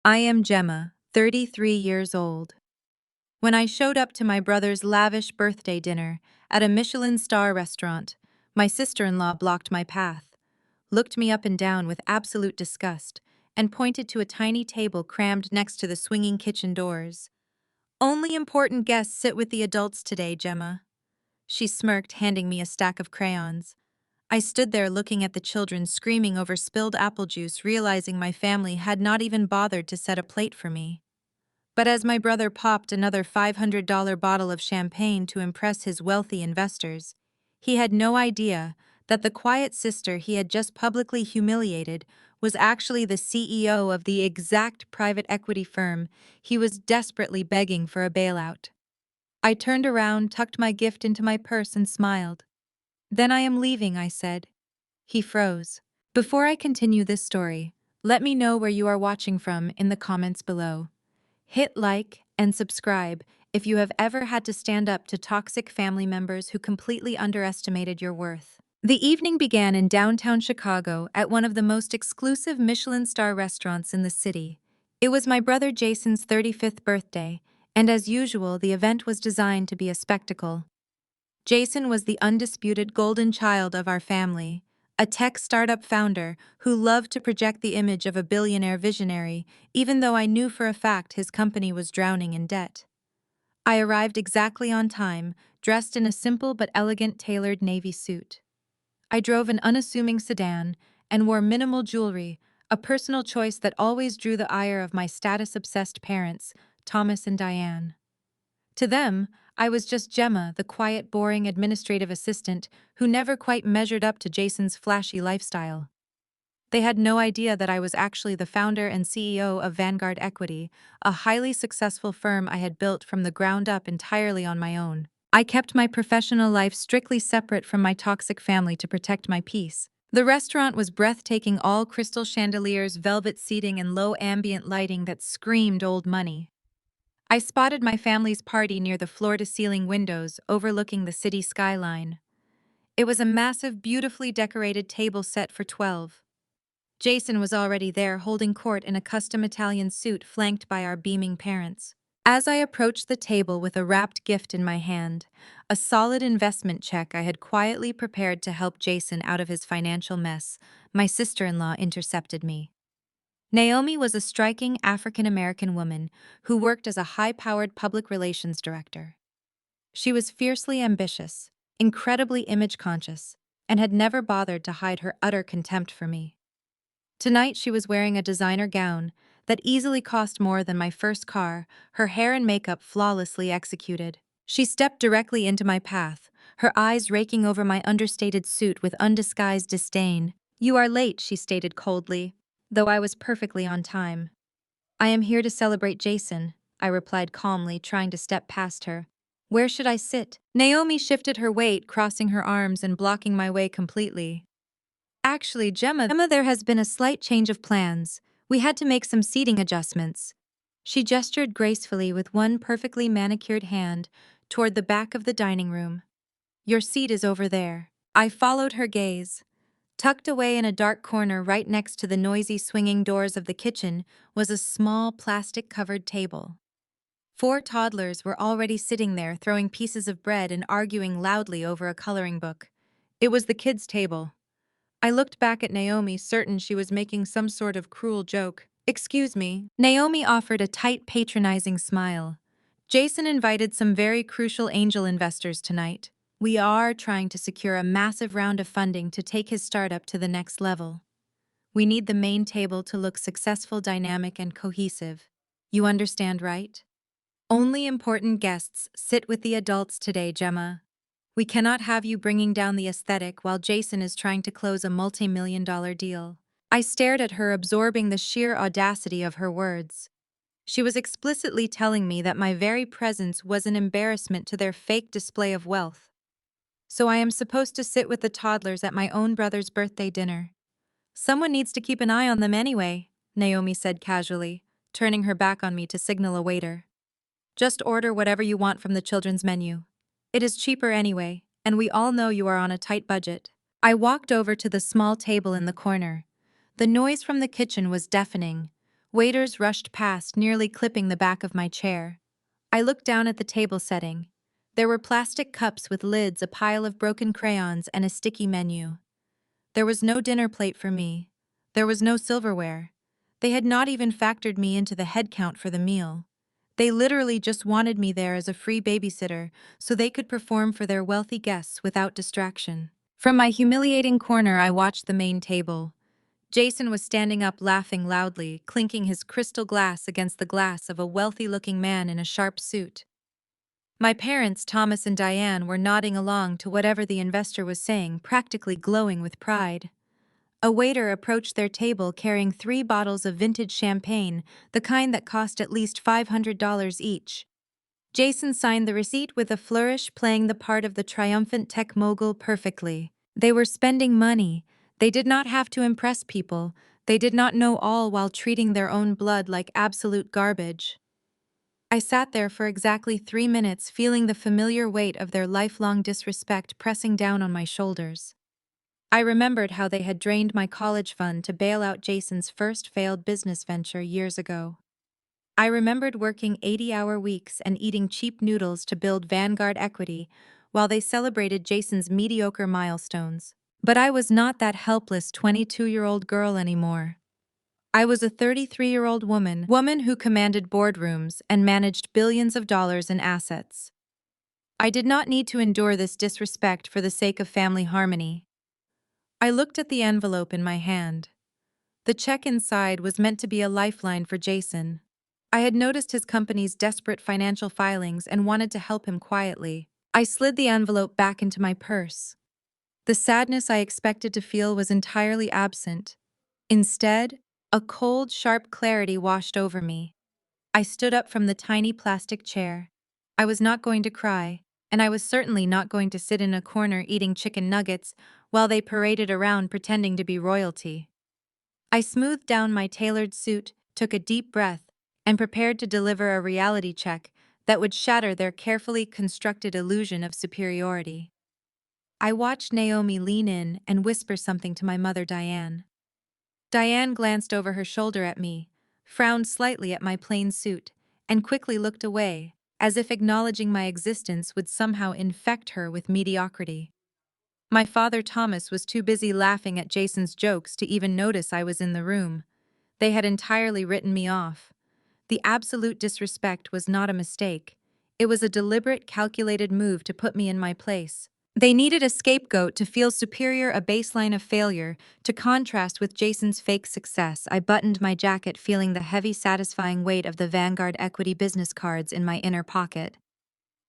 I am Gemma, 33 years old. When I showed up to my brother's lavish birthday dinner at a Michelin-star restaurant, my sister-in-law blocked my path, looked me up and down with absolute disgust, and pointed to a tiny table crammed next to the swinging kitchen doors. "Only important guests sit with the adults today, Gemma." She smirked, handing me a stack of crayons. I stood there looking at the children screaming over spilled apple juice, realizing my family had not even bothered to set a plate for me. But as my brother popped another $500 bottle of champagne to impress his wealthy investors, he had no idea that the quiet sister he had just publicly humiliated was actually the CEO of the exact private equity firm he was desperately begging for a bailout. I turned around, tucked my gift into my purse, and smiled. "Then I am leaving," I said. He froze. Before I continue this story, let me know where you are watching from in the comments below. Hit like and subscribe if you have ever had to stand up to toxic family members who completely underestimated your worth. The evening began in downtown Chicago at one of the most exclusive Michelin-star restaurants in the city. It was my brother Jason's 35th birthday, and as usual, the event was designed to be a spectacle. Jason was the undisputed golden child of our family, a tech startup founder who loved to project the image of a billionaire visionary, even though I knew for a fact his company was drowning in debt. I arrived exactly on time, dressed in a simple but elegant tailored navy suit. I drove an unassuming sedan and wore minimal jewelry, a personal choice that always drew the ire of my status-obsessed parents, Thomas and Diane. To them, I was just Gemma, the quiet, boring administrative assistant who never quite measured up to Jason's flashy lifestyle. They had no idea that I was actually the founder and CEO of Vanguard Equity, a highly successful firm I had built from the ground up entirely on my own. I kept my professional life strictly separate from my toxic family to protect my peace. The restaurant was breathtaking, all crystal chandeliers, velvet seating, and low ambient lighting that screamed old money. I spotted my family's party near the floor-to-ceiling windows overlooking the city skyline. It was a massive, beautifully decorated table set for 12. Jason was already there, holding court in a custom Italian suit flanked by our beaming parents. As I approached the table with a wrapped gift in my hand, a solid investment check I had quietly prepared to help Jason out of his financial mess, my sister-in-law intercepted me. Naomi was a striking African-American woman who worked as a high-powered public relations director. She was fiercely ambitious, incredibly image-conscious, and had never bothered to hide her utter contempt for me. Tonight she was wearing a designer gown that easily cost more than my first car, her hair and makeup flawlessly executed. She stepped directly into my path, her eyes raking over my understated suit with undisguised disdain. "You are late," she stated coldly, though I was perfectly on time. "I am here to celebrate Jason," I replied calmly, trying to step past her. "Where should I sit?" Naomi shifted her weight, crossing her arms and blocking my way completely. "Actually, Gemma, there has been a slight change of plans. We had to make some seating adjustments." She gestured gracefully with one perfectly manicured hand toward the back of the dining room. "Your seat is over there." I followed her gaze. Tucked away in a dark corner right next to the noisy swinging doors of the kitchen was a small plastic-covered table. 4 toddlers were already sitting there, throwing pieces of bread and arguing loudly over a coloring book. It was the kids' table. I looked back at Naomi, certain she was making some sort of cruel joke. "Excuse me." Naomi offered a tight, patronizing smile. "Jason invited some very crucial angel investors tonight. We are trying to secure a massive round of funding to take his startup to the next level. We need the main table to look successful, dynamic, and cohesive. You understand, right? Only important guests sit with the adults today, Gemma. We cannot have you bringing down the aesthetic while Jason is trying to close a multi-million-dollar deal." I stared at her, absorbing the sheer audacity of her words. She was explicitly telling me that my very presence was an embarrassment to their fake display of wealth. "So I am supposed to sit with the toddlers at my own brother's birthday dinner. Someone needs to keep an eye on them anyway," Naomi said casually, turning her back on me to signal a waiter. "Just order whatever you want from the children's menu. It is cheaper anyway, and we all know you are on a tight budget." I walked over to the small table in the corner. The noise from the kitchen was deafening. Waiters rushed past, nearly clipping the back of my chair. I looked down at the table setting. There were plastic cups with lids, a pile of broken crayons, and a sticky menu. There was no dinner plate for me. There was no silverware. They had not even factored me into the head count for the meal. They literally just wanted me there as a free babysitter so they could perform for their wealthy guests without distraction. From my humiliating corner, I watched the main table. Jason was standing up laughing loudly, clinking his crystal glass against the glass of a wealthy-looking man in a sharp suit. My parents, Thomas and Diane, were nodding along to whatever the investor was saying, practically glowing with pride. A waiter approached their table carrying 3 bottles of vintage champagne, the kind that cost at least $500 each. Jason signed the receipt with a flourish, playing the part of the triumphant tech mogul perfectly. They were spending money. They did not have to impress people. They did not know all while treating their own blood like absolute garbage. I sat there for exactly 3 minutes, feeling the familiar weight of their lifelong disrespect pressing down on my shoulders. I remembered how they had drained my college fund to bail out Jason's first failed business venture years ago. I remembered working 80-hour weeks and eating cheap noodles to build Vanguard equity while they celebrated Jason's mediocre milestones. But I was not that helpless 22-year-old girl anymore. I was a 33-year-old woman who commanded boardrooms and managed billions of dollars in assets. I did not need to endure this disrespect for the sake of family harmony. I looked at the envelope in my hand. The check inside was meant to be a lifeline for Jason. I had noticed his company's desperate financial filings and wanted to help him quietly. I slid the envelope back into my purse. The sadness I expected to feel was entirely absent. Instead, a cold, sharp clarity washed over me. I stood up from the tiny plastic chair. I was not going to cry, and I was certainly not going to sit in a corner eating chicken nuggets while they paraded around pretending to be royalty. I smoothed down my tailored suit, took a deep breath, and prepared to deliver a reality check that would shatter their carefully constructed illusion of superiority. I watched Naomi lean in and whisper something to my mother, Diane. Diane glanced over her shoulder at me, frowned slightly at my plain suit, and quickly looked away, as if acknowledging my existence would somehow infect her with mediocrity. My father, Thomas, was too busy laughing at Jason's jokes to even notice I was in the room. They had entirely written me off. The absolute disrespect was not a mistake. It was a deliberate, calculated move to put me in my place. They needed a scapegoat to feel superior, a baseline of failure, to contrast with Jason's fake success. I buttoned my jacket, feeling the heavy, satisfying weight of the Vanguard equity business cards in my inner pocket.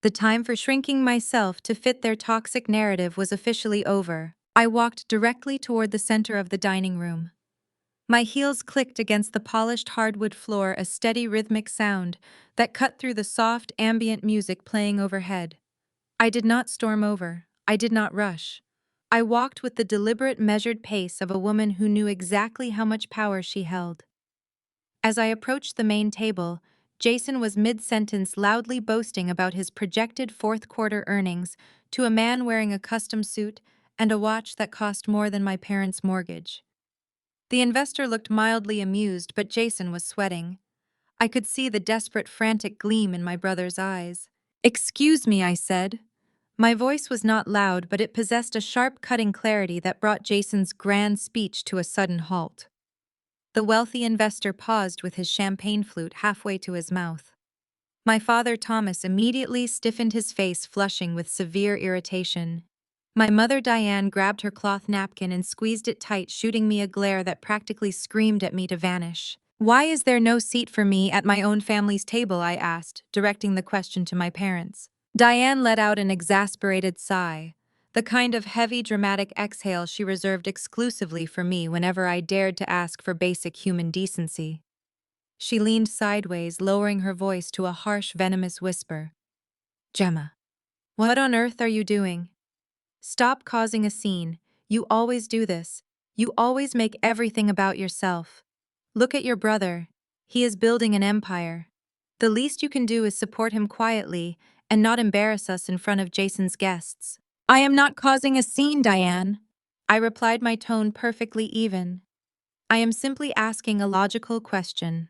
The time for shrinking myself to fit their toxic narrative was officially over. I walked directly toward the center of the dining room. My heels clicked against the polished hardwood floor, a steady rhythmic sound that cut through the soft ambient music playing overhead. I did not storm over. I did not rush. I walked with the deliberate, measured pace of a woman who knew exactly how much power she held. As I approached the main table, Jason was mid-sentence loudly boasting about his projected fourth-quarter earnings to a man wearing a custom suit and a watch that cost more than my parents' mortgage. The investor looked mildly amused, but Jason was sweating. I could see the desperate, frantic gleam in my brother's eyes. "Excuse me," I said. My voice was not loud, but it possessed a sharp, cutting clarity that brought Jason's grand speech to a sudden halt. The wealthy investor paused with his champagne flute halfway to his mouth. My father, Thomas, immediately stiffened, his face flushing with severe irritation. My mother, Diane, grabbed her cloth napkin and squeezed it tight, shooting me a glare that practically screamed at me to vanish. "Why is there no seat for me at my own family's table?" I asked, directing the question to my parents. Diane let out an exasperated sigh, the kind of heavy, dramatic exhale she reserved exclusively for me whenever I dared to ask for basic human decency. She leaned sideways, lowering her voice to a harsh, venomous whisper. "Gemma, what on earth are you doing? Stop causing a scene. You always do this. You always make everything about yourself. Look at your brother. He is building an empire. The least you can do is support him quietly and not embarrass us in front of Jason's guests." "I am not causing a scene, Diane," I replied, my tone perfectly even. I am simply asking a logical question.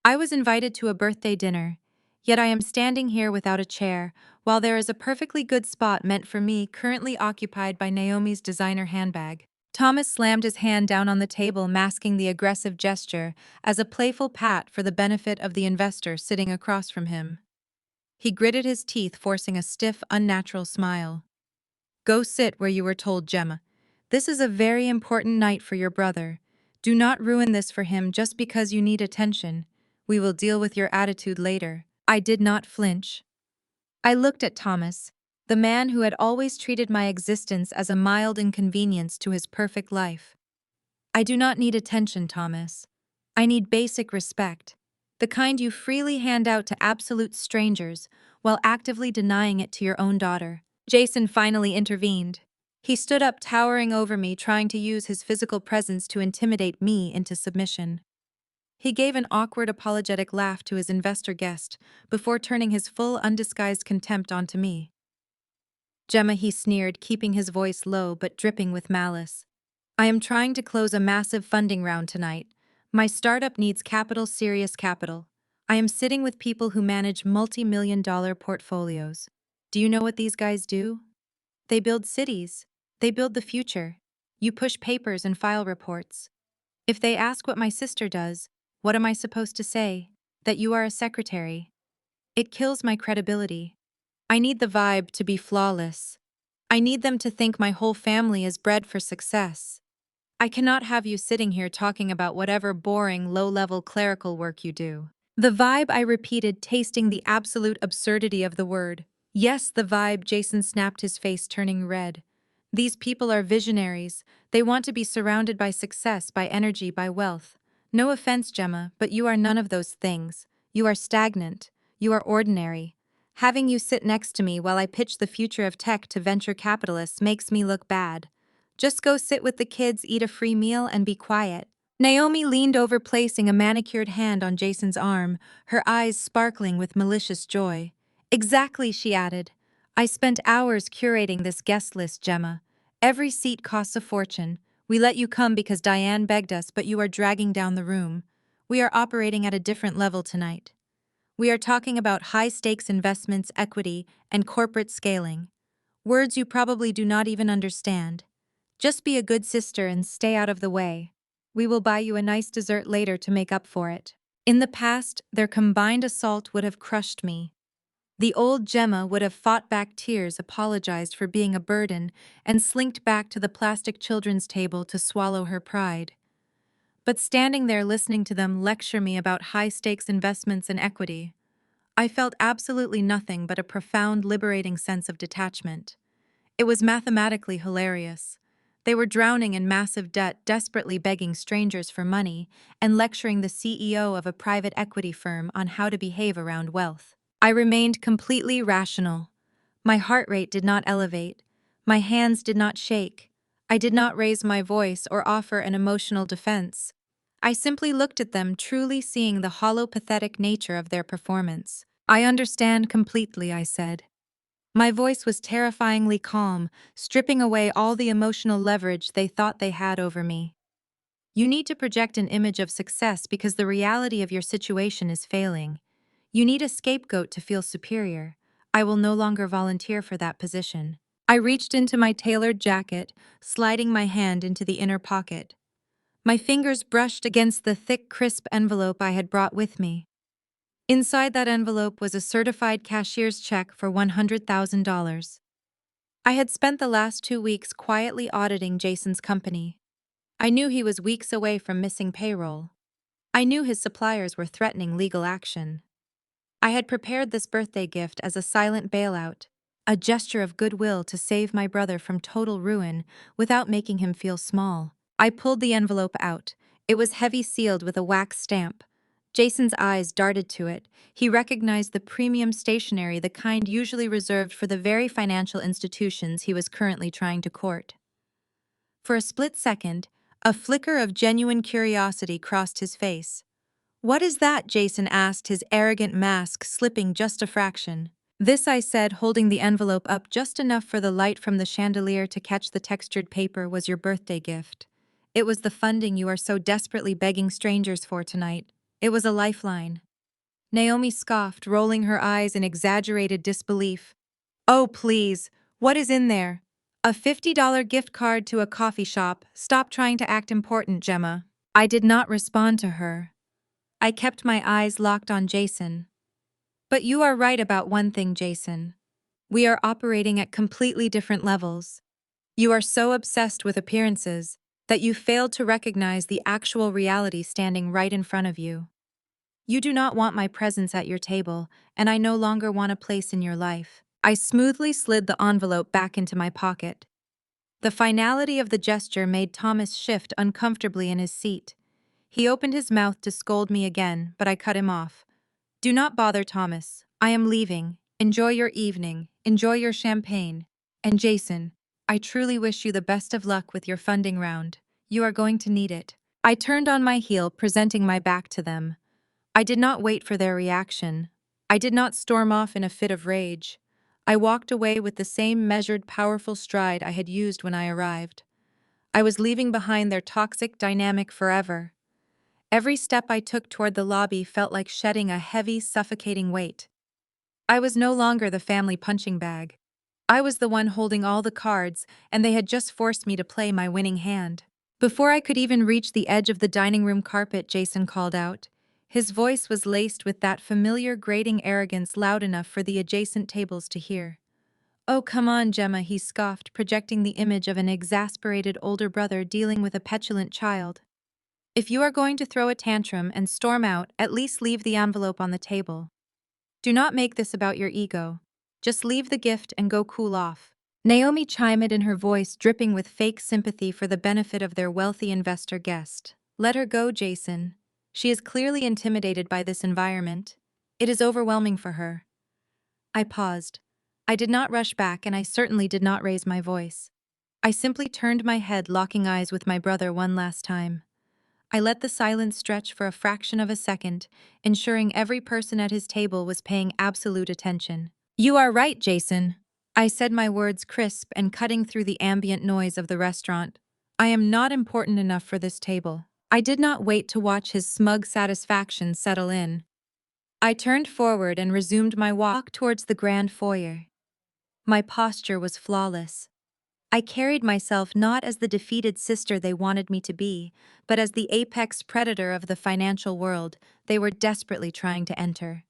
I was invited to a birthday dinner, yet I am standing here without a chair, while there is a perfectly good spot meant for me currently occupied by Naomi's designer handbag. Thomas slammed his hand down on the table, masking the aggressive gesture as a playful pat for the benefit of the investor sitting across from him. He gritted his teeth, forcing a stiff, unnatural smile. Go sit where you were told, Gemma. This is a very important night for your brother. Do not ruin this for him just because you need attention. We will deal with your attitude later. I did not flinch. I looked at Thomas, the man who had always treated my existence as a mild inconvenience to his perfect life. I do not need attention, Thomas. I need basic respect, the kind you freely hand out to absolute strangers while actively denying it to your own daughter. Jason finally intervened. He stood up, towering over me, trying to use his physical presence to intimidate me into submission. He gave an awkward, apologetic laugh to his investor guest before turning his full, undisguised contempt onto me. Gemma, he sneered, keeping his voice low but dripping with malice. I am trying to close a massive funding round tonight. My startup needs capital, serious capital. I am sitting with people who manage multi-million-dollar portfolios. Do you know what these guys do? They build cities. They build the future. You push papers and file reports. If they ask what my sister does, what am I supposed to say? That you are a secretary. It kills my credibility. I need the vibe to be flawless. I need them to think my whole family is bred for success. I cannot have you sitting here talking about whatever boring, low-level clerical work you do. The vibe, I repeated, tasting the absolute absurdity of the word. Yes, the vibe, Jason snapped, his face turning red. These people are visionaries. They want to be surrounded by success, by energy, by wealth. No offense, Gemma, but you are none of those things. You are stagnant. You are ordinary. Having you sit next to me while I pitch the future of tech to venture capitalists makes me look bad. Just go sit with the kids, eat a free meal, and be quiet. Naomi leaned over, placing a manicured hand on Jason's arm, her eyes sparkling with malicious joy. Exactly, she added. I spent hours curating this guest list, Gemma. Every seat costs a fortune. We let you come because Diane begged us, but you are dragging down the room. We are operating at a different level tonight. We are talking about high-stakes investments, equity, and corporate scaling. Words you probably do not even understand. Just be a good sister and stay out of the way. We will buy you a nice dessert later to make up for it. In the past, their combined assault would have crushed me. The old Gemma would have fought back tears, apologized for being a burden, and slinked back to the plastic children's table to swallow her pride. But standing there listening to them lecture me about high-stakes investments and equity, I felt absolutely nothing but a profound, liberating sense of detachment. It was mathematically hilarious. They were drowning in massive debt, desperately begging strangers for money, and lecturing the CEO of a private equity firm on how to behave around wealth. I remained completely rational. My heart rate did not elevate. My hands did not shake. I did not raise my voice or offer an emotional defense. I simply looked at them, truly seeing the hollow, pathetic nature of their performance. I understand completely, I said. My voice was terrifyingly calm, stripping away all the emotional leverage they thought they had over me. You need to project an image of success because the reality of your situation is failing. You need a scapegoat to feel superior. I will no longer volunteer for that position. I reached into my tailored jacket, sliding my hand into the inner pocket. My fingers brushed against the thick, crisp envelope I had brought with me. Inside that envelope was a certified cashier's check for $100,000. I had spent the last 2 weeks quietly auditing Jason's company. I knew he was weeks away from missing payroll. I knew his suppliers were threatening legal action. I had prepared this birthday gift as a silent bailout, a gesture of goodwill to save my brother from total ruin without making him feel small. I pulled the envelope out. It was heavy, sealed with a wax stamp. Jason's eyes darted to it. He recognized the premium stationery, the kind usually reserved for the very financial institutions he was currently trying to court. For a split second, a flicker of genuine curiosity crossed his face. "What is that?" Jason asked, his arrogant mask slipping just a fraction. "This," I said, holding the envelope up just enough for the light from the chandelier to catch the textured paper, "was your birthday gift. It was the funding you are so desperately begging strangers for tonight. It was a lifeline. Naomi scoffed, rolling her eyes in exaggerated disbelief. Oh, please, what is in there? A $50 gift card to a coffee shop. Stop trying to act important, Gemma. I did not respond to her. I kept my eyes locked on Jason. But you are right about one thing, Jason. We are operating at completely different levels. You are so obsessed with appearances that you failed to recognize the actual reality standing right in front of you. You do not want my presence at your table, and I no longer want a place in your life. I smoothly slid the envelope back into my pocket. The finality of the gesture made Thomas shift uncomfortably in his seat. He opened his mouth to scold me again, but I cut him off. Do not bother, Thomas. I am leaving. Enjoy your evening. Enjoy your champagne. And Jason, I truly wish you the best of luck with your funding round. You are going to need it. I turned on my heel, presenting my back to them. I did not wait for their reaction. I did not storm off in a fit of rage. I walked away with the same measured, powerful stride I had used when I arrived. I was leaving behind their toxic dynamic forever. Every step I took toward the lobby felt like shedding a heavy, suffocating weight. I was no longer the family punching bag. I was the one holding all the cards, and they had just forced me to play my winning hand. Before I could even reach the edge of the dining room carpet, Jason called out. His voice was laced with that familiar grating arrogance loud enough for the adjacent tables to hear. Oh, come on, Gemma, he scoffed, projecting the image of an exasperated older brother dealing with a petulant child. If you are going to throw a tantrum and storm out, at least leave the envelope on the table. Do not make this about your ego. Just leave the gift and go cool off. Naomi chimed in, her voice dripping with fake sympathy for the benefit of their wealthy investor guest. Let her go, Jason. She is clearly intimidated by this environment. It is overwhelming for her. I paused. I did not rush back, and I certainly did not raise my voice. I simply turned my head, locking eyes with my brother one last time. I let the silence stretch for a fraction of a second, ensuring every person at his table was paying absolute attention. You are right, Jason. I said, my words crisp and cutting through the ambient noise of the restaurant. I am not important enough for this table. I did not wait to watch his smug satisfaction settle in. I turned forward and resumed my walk towards the grand foyer. My posture was flawless. I carried myself not as the defeated sister they wanted me to be, but as the apex predator of the financial world they were desperately trying to enter.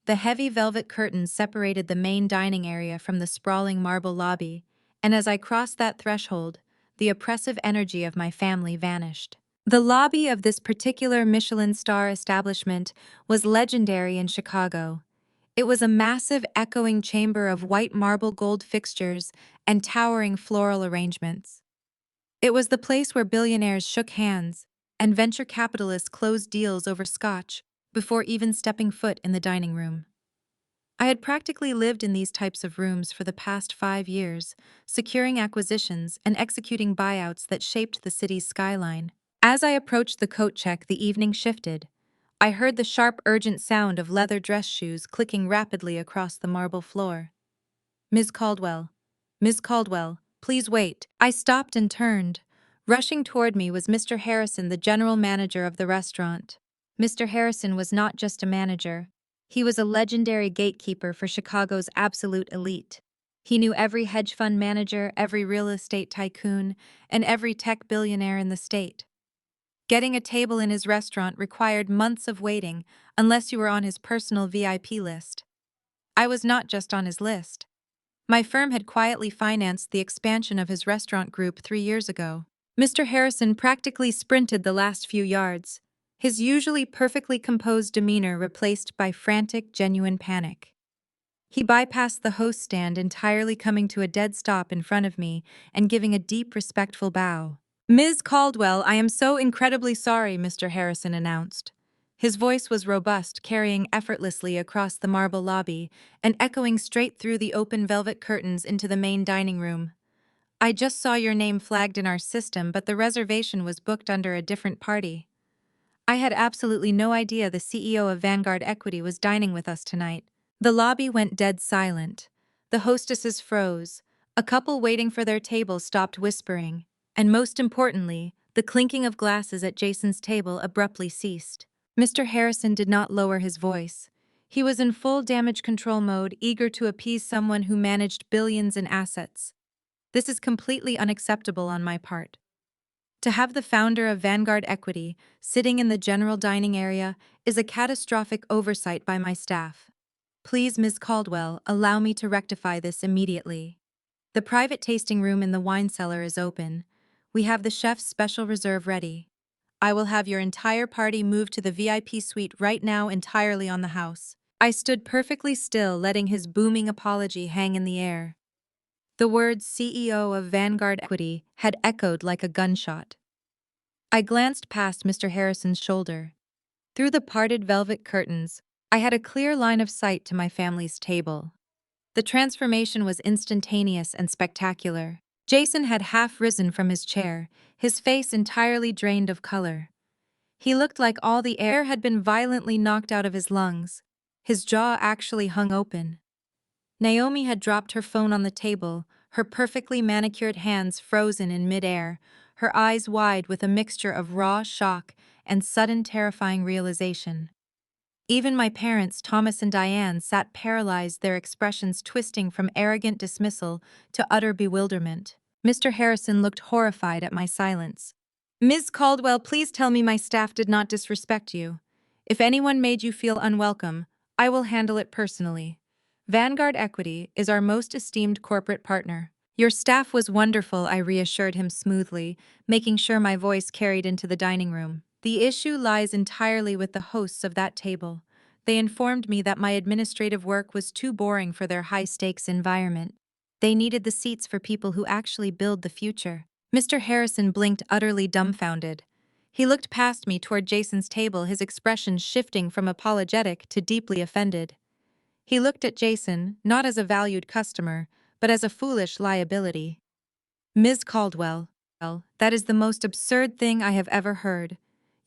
The heavy velvet curtains separated the main dining area from the sprawling marble lobby, and as I crossed that threshold, the oppressive energy of my family vanished. The lobby of this particular Michelin-star establishment was legendary in Chicago. It was a massive, echoing chamber of white marble gold fixtures and towering floral arrangements. It was the place where billionaires shook hands and venture capitalists closed deals over scotch before even stepping foot in the dining room. I had practically lived in these types of rooms for the past 5 years, securing acquisitions and executing buyouts that shaped the city's skyline. As I approached the coat check, the evening shifted. I heard the sharp, urgent sound of leather dress shoes clicking rapidly across the marble floor. Ms. Caldwell. Ms. Caldwell, please wait. I stopped and turned. Rushing toward me was Mr. Harrison, the general manager of the restaurant. Mr. Harrison was not just a manager. He was a legendary gatekeeper for Chicago's absolute elite. He knew every hedge fund manager, every real estate tycoon, and every tech billionaire in the state. Getting a table in his restaurant required months of waiting unless you were on his personal VIP list. I was not just on his list. My firm had quietly financed the expansion of his restaurant group 3 years ago. Mr. Harrison practically sprinted the last few yards, his usually perfectly composed demeanor replaced by frantic, genuine panic. He bypassed the host stand entirely, coming to a dead stop in front of me and giving a deep, respectful bow. Ms. Caldwell, I am so incredibly sorry, Mr. Harrison announced. His voice was robust, carrying effortlessly across the marble lobby and echoing straight through the open velvet curtains into the main dining room. I just saw your name flagged in our system, but the reservation was booked under a different party. I had absolutely no idea the CEO of Vanguard Equity was dining with us tonight. The lobby went dead silent. The hostesses froze. A couple waiting for their table stopped whispering. And most importantly, The clinking of glasses at Jason's table abruptly ceased. Mr. Harrison did not lower his voice. He was in full damage control mode, eager to appease someone who managed billions in assets. This is completely unacceptable on my part. To have the founder of Vanguard Equity sitting in the general dining area is a catastrophic oversight by my staff. Please, Ms. Caldwell, allow me to rectify this immediately. The private tasting room in the wine cellar is open. We have the chef's special reserve ready. I will have your entire party move to the VIP suite right now entirely on the house. I stood perfectly still, letting his booming apology hang in the air. The words CEO of Vanguard Equity had echoed like a gunshot. I glanced past Mr. Harrison's shoulder. Through the parted velvet curtains, I had a clear line of sight to my family's table. The transformation was instantaneous and spectacular. Jason had half risen from his chair, his face entirely drained of color. He looked like all the air had been violently knocked out of his lungs. His jaw actually hung open. Naomi had dropped her phone on the table, her perfectly manicured hands frozen in midair, her eyes wide with a mixture of raw shock and sudden terrifying realization. Even my parents, Thomas and Diane, sat paralyzed, their expressions twisting from arrogant dismissal to utter bewilderment. Mr. Harrison looked horrified at my silence. Ms. Caldwell, please tell me my staff did not disrespect you. If anyone made you feel unwelcome, I will handle it personally. Vanguard Equity is our most esteemed corporate partner. Your staff was wonderful, I reassured him smoothly, making sure my voice carried into the dining room. The issue lies entirely with the hosts of that table. They informed me that my administrative work was too boring for their high-stakes environment. They needed the seats for people who actually build the future. Mr. Harrison blinked, utterly dumbfounded. He looked past me toward Jason's table, his expression shifting from apologetic to deeply offended. He looked at Jason, not as a valued customer, but as a foolish liability. Ms. Caldwell, that is the most absurd thing I have ever heard.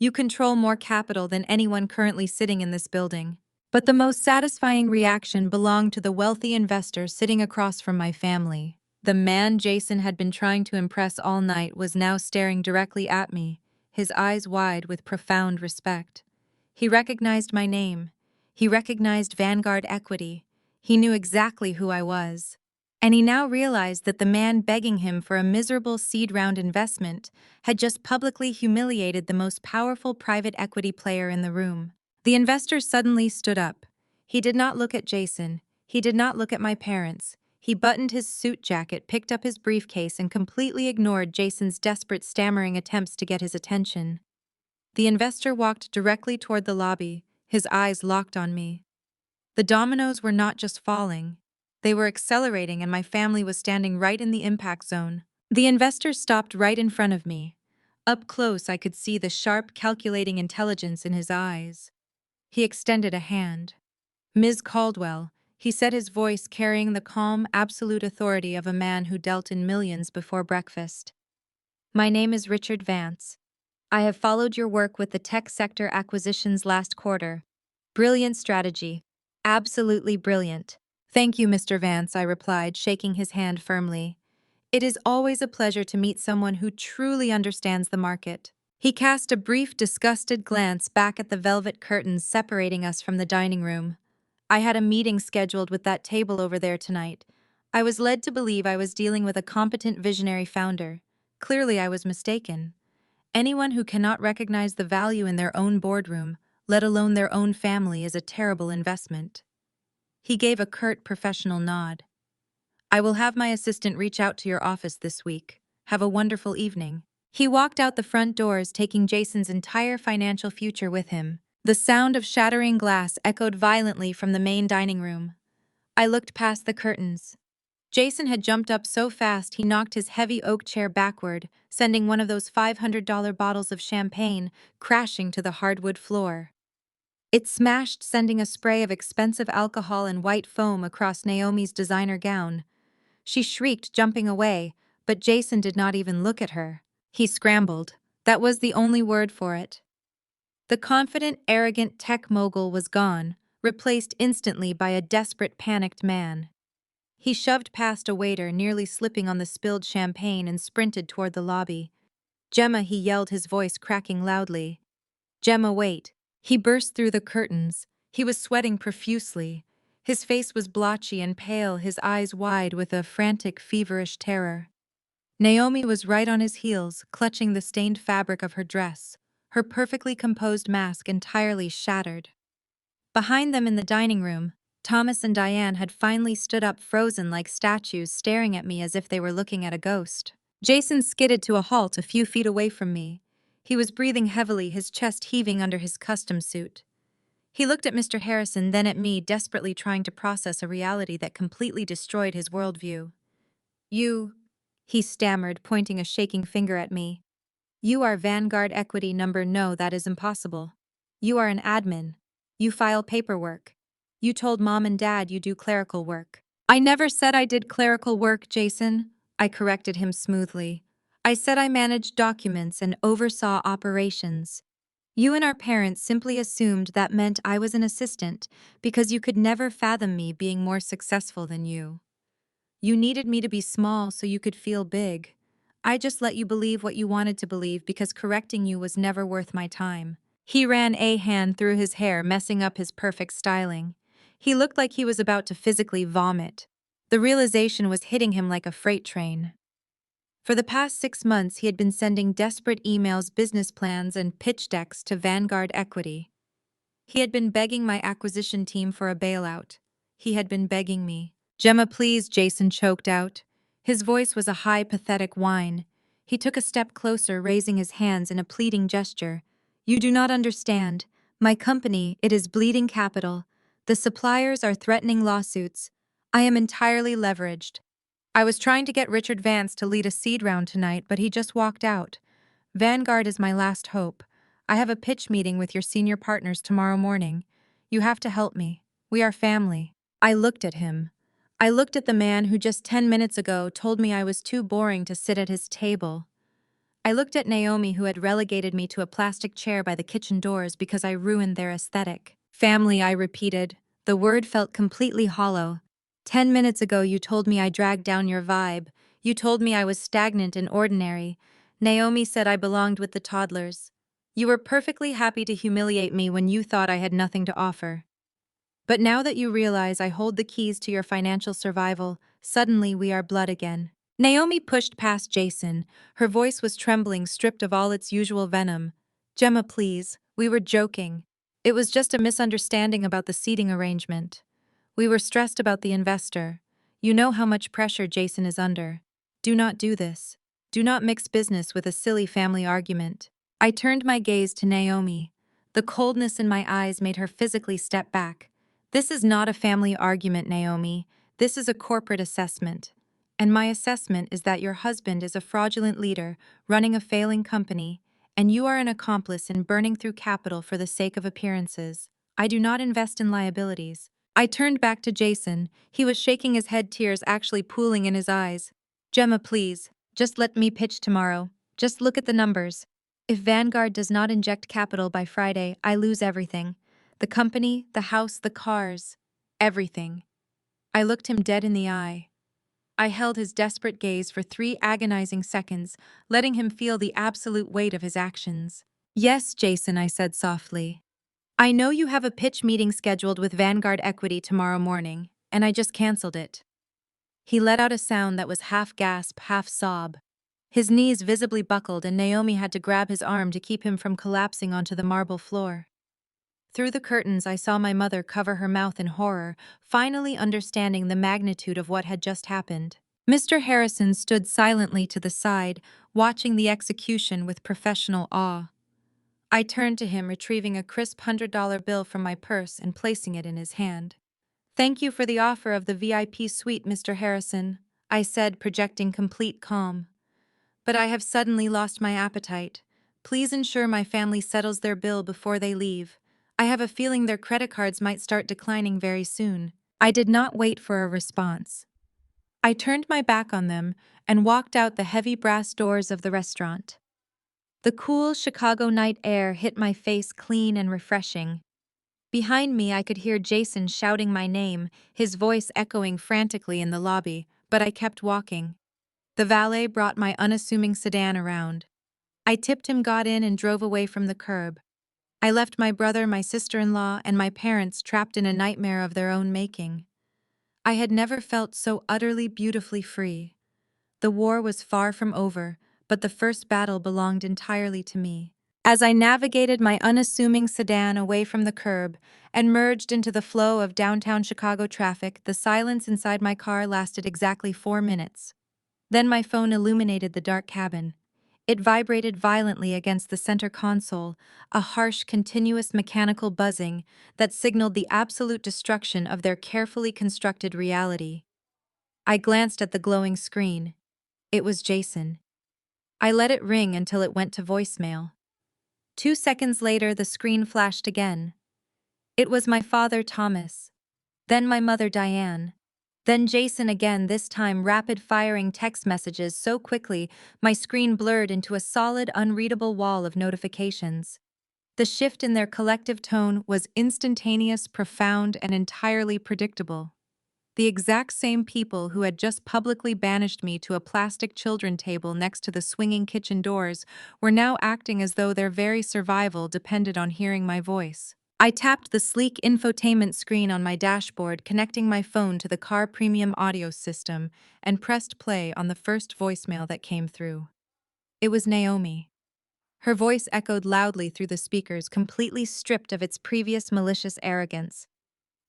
You control more capital than anyone currently sitting in this building. But the most satisfying reaction belonged to the wealthy investor sitting across from my family. The man Jason had been trying to impress all night was now staring directly at me, his eyes wide with profound respect. He recognized my name. He recognized Vanguard Equity. He knew exactly who I was. And he now realized that the man begging him for a miserable seed round investment had just publicly humiliated the most powerful private equity player in the room. The investor suddenly stood up. He did not look at Jason. He did not look at my parents. He buttoned his suit jacket, picked up his briefcase, and completely ignored Jason's desperate, stammering attempts to get his attention. The investor walked directly toward the lobby, his eyes locked on me. The dominoes were not just falling. They were accelerating, and my family was standing right in the impact zone. The investor stopped right in front of me. Up close, I could see the sharp, calculating intelligence in his eyes. He extended a hand. Ms. Caldwell, he said, his voice carrying the calm, absolute authority of a man who dealt in millions before breakfast. My name is Richard Vance. I have followed your work with the tech sector acquisitions last quarter. Brilliant strategy. Absolutely brilliant. Thank you, Mr. Vance, I replied, shaking his hand firmly. It is always a pleasure to meet someone who truly understands the market. He cast a brief, disgusted glance back at the velvet curtains separating us from the dining room. I had a meeting scheduled with that table over there tonight. I was led to believe I was dealing with a competent visionary founder. Clearly, I was mistaken. Anyone who cannot recognize the value in their own boardroom, let alone their own family, is a terrible investment. He gave a curt, professional nod. I will have my assistant reach out to your office this week. Have a wonderful evening. He walked out the front doors, taking Jason's entire financial future with him. The sound of shattering glass echoed violently from the main dining room. I looked past the curtains. Jason had jumped up so fast he knocked his heavy oak chair backward, sending one of those $500 bottles of champagne crashing to the hardwood floor. It smashed, sending a spray of expensive alcohol and white foam across Naomi's designer gown. She shrieked, jumping away, but Jason did not even look at her. He scrambled. That was the only word for it. The confident, arrogant tech mogul was gone, replaced instantly by a desperate, panicked man. He shoved past a waiter, nearly slipping on the spilled champagne, and sprinted toward the lobby. Gemma, he yelled, his voice cracking loudly. Gemma, wait. He burst through the curtains. He was sweating profusely. His face was blotchy and pale, his eyes wide with a frantic, feverish terror. Naomi was right on his heels, clutching the stained fabric of her dress, her perfectly composed mask entirely shattered. Behind them in the dining room, Thomas and Diane had finally stood up, frozen like statues, staring at me as if they were looking at a ghost. Jason skidded to a halt a few feet away from me. He was breathing heavily, his chest heaving under his custom suit. He looked at Mr. Harrison, then at me, desperately trying to process a reality that completely destroyed his worldview. You, he stammered, pointing a shaking finger at me. You are Vanguard Equity number. No, that is impossible. You are an admin. You file paperwork. You told Mom and Dad you do clerical work. I never said I did clerical work, Jason. I corrected him smoothly. I said I managed documents and oversaw operations. You and our parents simply assumed that meant I was an assistant because you could never fathom me being more successful than you. You needed me to be small so you could feel big. I just let you believe what you wanted to believe because correcting you was never worth my time. He ran a hand through his hair, messing up his perfect styling. He looked like he was about to physically vomit. The realization was hitting him like a freight train. For the past 6 months, he had been sending desperate emails, business plans, and pitch decks to Vanguard Equity. He had been begging my acquisition team for a bailout. He had been begging me. Gemma, please, Jason choked out. His voice was a high, pathetic whine. He took a step closer, raising his hands in a pleading gesture. You do not understand. My company, it is bleeding capital. The suppliers are threatening lawsuits. I am entirely leveraged. I was trying to get Richard Vance to lead a seed round tonight, but he just walked out. Vanguard is my last hope. I have a pitch meeting with your senior partners tomorrow morning. You have to help me. We are family. I looked at him. I looked at the man who just 10 minutes ago told me I was too boring to sit at his table. I looked at Naomi, who had relegated me to a plastic chair by the kitchen doors because I ruined their aesthetic. Family, I repeated. The word felt completely hollow. 10 minutes ago you told me I dragged down your vibe. You told me I was stagnant and ordinary. Naomi said I belonged with the toddlers. You were perfectly happy to humiliate me when you thought I had nothing to offer. But now that you realize I hold the keys to your financial survival, suddenly we are blood again. Naomi pushed past Jason. Her voice was trembling, stripped of all its usual venom. Gemma, please. We were joking. It was just a misunderstanding about the seating arrangement. We were stressed about the investor. You know how much pressure Jason is under. Do not do this. Do not mix business with a silly family argument. I turned my gaze to Naomi. The coldness in my eyes made her physically step back. This is not a family argument, Naomi. This is a corporate assessment. And my assessment is that your husband is a fraudulent leader running a failing company, and you are an accomplice in burning through capital for the sake of appearances. I do not invest in liabilities. I turned back to Jason. He was shaking his head, tears actually pooling in his eyes. Gemma, please. Just let me pitch tomorrow. Just look at the numbers. If Vanguard does not inject capital by Friday, I lose everything. The company, the house, the cars. Everything. I looked him dead in the eye. I held his desperate gaze for 3 agonizing seconds, letting him feel the absolute weight of his actions. Yes, Jason, I said softly. I know you have a pitch meeting scheduled with Vanguard Equity tomorrow morning, and I just canceled it. He let out a sound that was half gasp, half sob. His knees visibly buckled, and Naomi had to grab his arm to keep him from collapsing onto the marble floor. Through the curtains, I saw my mother cover her mouth in horror, finally understanding the magnitude of what had just happened. Mr. Harrison stood silently to the side, watching the execution with professional awe. I turned to him, retrieving a crisp $100 bill from my purse and placing it in his hand. Thank you for the offer of the VIP suite, Mr. Harrison, I said, projecting complete calm. But I have suddenly lost my appetite. Please ensure my family settles their bill before they leave. I have a feeling their credit cards might start declining very soon. I did not wait for a response. I turned my back on them and walked out the heavy brass doors of the restaurant. The cool Chicago night air hit my face, clean and refreshing. Behind me, I could hear Jason shouting my name, his voice echoing frantically in the lobby, but I kept walking. The valet brought my unassuming sedan around. I tipped him, got in, and drove away from the curb. I left my brother, my sister-in-law, and my parents trapped in a nightmare of their own making. I had never felt so utterly beautifully free. The war was far from over, but the first battle belonged entirely to me. As I navigated my unassuming sedan away from the curb and merged into the flow of downtown Chicago traffic, the silence inside my car lasted exactly 4 minutes. Then my phone illuminated the dark cabin. It vibrated violently against the center console, a harsh, continuous mechanical buzzing that signaled the absolute destruction of their carefully constructed reality. I glanced at the glowing screen. It was Jason. I let it ring until it went to voicemail. 2 seconds later, the screen flashed again. It was my father, Thomas. Then my mother, Diane. Then Jason again, this time rapid-firing text messages so quickly my screen blurred into a solid, unreadable wall of notifications. The shift in their collective tone was instantaneous, profound, and entirely predictable. The exact same people who had just publicly banished me to a plastic children table next to the swinging kitchen doors were now acting as though their very survival depended on hearing my voice. I tapped the sleek infotainment screen on my dashboard, connecting my phone to the car premium audio system, and pressed play on the first voicemail that came through. It was Naomi. Her voice echoed loudly through the speakers, completely stripped of its previous malicious arrogance.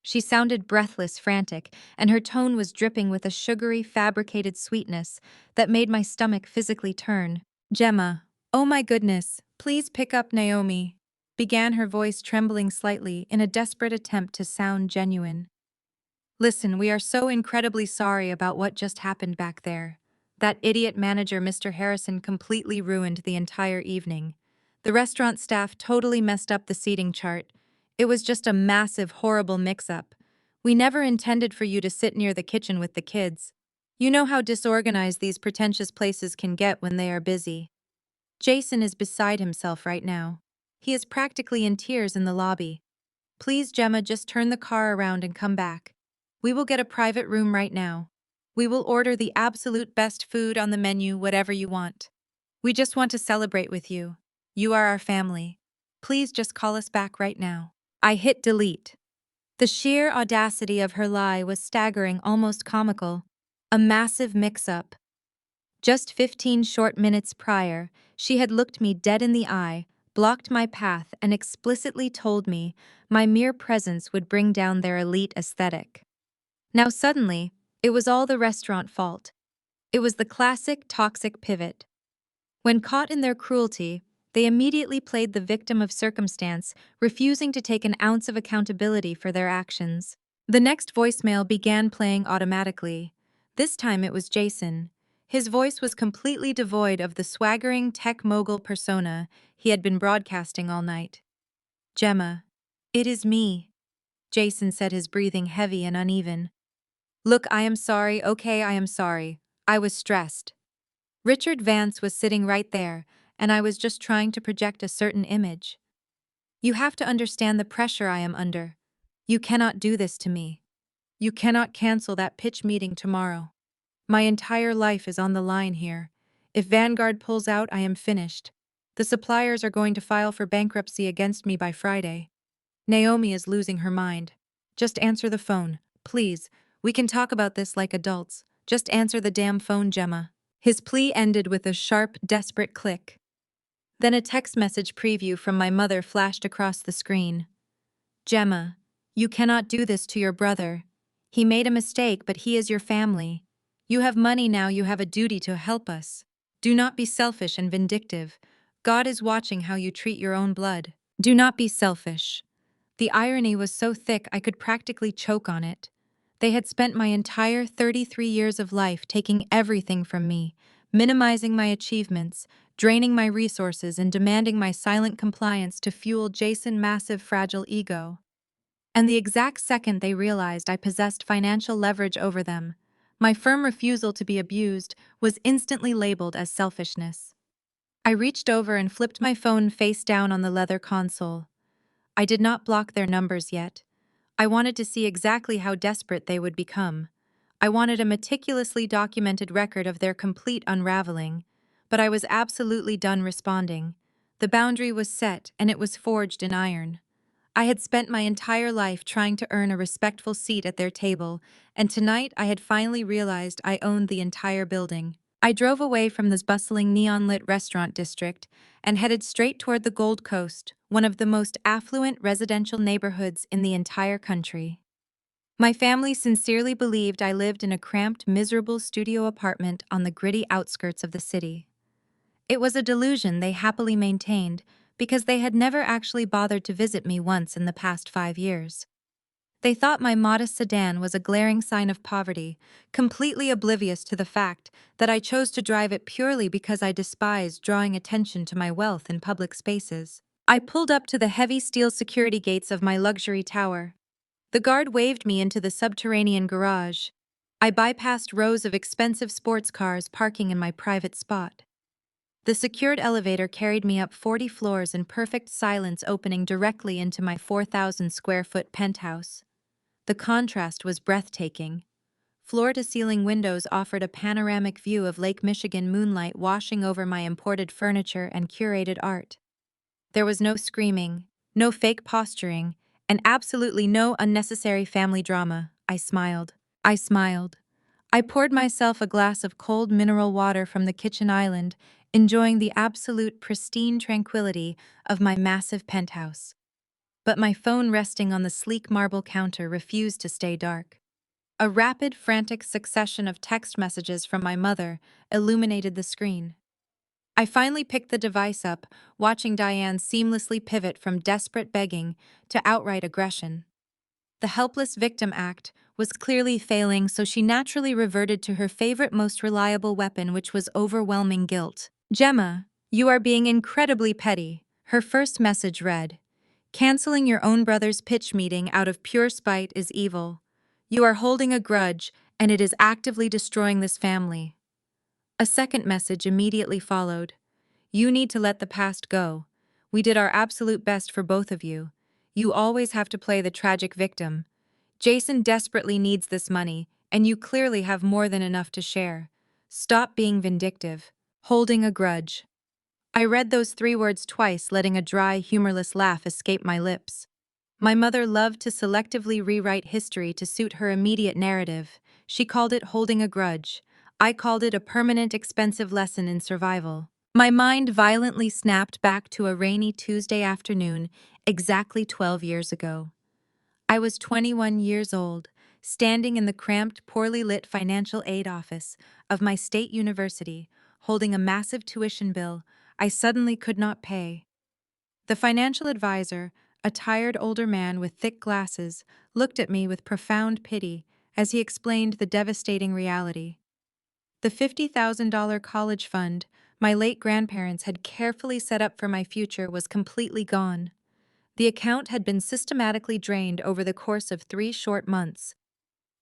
She sounded breathless, frantic, and her tone was dripping with a sugary, fabricated sweetness that made my stomach physically turn. "Gemma, oh my goodness, please pick up, Naomi," began her voice, trembling slightly in a desperate attempt to sound genuine. "Listen, we are so incredibly sorry about what just happened back there. That idiot manager, Mr. Harrison, completely ruined the entire evening. The restaurant staff totally messed up the seating chart. It was just a massive, horrible mix-up. We never intended for you to sit near the kitchen with the kids. You know how disorganized these pretentious places can get when they are busy." Jason is beside himself right now. He is practically in tears in the lobby. "Please, Gemma, just turn the car around and come back. We will get a private room right now. We will order the absolute best food on the menu, whatever you want. We just want to celebrate with you. You are our family. Please just call us back right now." I hit delete. The sheer audacity of her lie was staggering, almost comical. A massive mix-up. Just 15 short minutes prior, she had looked me dead in the eye, blocked my path, and explicitly told me my mere presence would bring down their elite aesthetic. Now suddenly, it was all the restaurant fault. It was the classic toxic pivot. When caught in their cruelty, they immediately played the victim of circumstance, refusing to take an ounce of accountability for their actions. The next voicemail began playing automatically. This time it was Jason. His voice was completely devoid of the swaggering tech mogul persona he had been broadcasting all night. "Gemma, it is me," Jason said, his breathing heavy and uneven. "Look, I am sorry, okay, I am sorry. I was stressed. Richard Vance was sitting right there, and I was just trying to project a certain image. You have to understand the pressure I am under. You cannot do this to me. You cannot cancel that pitch meeting tomorrow. My entire life is on the line here. If Vanguard pulls out, I am finished. The suppliers are going to file for bankruptcy against me by Friday. Naomi is losing her mind. Just answer the phone, please. We can talk about this like adults. Just answer the damn phone, Gemma." His plea ended with a sharp, desperate click. Then a text message preview from my mother flashed across the screen. "Gemma, you cannot do this to your brother. He made a mistake, but he is your family. You have money now, you have a duty to help us. Do not be selfish and vindictive. God is watching how you treat your own blood. Do not be selfish." The irony was so thick I could practically choke on it. They had spent my entire 33 years of life taking everything from me, minimizing my achievements, draining my resources, and demanding my silent compliance to fuel Jason's massive, fragile ego. And the exact second they realized I possessed financial leverage over them, my firm refusal to be abused was instantly labeled as selfishness. I reached over and flipped my phone face down on the leather console. I did not block their numbers yet. I wanted to see exactly how desperate they would become. I wanted a meticulously documented record of their complete unraveling. but I was absolutely done responding. The boundary was set, and it was forged in iron. I had spent my entire life trying to earn a respectful seat at their table, and tonight I had finally realized I owned the entire building. I drove away from this bustling neon-lit restaurant district and headed straight toward the Gold Coast, one of the most affluent residential neighborhoods in the entire country. My family sincerely believed I lived in a cramped, miserable studio apartment on the gritty outskirts of the city. It was a delusion they happily maintained because they had never actually bothered to visit me once in the past 5 years. They thought my modest sedan was a glaring sign of poverty, completely oblivious to the fact that I chose to drive it purely because I despised drawing attention to my wealth in public spaces. I pulled up to the heavy steel security gates of my luxury tower. The guard waved me into the subterranean garage. I bypassed rows of expensive sports cars parking in my private spot. The secured elevator carried me up 40 floors in perfect silence, opening directly into my 4,000 square foot penthouse. The contrast was breathtaking. Floor-to-ceiling windows offered a panoramic view of Lake Michigan moonlight washing over my imported furniture and curated art. There was no screaming, no fake posturing, and absolutely no unnecessary family drama. I smiled. I poured myself a glass of cold mineral water from the kitchen island, enjoying the absolute pristine tranquility of my massive penthouse. But my phone resting on the sleek marble counter refused to stay dark. A rapid, frantic succession of text messages from my mother illuminated the screen. I finally picked the device up, watching Diane seamlessly pivot from desperate begging to outright aggression. The helpless victim act was clearly failing, so she naturally reverted to her favorite, most reliable weapon, which was overwhelming guilt. "Gemma, you are being incredibly petty," her first message read. "Canceling your own brother's pitch meeting out of pure spite is evil. You are holding a grudge, and it is actively destroying this family." A second message immediately followed. "You need to let the past go. We did our absolute best for both of you. You always have to play the tragic victim. Jason desperately needs this money, and you clearly have more than enough to share. Stop being vindictive. Holding a grudge." I read those 3 words twice, letting a dry, humorless laugh escape my lips. My mother loved to selectively rewrite history to suit her immediate narrative. She called it holding a grudge. I called it a permanent, expensive lesson in survival. My mind violently snapped back to a rainy Tuesday afternoon, exactly 12 years ago. I was 21 years old, standing in the cramped, poorly lit financial aid office of my state university, holding a massive tuition bill I suddenly could not pay. The financial advisor, a tired older man with thick glasses, looked at me with profound pity as he explained the devastating reality. The $50,000 college fund my late grandparents had carefully set up for my future was completely gone. The account had been systematically drained over the course of 3 short months.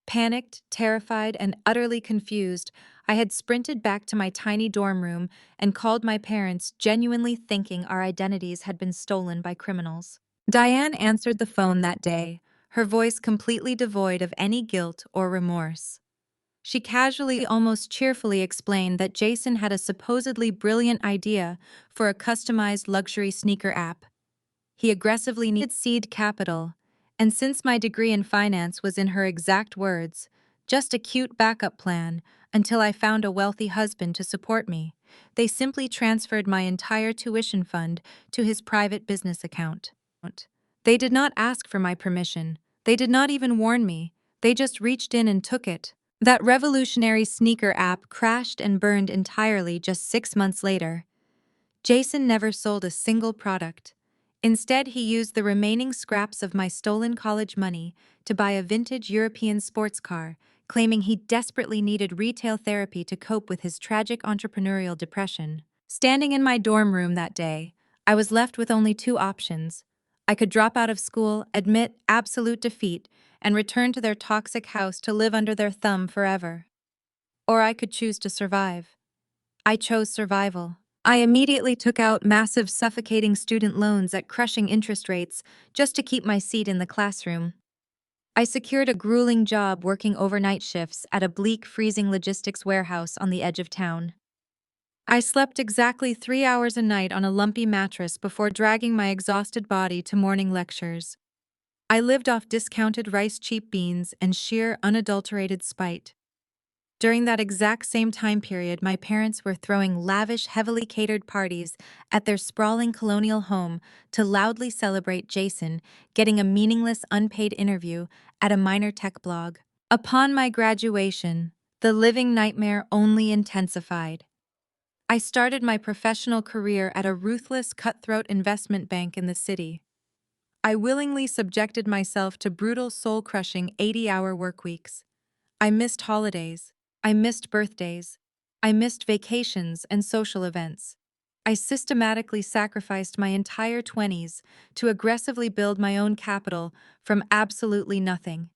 Panicked, terrified, and utterly confused, I had sprinted back to my tiny dorm room and called my parents, genuinely thinking our identities had been stolen by criminals. Diane answered the phone that day, her voice completely devoid of any guilt or remorse. She casually, almost cheerfully explained that Jason had a supposedly brilliant idea for a customized luxury sneaker app. He aggressively needed seed capital, and since my degree in finance was, in her exact words, just a cute backup plan until I found a wealthy husband to support me, they simply transferred my entire tuition fund to his private business account. They did not ask for my permission. They did not even warn me. They just reached in and took it. That revolutionary sneaker app crashed and burned entirely just 6 months later. Jason never sold a single product. Instead, he used the remaining scraps of my stolen college money to buy a vintage European sports car, claiming he desperately needed retail therapy to cope with his tragic entrepreneurial depression. Standing in my dorm room that day, I was left with only 2 options. I could drop out of school, admit absolute defeat, and return to their toxic house to live under their thumb forever. Or I could choose to survive. I chose survival. I immediately took out massive, suffocating student loans at crushing interest rates just to keep my seat in the classroom. I secured a grueling job working overnight shifts at a bleak, freezing logistics warehouse on the edge of town. I slept exactly 3 hours a night on a lumpy mattress before dragging my exhausted body to morning lectures. I lived off discounted rice cheap beans and sheer unadulterated spite. During that exact same time period, my parents were throwing lavish, heavily catered parties at their sprawling colonial home to loudly celebrate Jason getting a meaningless unpaid interview at a minor tech blog. Upon my graduation, the living nightmare only intensified. I started my professional career at a ruthless, cutthroat investment bank in the city. I willingly subjected myself to brutal, soul-crushing 80-hour work weeks. I missed holidays. I missed birthdays. I missed vacations and social events. I systematically sacrificed my entire 20s to aggressively build my own capital from absolutely nothing.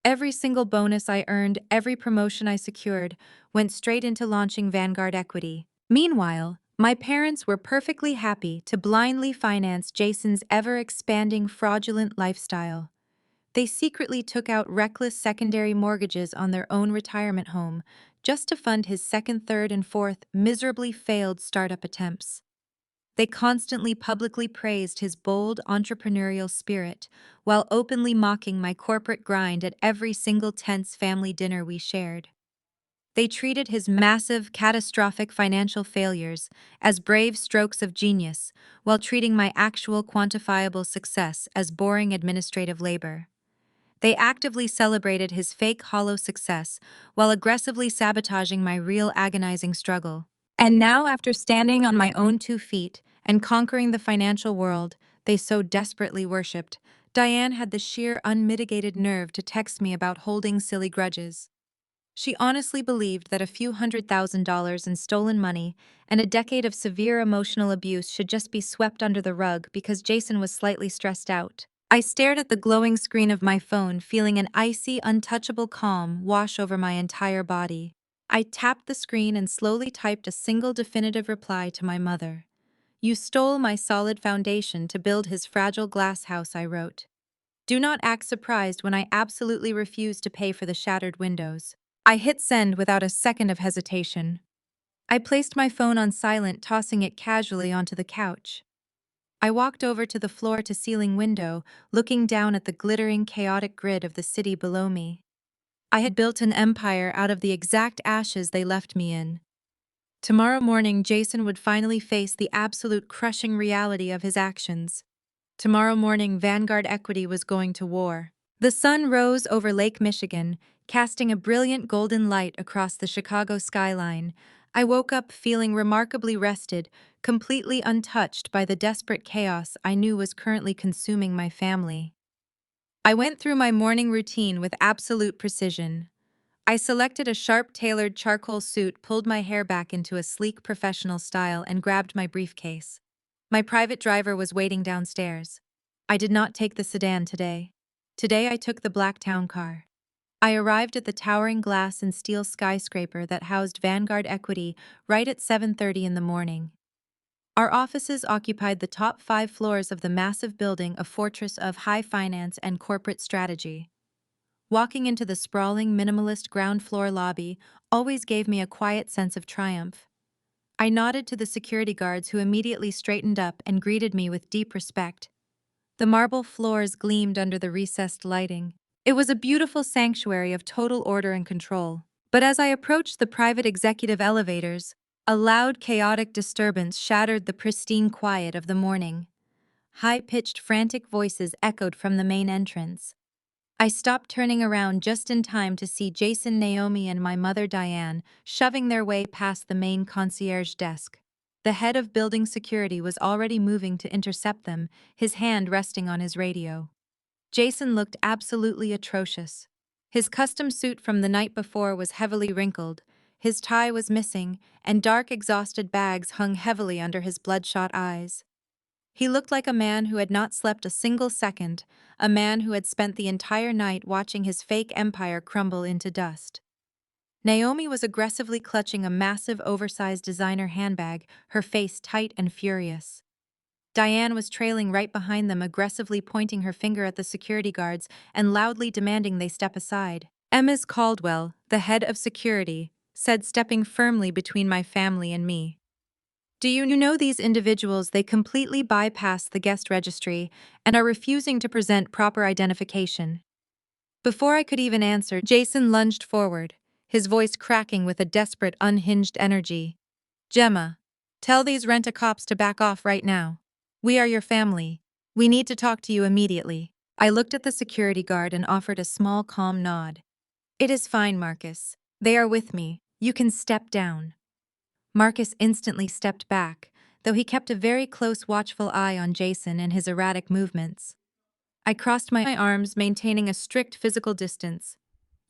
Every single bonus I earned, every promotion I secured, went straight into launching Vanguard equity. Meanwhile, my parents were perfectly happy to blindly finance Jason's ever-expanding fraudulent lifestyle. They secretly took out reckless secondary mortgages on their own retirement home just to fund his second, third, and fourth miserably failed startup attempts. They constantly publicly praised his bold entrepreneurial spirit while openly mocking my corporate grind at every single tense family dinner we shared. They treated his massive, catastrophic financial failures as brave strokes of genius while treating my actual quantifiable success as boring administrative labor. They actively celebrated his fake hollow success while aggressively sabotaging my real agonizing struggle. And now, after standing on my own 2 feet and conquering the financial world they so desperately worshipped, Diane had the sheer unmitigated nerve to text me about holding silly grudges. She honestly believed that a few $100,000 in stolen money and a decade of severe emotional abuse should just be swept under the rug because Jason was slightly stressed out. I stared at the glowing screen of my phone, feeling an icy, untouchable calm wash over my entire body. I tapped the screen and slowly typed a single definitive reply to my mother. "You stole my solid foundation to build his fragile glass house," I wrote. "Do not act surprised when I absolutely refuse to pay for the shattered windows." I hit send without a second of hesitation. I placed my phone on silent, tossing it casually onto the couch. I walked over to the floor-to-ceiling window, looking down at the glittering, chaotic grid of the city below me. I had built an empire out of the exact ashes they left me in. Tomorrow morning, Jason would finally face the absolute crushing reality of his actions. Tomorrow morning, Vanguard Equity was going to war. The sun rose over Lake Michigan, casting a brilliant golden light across the Chicago skyline. I woke up feeling remarkably rested, completely untouched by the desperate chaos I knew was currently consuming my family. I went through my morning routine with absolute precision. I selected a sharp-tailored charcoal suit, pulled my hair back into a sleek professional style, and grabbed my briefcase. My private driver was waiting downstairs. I did not take the sedan today. Today I took the black town car. I arrived at the towering glass and steel skyscraper that housed Vanguard Equity right at 7:30 in the morning. Our offices occupied the top 5 floors of the massive building, a fortress of high finance and corporate strategy. Walking into the sprawling, minimalist ground floor lobby always gave me a quiet sense of triumph. I nodded to the security guards, who immediately straightened up and greeted me with deep respect. The marble floors gleamed under the recessed lighting. It was a beautiful sanctuary of total order and control. But as I approached the private executive elevators, a loud, chaotic disturbance shattered the pristine quiet of the morning. High-pitched, frantic voices echoed from the main entrance. I stopped, turning around just in time to see Jason, Naomi, and my mother Diane shoving their way past the main concierge desk. The head of building security was already moving to intercept them, his hand resting on his radio. Jason looked absolutely atrocious. His custom suit from the night before was heavily wrinkled, his tie was missing, and dark, exhausted bags hung heavily under his bloodshot eyes. He looked like a man who had not slept a single second, a man who had spent the entire night watching his fake empire crumble into dust. Naomi was aggressively clutching a massive, oversized designer handbag, her face tight and furious. Diane was trailing right behind them, aggressively pointing her finger at the security guards and loudly demanding they step aside. Ms. Caldwell, the head of security, said, stepping firmly between my family and me. Do you know these individuals? They completely bypass the guest registry and are refusing to present proper identification. Before I could even answer, Jason lunged forward, his voice cracking with a desperate, unhinged energy. Gemma, tell these rent-a-cops to back off right now. We are your family. We need to talk to you immediately. I looked at the security guard and offered a small, calm nod. It is fine, Marcus. They are with me. You can step down. Marcus instantly stepped back, though he kept a very close, watchful eye on Jason and his erratic movements. I crossed my arms, maintaining a strict physical distance.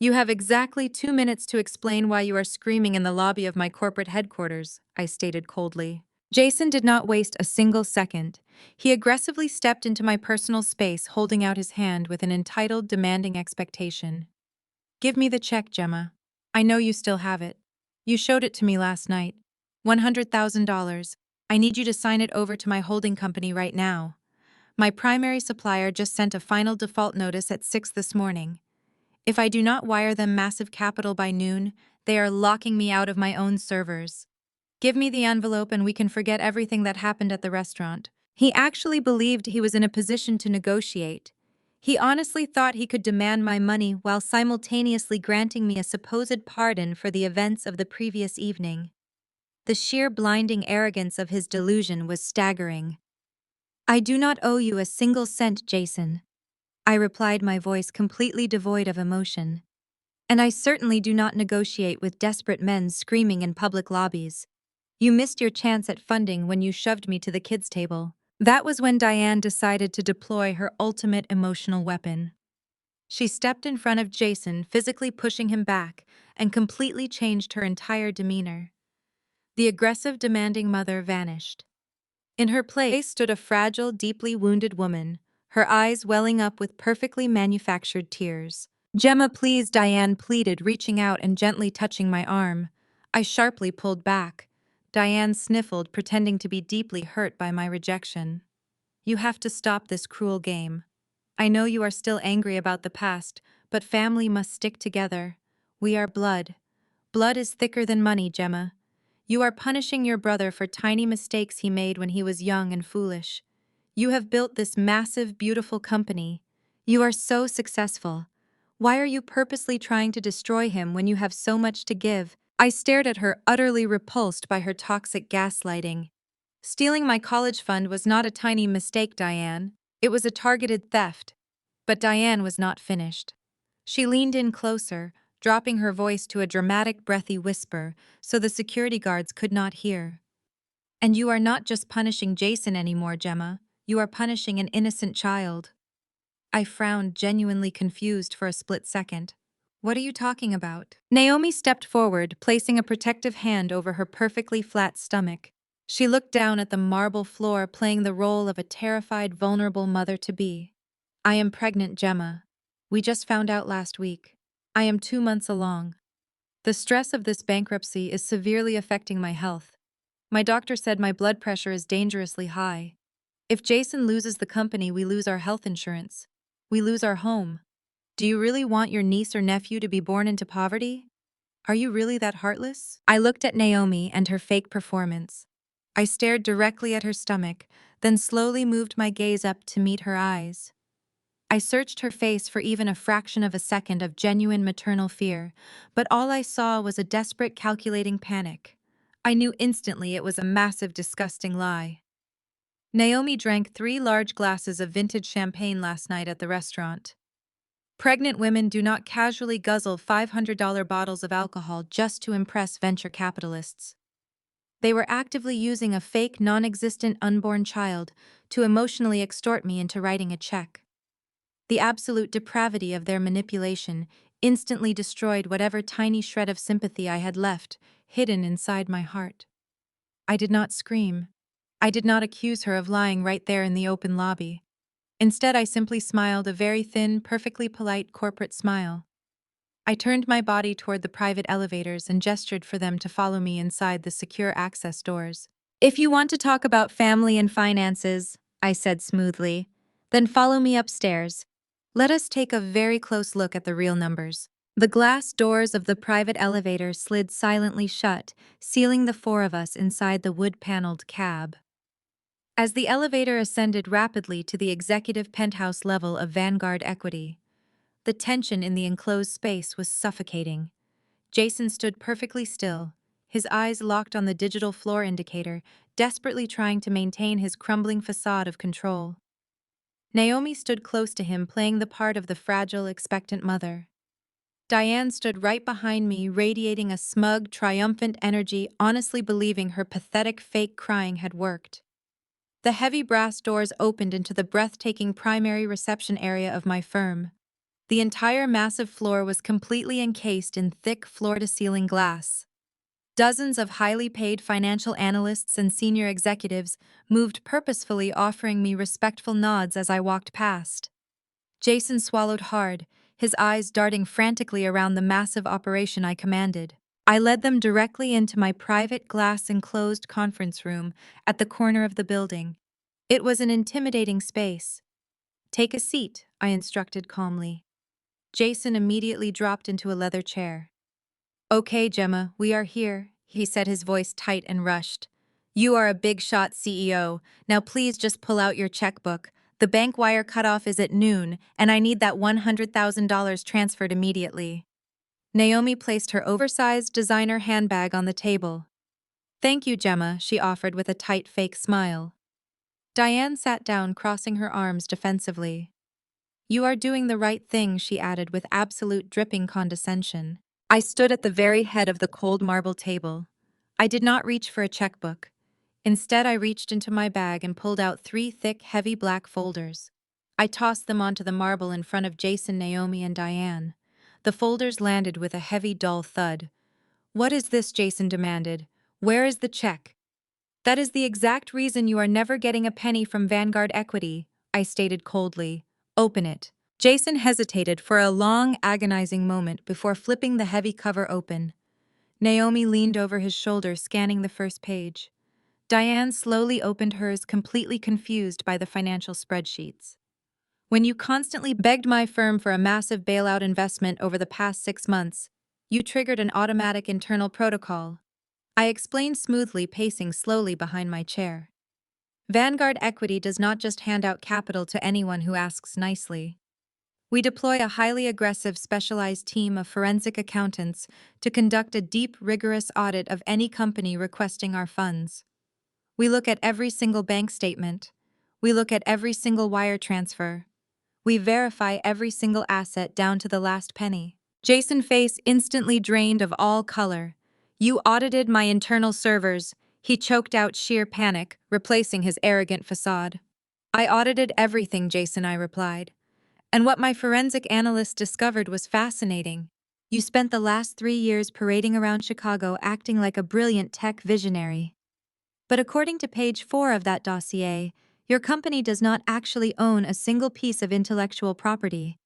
You have exactly 2 minutes to explain why you are screaming in the lobby of my corporate headquarters, I stated coldly. Jason did not waste a single second. He aggressively stepped into my personal space, holding out his hand with an entitled, demanding expectation. Give me the check, Gemma. I know you still have it. You showed it to me last night. $100,000. I need you to sign it over to my holding company right now. My primary supplier just sent a final default notice at 6 this morning. If I do not wire them massive capital by noon, they are locking me out of my own servers. Give me the envelope and we can forget everything that happened at the restaurant. He actually believed he was in a position to negotiate. He honestly thought he could demand my money while simultaneously granting me a supposed pardon for the events of the previous evening. The sheer blinding arrogance of his delusion was staggering. I do not owe you a single cent, Jason. I replied, my voice completely devoid of emotion. And I certainly do not negotiate with desperate men screaming in public lobbies. You missed your chance at funding when you shoved me to the kids' table. That was when Diane decided to deploy her ultimate emotional weapon. She stepped in front of Jason, physically pushing him back, and completely changed her entire demeanor. The aggressive, demanding mother vanished. In her place stood a fragile, deeply wounded woman, her eyes welling up with perfectly manufactured tears. Gemma, please, Diane pleaded, reaching out and gently touching my arm. I sharply pulled back. Diane sniffled, pretending to be deeply hurt by my rejection. You have to stop this cruel game. I know you are still angry about the past, but family must stick together. We are blood. Blood is thicker than money, Gemma. You are punishing your brother for tiny mistakes he made when he was young and foolish. You have built this massive, beautiful company. You are so successful. Why are you purposely trying to destroy him when you have so much to give? I stared at her, utterly repulsed by her toxic gaslighting. Stealing my college fund was not a tiny mistake, Diane. It was a targeted theft. But Diane was not finished. She leaned in closer, dropping her voice to a dramatic, breathy whisper so the security guards could not hear. And you are not just punishing Jason anymore, Gemma. You are punishing an innocent child. I frowned, genuinely confused for a split second. What are you talking about? Naomi stepped forward, placing a protective hand over her perfectly flat stomach. She looked down at the marble floor, playing the role of a terrified, vulnerable mother-to-be. I am pregnant, Gemma. We just found out last week. I am 2 months along. The stress of this bankruptcy is severely affecting my health. My doctor said my blood pressure is dangerously high. If Jason loses the company, we lose our health insurance. We lose our home. Do you really want your niece or nephew to be born into poverty? Are you really that heartless? I looked at Naomi and her fake performance. I stared directly at her stomach, then slowly moved my gaze up to meet her eyes. I searched her face for even a fraction of a second of genuine maternal fear, but all I saw was a desperate, calculating panic. I knew instantly it was a massive, disgusting lie. Naomi drank 3 large glasses of vintage champagne last night at the restaurant. Pregnant women do not casually guzzle $500 bottles of alcohol just to impress venture capitalists. They were actively using a fake, non-existent unborn child to emotionally extort me into writing a check. The absolute depravity of their manipulation instantly destroyed whatever tiny shred of sympathy I had left hidden inside my heart. I did not scream. I did not accuse her of lying right there in the open lobby. Instead, I simply smiled, a very thin, perfectly polite corporate smile. I turned my body toward the private elevators and gestured for them to follow me inside the secure access doors. If you want to talk about family and finances, I said smoothly, then follow me upstairs. Let us take a very close look at the real numbers. The glass doors of the private elevator slid silently shut, sealing the four of us inside the wood-paneled cab. As the elevator ascended rapidly to the executive penthouse level of Vanguard Equity, the tension in the enclosed space was suffocating. Jason stood perfectly still, his eyes locked on the digital floor indicator, desperately trying to maintain his crumbling facade of control. Naomi stood close to him, playing the part of the fragile, expectant mother. Diane stood right behind me, radiating a smug, triumphant energy, honestly believing her pathetic fake crying had worked. The heavy brass doors opened into the breathtaking primary reception area of my firm. The entire massive floor was completely encased in thick floor-to-ceiling glass. Dozens of highly paid financial analysts and senior executives moved purposefully, offering me respectful nods as I walked past. Jason swallowed hard, his eyes darting frantically around the massive operation I commanded. I led them directly into my private glass-enclosed conference room at the corner of the building. It was an intimidating space. "Take a seat," I instructed calmly. Jason immediately dropped into a leather chair. "Okay, Gemma, we are here," he said, his voice tight and rushed. "You are a big-shot CEO. Now please just pull out your checkbook. The bank wire cutoff is at noon, and I need that $100,000 transferred immediately." Naomi placed her oversized designer handbag on the table. "Thank you, Gemma," she offered with a tight fake smile. Diane sat down, crossing her arms defensively. "You are doing the right thing," she added with absolute dripping condescension. I stood at the very head of the cold marble table. I did not reach for a checkbook. Instead, I reached into my bag and pulled out three thick, heavy black folders. I tossed them onto the marble in front of Jason, Naomi, and Diane. The folders landed with a heavy, dull thud. "What is this?" Jason demanded. "Where is the check?" "That is the exact reason you are never getting a penny from Vanguard Equity," I stated coldly. "Open it." Jason hesitated for a long, agonizing moment before flipping the heavy cover open. Naomi leaned over his shoulder, scanning the first page. Diane slowly opened hers, completely confused by the financial spreadsheets. "When you constantly begged my firm for a massive bailout investment over the past 6 months, you triggered an automatic internal protocol," I explained smoothly, pacing slowly behind my chair. "Vanguard Equity does not just hand out capital to anyone who asks nicely. We deploy a highly aggressive, specialized team of forensic accountants to conduct a deep, rigorous audit of any company requesting our funds. We look at every single bank statement. We look at every single wire transfer. We verify every single asset down to the last penny." Jason's face instantly drained of all color. "You audited my internal servers," he choked out, sheer panic, replacing his arrogant facade. "I audited everything, Jason," I replied. "And what my forensic analyst discovered was fascinating. You spent the last 3 years parading around Chicago acting like a brilliant tech visionary. But according to page 4 of that dossier, your company does not actually own a single piece of intellectual property.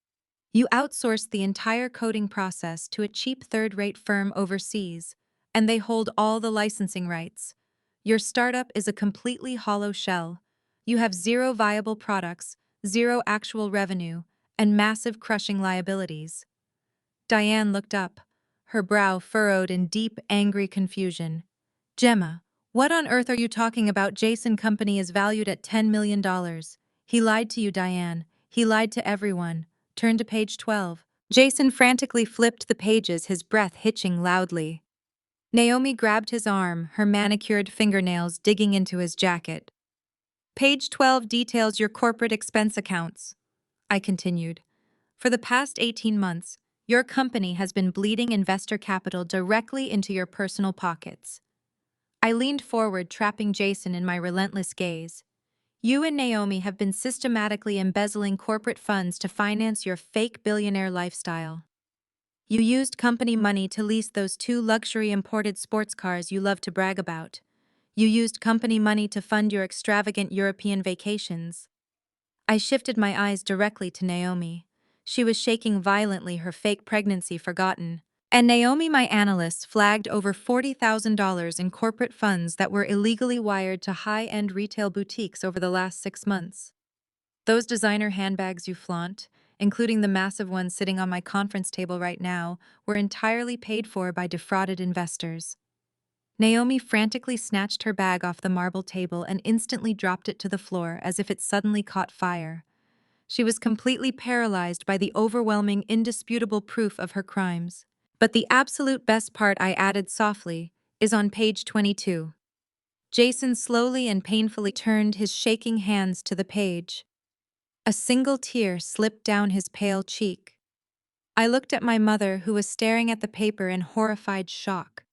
You outsourced the entire coding process to a cheap third-rate firm overseas, and they hold all the licensing rights. Your startup is a completely hollow shell. You have zero viable products, zero actual revenue, and massive crushing liabilities." Diane looked up, her brow furrowed in deep, angry confusion. "Gemma, what on earth are you talking about? Jason Company is valued at $10 million. He lied to you, Diane. He lied to everyone. Turn to page 12. Jason frantically flipped the pages, his breath hitching loudly. Naomi grabbed his arm, her manicured fingernails digging into his jacket. "Page 12 details your corporate expense accounts," I continued. "For the past 18 months, your company has been bleeding investor capital directly into your personal pockets." I leaned forward, trapping Jason in my relentless gaze. "You and Naomi have been systematically embezzling corporate funds to finance your fake billionaire lifestyle. You used company money to lease those two luxury imported sports cars you love to brag about. You used company money to fund your extravagant European vacations." I shifted my eyes directly to Naomi. She was shaking violently, her fake pregnancy forgotten. "And Naomi, my analyst, flagged over $40,000 in corporate funds that were illegally wired to high-end retail boutiques over the last 6 months. Those designer handbags you flaunt, including the massive ones sitting on my conference table right now, were entirely paid for by defrauded investors. Naomi frantically snatched her bag off the marble table and instantly dropped it to the floor as if it suddenly caught fire. She was completely paralyzed by the overwhelming, indisputable proof of her crimes. But the absolute best part, I added softly, is on page 22. Jason slowly and painfully turned his shaking hands to the page. A single tear slipped down his pale cheek. I looked at my mother, who was staring at the paper in horrified shock.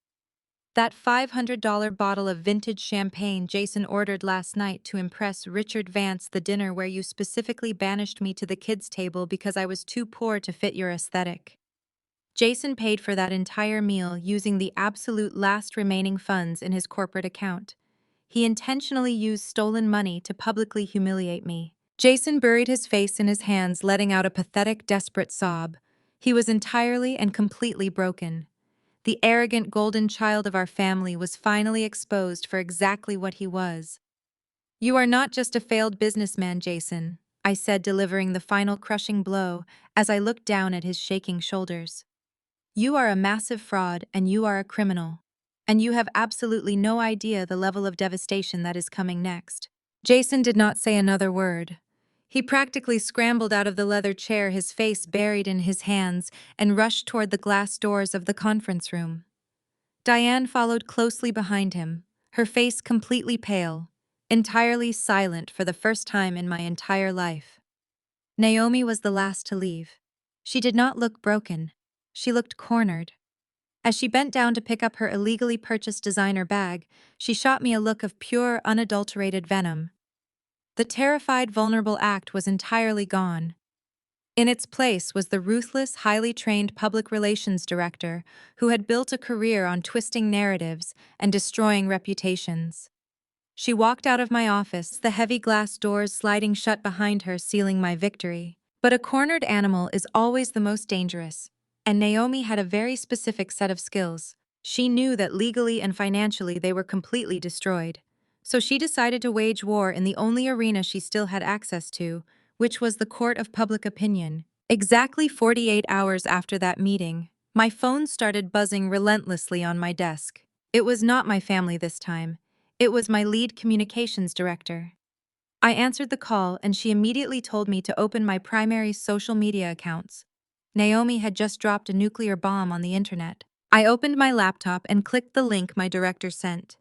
That $500 bottle of vintage champagne Jason ordered last night to impress Richard Vance, the dinner where you specifically banished me to the kids' table because I was too poor to fit your aesthetic. Jason paid for that entire meal using the absolute last remaining funds in his corporate account. He intentionally used stolen money to publicly humiliate me. Jason buried his face in his hands, letting out a pathetic, desperate sob. He was entirely and completely broken. The arrogant golden child of our family was finally exposed for exactly what he was. "You are not just a failed businessman, Jason," I said, delivering the final crushing blow as I looked down at his shaking shoulders. "You are a massive fraud and you are a criminal. And you have absolutely no idea the level of devastation that is coming next." Jason did not say another word. He practically scrambled out of the leather chair, his face buried in his hands, and rushed toward the glass doors of the conference room. Diane followed closely behind him, her face completely pale, entirely silent for the first time in my entire life. Naomi was the last to leave. She did not look broken. She looked cornered. As she bent down to pick up her illegally purchased designer bag, she shot me a look of pure, unadulterated venom. The terrified, vulnerable act was entirely gone. In its place was the ruthless, highly trained public relations director who had built a career on twisting narratives and destroying reputations. She walked out of my office, the heavy glass doors sliding shut behind her, sealing my victory. But a cornered animal is always the most dangerous, and Naomi had a very specific set of skills. She knew that legally and financially they were completely destroyed. So she decided to wage war in the only arena she still had access to, which was the court of public opinion. Exactly 48 hours after that meeting, my phone started buzzing relentlessly on my desk. It was not my family this time. It was my lead communications director. I answered the call and she immediately told me to open my primary social media accounts. Naomi had just dropped a nuclear bomb on the internet. I opened my laptop and clicked the link my director sent.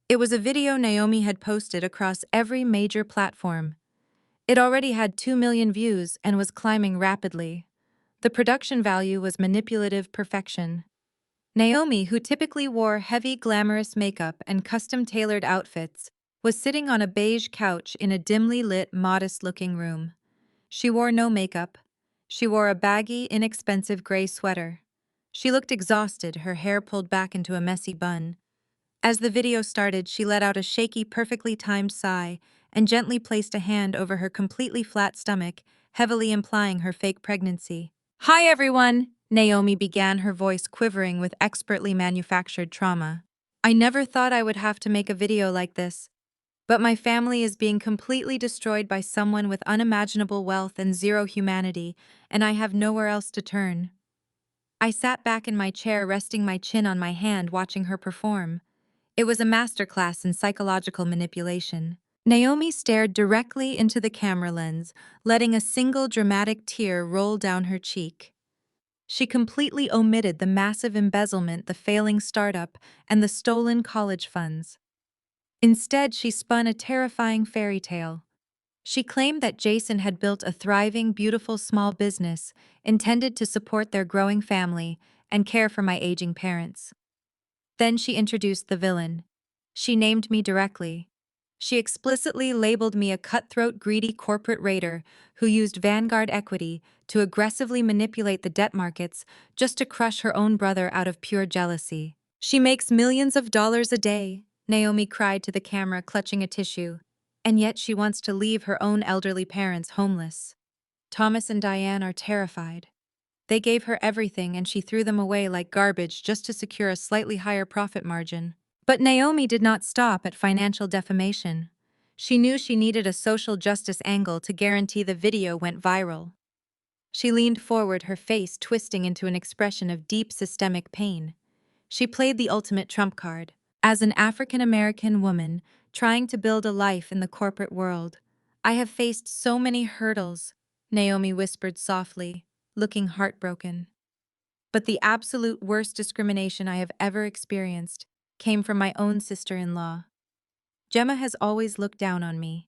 It was a video Naomi had posted across every major platform. It already had 2 million views and was climbing rapidly. The production value was manipulative perfection. Naomi, who typically wore heavy, glamorous makeup and custom-tailored outfits, was sitting on a beige couch in a dimly lit, modest-looking room. She wore no makeup. She wore a baggy, inexpensive gray sweater. She looked exhausted, her hair pulled back into a messy bun. As the video started, she let out a shaky, perfectly timed sigh and gently placed a hand over her completely flat stomach, heavily implying her fake pregnancy. "Hi, everyone," Naomi began, her voice quivering with expertly manufactured trauma. "I never thought I would have to make a video like this, but my family is being completely destroyed by someone with unimaginable wealth and zero humanity, and I have nowhere else to turn." I sat back in my chair, resting my chin on my hand, watching her perform. It was a masterclass in psychological manipulation. Naomi stared directly into the camera lens, letting a single dramatic tear roll down her cheek. She completely omitted the massive embezzlement, the failing startup, and the stolen college funds. Instead, she spun a terrifying fairy tale. She claimed that Jason had built a thriving, beautiful small business intended to support their growing family and care for my aging parents. Then she introduced the villain. She named me directly. She explicitly labeled me a cutthroat, greedy corporate raider who used Vanguard equity to aggressively manipulate the debt markets just to crush her own brother out of pure jealousy. "She makes millions of dollars a day," Naomi cried to the camera, clutching a tissue. "And yet she wants to leave her own elderly parents homeless." Thomas and Diane are terrified. They gave her everything and she threw them away like garbage just to secure a slightly higher profit margin. But Naomi did not stop at financial defamation. She knew she needed a social justice angle to guarantee the video went viral. She leaned forward, her face twisting into an expression of deep systemic pain. She played the ultimate trump card. As an African American woman trying to build a life in the corporate world, I have faced so many hurdles, Naomi whispered softly, looking heartbroken. But the absolute worst discrimination I have ever experienced came from my own sister-in-law. Gemma has always looked down on me.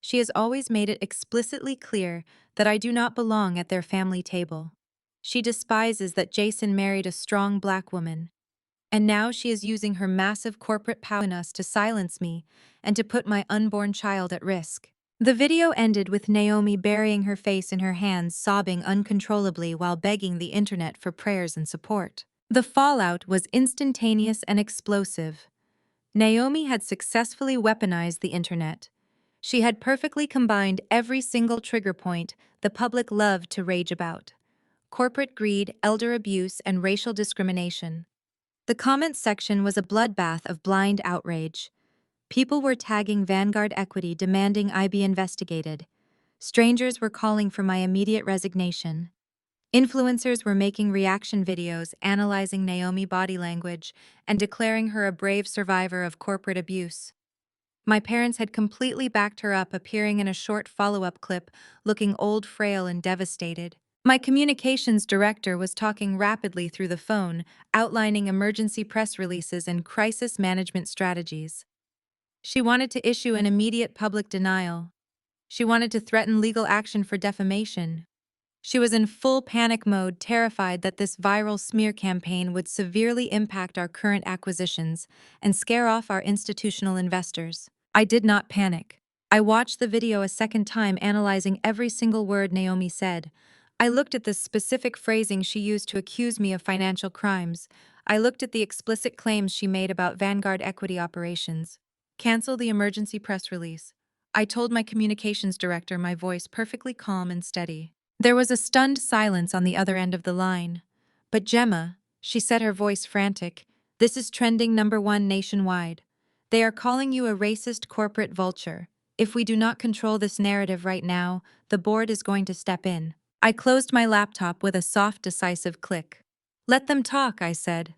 She has always made it explicitly clear that I do not belong at their family table. She despises that Jason married a strong black woman. And now she is using her massive corporate power in us to silence me and to put my unborn child at risk. The video ended with Naomi burying her face in her hands, sobbing uncontrollably while begging the internet for prayers and support. The fallout was instantaneous and explosive. Naomi had successfully weaponized the internet. She had perfectly combined every single trigger point the public loved to rage about: corporate greed, elder abuse, and racial discrimination. The comments section was a bloodbath of blind outrage. People were tagging Vanguard Equity, demanding I be investigated. Strangers were calling for my immediate resignation. Influencers were making reaction videos analyzing Naomi body language and declaring her a brave survivor of corporate abuse. My parents had completely backed her up, appearing in a short follow-up clip, looking old, frail, and devastated. My communications director was talking rapidly through the phone, outlining emergency press releases and crisis management strategies. She wanted to issue an immediate public denial. She wanted to threaten legal action for defamation. She was in full panic mode, terrified that this viral smear campaign would severely impact our current acquisitions and scare off our institutional investors. I did not panic. I watched the video a second time, analyzing every single word Naomi said. I looked at the specific phrasing she used to accuse me of financial crimes. I looked at the explicit claims she made about Vanguard Equity operations. Cancel the emergency press release. I told my communications director, my voice perfectly calm and steady. There was a stunned silence on the other end of the line. But Gemma, she said, her voice frantic, this is trending #1 nationwide. They are calling you a racist corporate vulture. If we do not control this narrative right now, the board is going to step in. I closed my laptop with a soft, decisive click. Let them talk, I said.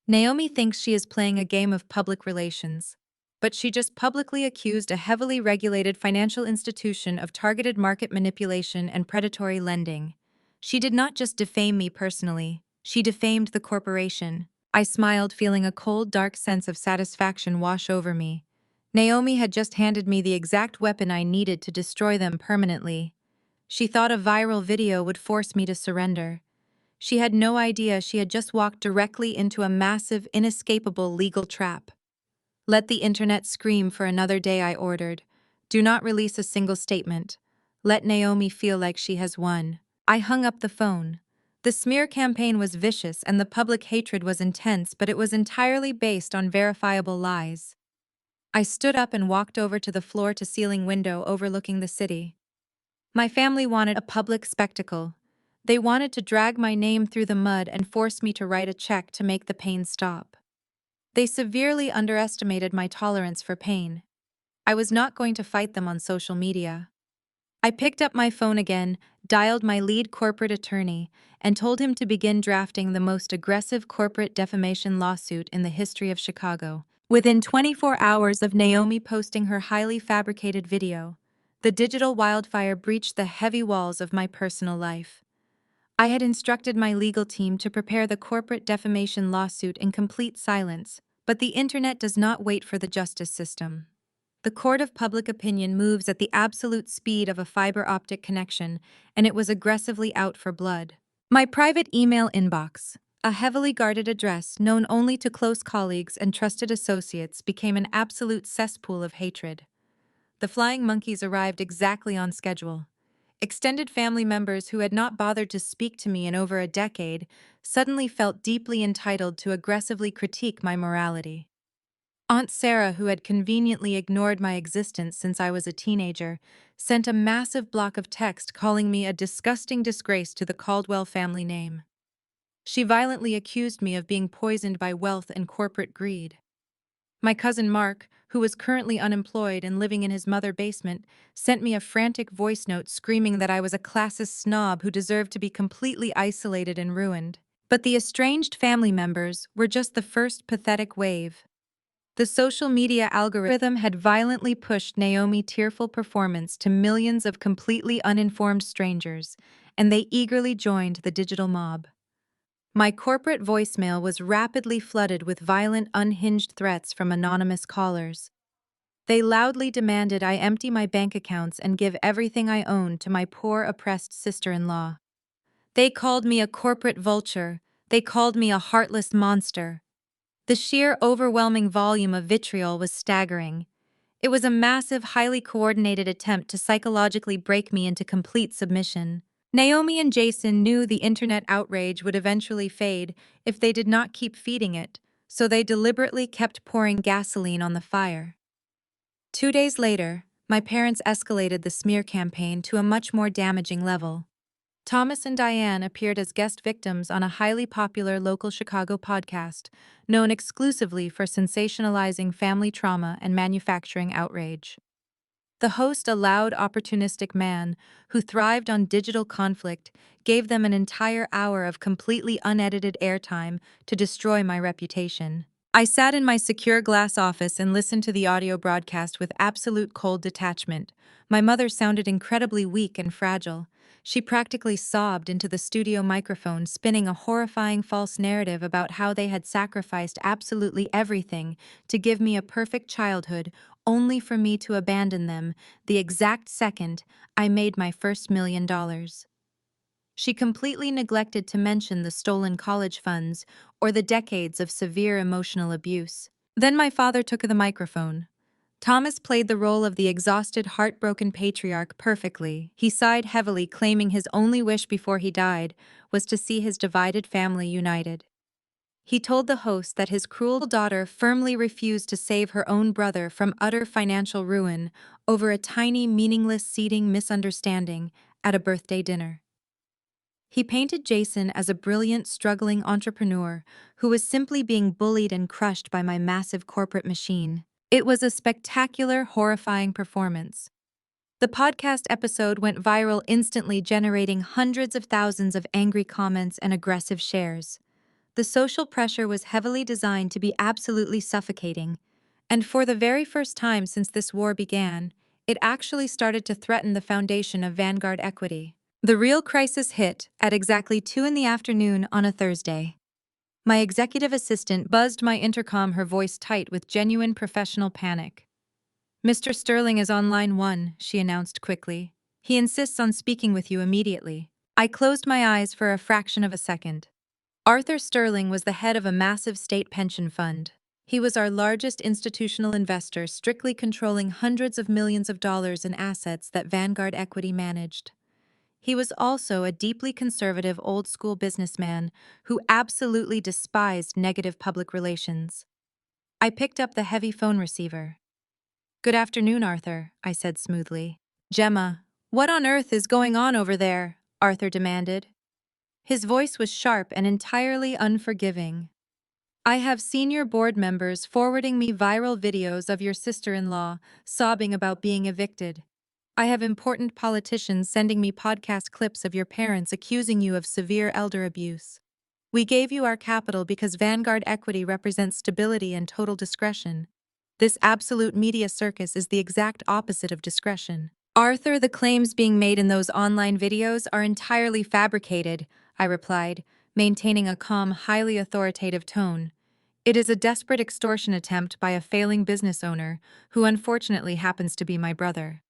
Naomi thinks she is playing a game of public relations. But she just publicly accused a heavily regulated financial institution of targeted market manipulation and predatory lending. She did not just defame me personally, she defamed the corporation. I smiled, feeling a cold, dark sense of satisfaction wash over me. Naomi had just handed me the exact weapon I needed to destroy them permanently. She thought a viral video would force me to surrender. She had no idea she had just walked directly into a massive, inescapable legal trap. Let the internet scream for another day, I ordered. Do not release a single statement. Let Naomi feel like she has won. I hung up the phone. The smear campaign was vicious and the public hatred was intense, but it was entirely based on verifiable lies. I stood up and walked over to the floor-to-ceiling window overlooking the city. My family wanted a public spectacle. They wanted to drag my name through the mud and force me to write a check to make the pain stop. They severely underestimated my tolerance for pain. I was not going to fight them on social media. I picked up my phone again, dialed my lead corporate attorney, and told him to begin drafting the most aggressive corporate defamation lawsuit in the history of Chicago. Within 24 hours of Naomi posting her highly fabricated video, the digital wildfire breached the heavy walls of my personal life. I had instructed my legal team to prepare the corporate defamation lawsuit in complete silence, but the internet does not wait for the justice system. The court of public opinion moves at the absolute speed of a fiber optic connection, and it was aggressively out for blood. My private email inbox, a heavily guarded address known only to close colleagues and trusted associates, became an absolute cesspool of hatred. The flying monkeys arrived exactly on schedule. Extended family members who had not bothered to speak to me in over a decade suddenly felt deeply entitled to aggressively critique my morality. Aunt Sarah, who had conveniently ignored my existence since I was a teenager, sent a massive block of text calling me a disgusting disgrace to the Caldwell family name. She violently accused me of being poisoned by wealth and corporate greed. My cousin Mark, who was currently unemployed and living in his mother's basement, sent me a frantic voice note screaming that I was a classist snob who deserved to be completely isolated and ruined. But the estranged family members were just the first pathetic wave. The social media algorithm had violently pushed Naomi's tearful performance to millions of completely uninformed strangers, and they eagerly joined the digital mob. My corporate voicemail was rapidly flooded with violent, unhinged threats from anonymous callers. They loudly demanded I empty my bank accounts and give everything I owned to my poor, oppressed sister-in-law. They called me a corporate vulture. They called me a heartless monster. The sheer, overwhelming volume of vitriol was staggering. It was a massive, highly coordinated attempt to psychologically break me into complete submission. Naomi and Jason knew the internet outrage would eventually fade if they did not keep feeding it, so they deliberately kept pouring gasoline on the fire. 2 days later, my parents escalated the smear campaign to a much more damaging level. Thomas and Diane appeared as guest victims on a highly popular local Chicago podcast, known exclusively for sensationalizing family trauma and manufacturing outrage. The host, a loud, opportunistic man who thrived on digital conflict, gave them an entire hour of completely unedited airtime to destroy my reputation. I sat in my secure glass office and listened to the audio broadcast with absolute cold detachment. My mother sounded incredibly weak and fragile. She practically sobbed into the studio microphone, spinning a horrifying false narrative about how they had sacrificed absolutely everything to give me a perfect childhood, only for me to abandon them the exact second I made my first $1 million. She completely neglected to mention the stolen college funds or the decades of severe emotional abuse. Then my father took the microphone. Thomas played the role of the exhausted, heartbroken patriarch perfectly. He sighed heavily, claiming his only wish before he died was to see his divided family united. He told the host that his cruel daughter firmly refused to save her own brother from utter financial ruin over a tiny, meaningless seating misunderstanding at a birthday dinner. He painted Jason as a brilliant, struggling entrepreneur who was simply being bullied and crushed by my massive corporate machine. It was a spectacular, horrifying performance. The podcast episode went viral instantly, generating hundreds of thousands of angry comments and aggressive shares. The social pressure was heavily designed to be absolutely suffocating, and for the very first time since this war began, it actually started to threaten the foundation of Vanguard equity. The real crisis hit at exactly 2 in the afternoon on a Thursday. My executive assistant buzzed my intercom, her voice tight with genuine professional panic. "Mr. Sterling is on line 1, she announced quickly. "He insists on speaking with you immediately." I closed my eyes for a fraction of a second. Arthur Sterling was the head of a massive state pension fund. He was our largest institutional investor, strictly controlling hundreds of millions of dollars in assets that Vanguard Equity managed. He was also a deeply conservative, old-school businessman who absolutely despised negative public relations. I picked up the heavy phone receiver. "Good afternoon, Arthur," I said smoothly. "Gemma, what on earth is going on over there?" Arthur demanded. His voice was sharp and entirely unforgiving. "I have senior board members forwarding me viral videos of your sister-in-law sobbing about being evicted. I have important politicians sending me podcast clips of your parents accusing you of severe elder abuse. We gave you our capital because Vanguard Equity represents stability and total discretion. This absolute media circus is the exact opposite of discretion. Arthur, the claims being made in those online videos are entirely fabricated," I replied, maintaining a calm, highly authoritative tone. "It is a desperate extortion attempt by a failing business owner, who unfortunately happens to be my brother.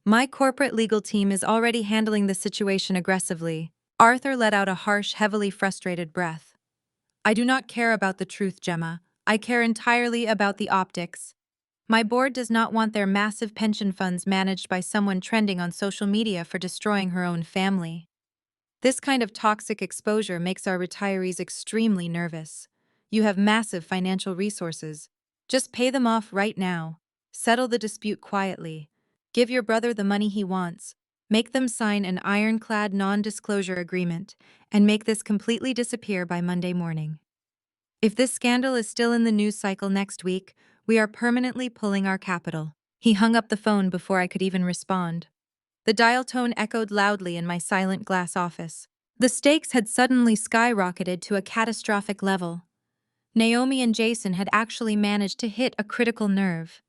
My corporate legal team is already handling the situation aggressively." Arthur let out a harsh, heavily frustrated breath. "I do not care about the truth, Gemma. I care entirely about the optics. My board does not want their massive pension funds managed by someone trending on social media for destroying her own family. This kind of toxic exposure makes our retirees extremely nervous. You have massive financial resources. Just pay them off right now. Settle the dispute quietly. Give your brother the money he wants. Make them sign an ironclad non-disclosure agreement, and make this completely disappear by Monday morning." If this scandal is still in the news cycle next week, we are permanently pulling our capital. He hung up the phone before I could even respond. The dial tone echoed loudly in my silent glass office. The stakes had suddenly skyrocketed to a catastrophic level. Naomi and Jason had actually managed to hit a critical nerve.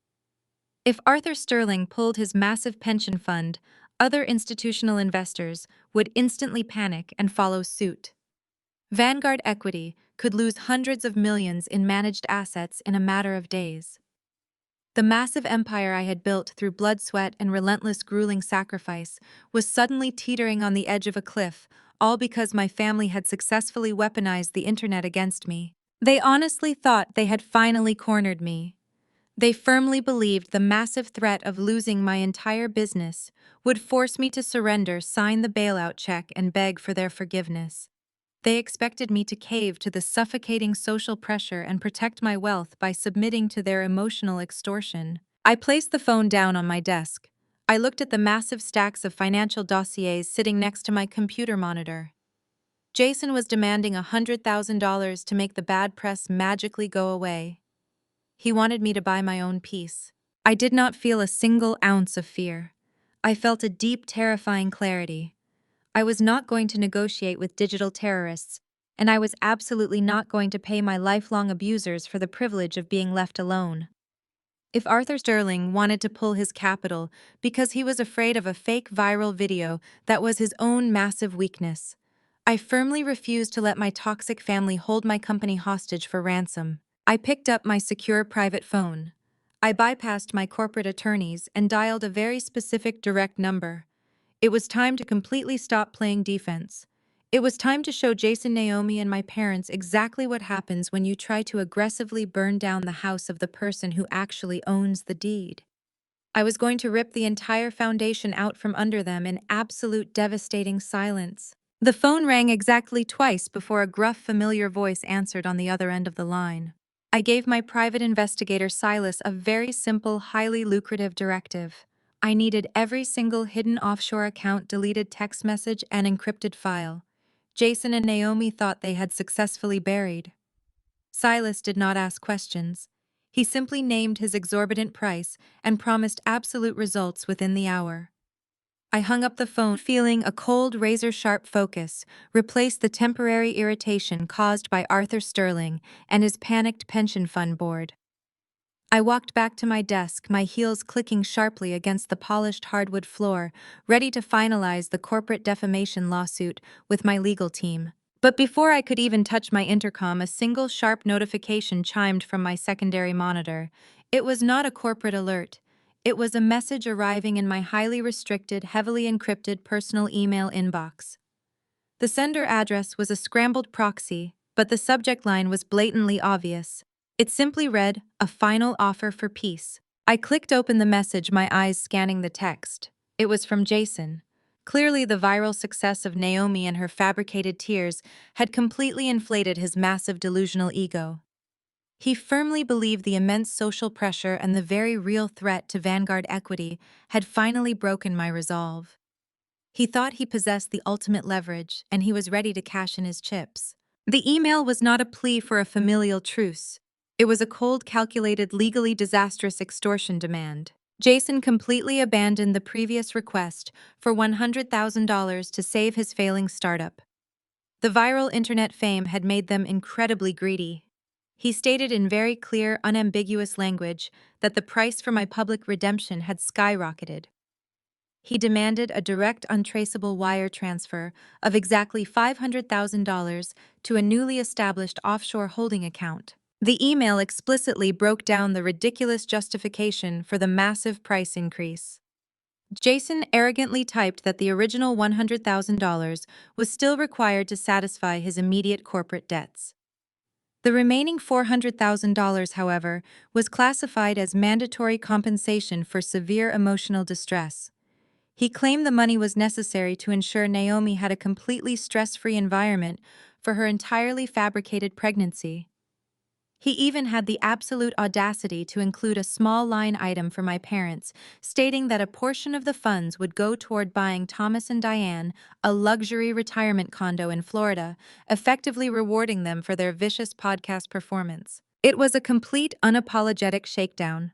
If Arthur Sterling pulled his massive pension fund, other institutional investors would instantly panic and follow suit. Vanguard Equity could lose hundreds of millions in managed assets in a matter of days. The massive empire I had built through blood, sweat, and relentless, grueling sacrifice was suddenly teetering on the edge of a cliff, all because my family had successfully weaponized the internet against me. They honestly thought they had finally cornered me. They firmly believed the massive threat of losing my entire business would force me to surrender, sign the bailout check, and beg for their forgiveness. They expected me to cave to the suffocating social pressure and protect my wealth by submitting to their emotional extortion. I placed the phone down on my desk. I looked at the massive stacks of financial dossiers sitting next to my computer monitor. Jason was demanding $100,000 to make the bad press magically go away. He wanted me to buy my own peace. I did not feel a single ounce of fear. I felt a deep, terrifying clarity. I was not going to negotiate with digital terrorists, and I was absolutely not going to pay my lifelong abusers for the privilege of being left alone. If Arthur Sterling wanted to pull his capital because he was afraid of a fake viral video that was his own massive weakness, I firmly refused to let my toxic family hold my company hostage for ransom. I picked up my secure private phone. I bypassed my corporate attorneys and dialed a very specific direct number. It was time to completely stop playing defense. It was time to show Jason, Naomi, and my parents exactly what happens when you try to aggressively burn down the house of the person who actually owns the deed. I was going to rip the entire foundation out from under them in absolute devastating silence. The phone rang exactly twice before a gruff, familiar voice answered on the other end of the line. I gave my private investigator Silas a very simple, highly lucrative directive. I needed every single hidden offshore account, deleted text message, and encrypted file. Jason and Naomi thought they had successfully buried. Silas did not ask questions. He simply named his exorbitant price and promised absolute results within the hour. I hung up the phone, feeling a cold, razor-sharp focus replace the temporary irritation caused by Arthur Sterling and his panicked pension fund board. I walked back to my desk, my heels clicking sharply against the polished hardwood floor, ready to finalize the corporate defamation lawsuit with my legal team. But before I could even touch my intercom, a single sharp notification chimed from my secondary monitor. It was not a corporate alert. It was a message arriving in my highly restricted, heavily encrypted personal email inbox. The sender address was a scrambled proxy, but the subject line was blatantly obvious. It simply read, "A final offer for peace." I clicked open the message, my eyes scanning the text. It was from Jason. Clearly, the viral success of Naomi and her fabricated tears had completely inflated his massive delusional ego. He firmly believed the immense social pressure and the very real threat to Vanguard Equity had finally broken my resolve. He thought he possessed the ultimate leverage, and he was ready to cash in his chips. The email was not a plea for a familial truce. It was a cold, calculated, legally disastrous extortion demand. Jason completely abandoned the previous request for $100,000 to save his failing startup. The viral internet fame had made them incredibly greedy. He stated in very clear, unambiguous language that the price for my public redemption had skyrocketed. He demanded a direct, untraceable wire transfer of exactly $500,000 to a newly established offshore holding account. The email explicitly broke down the ridiculous justification for the massive price increase. Jason arrogantly typed that the original $100,000 was still required to satisfy his immediate corporate debts. The remaining $400,000, however, was classified as mandatory compensation for severe emotional distress. He claimed the money was necessary to ensure Naomi had a completely stress-free environment for her entirely fabricated pregnancy. He even had the absolute audacity to include a small line item for my parents, stating that a portion of the funds would go toward buying Thomas and Diane a luxury retirement condo in Florida, effectively rewarding them for their vicious podcast performance. It was a complete unapologetic shakedown.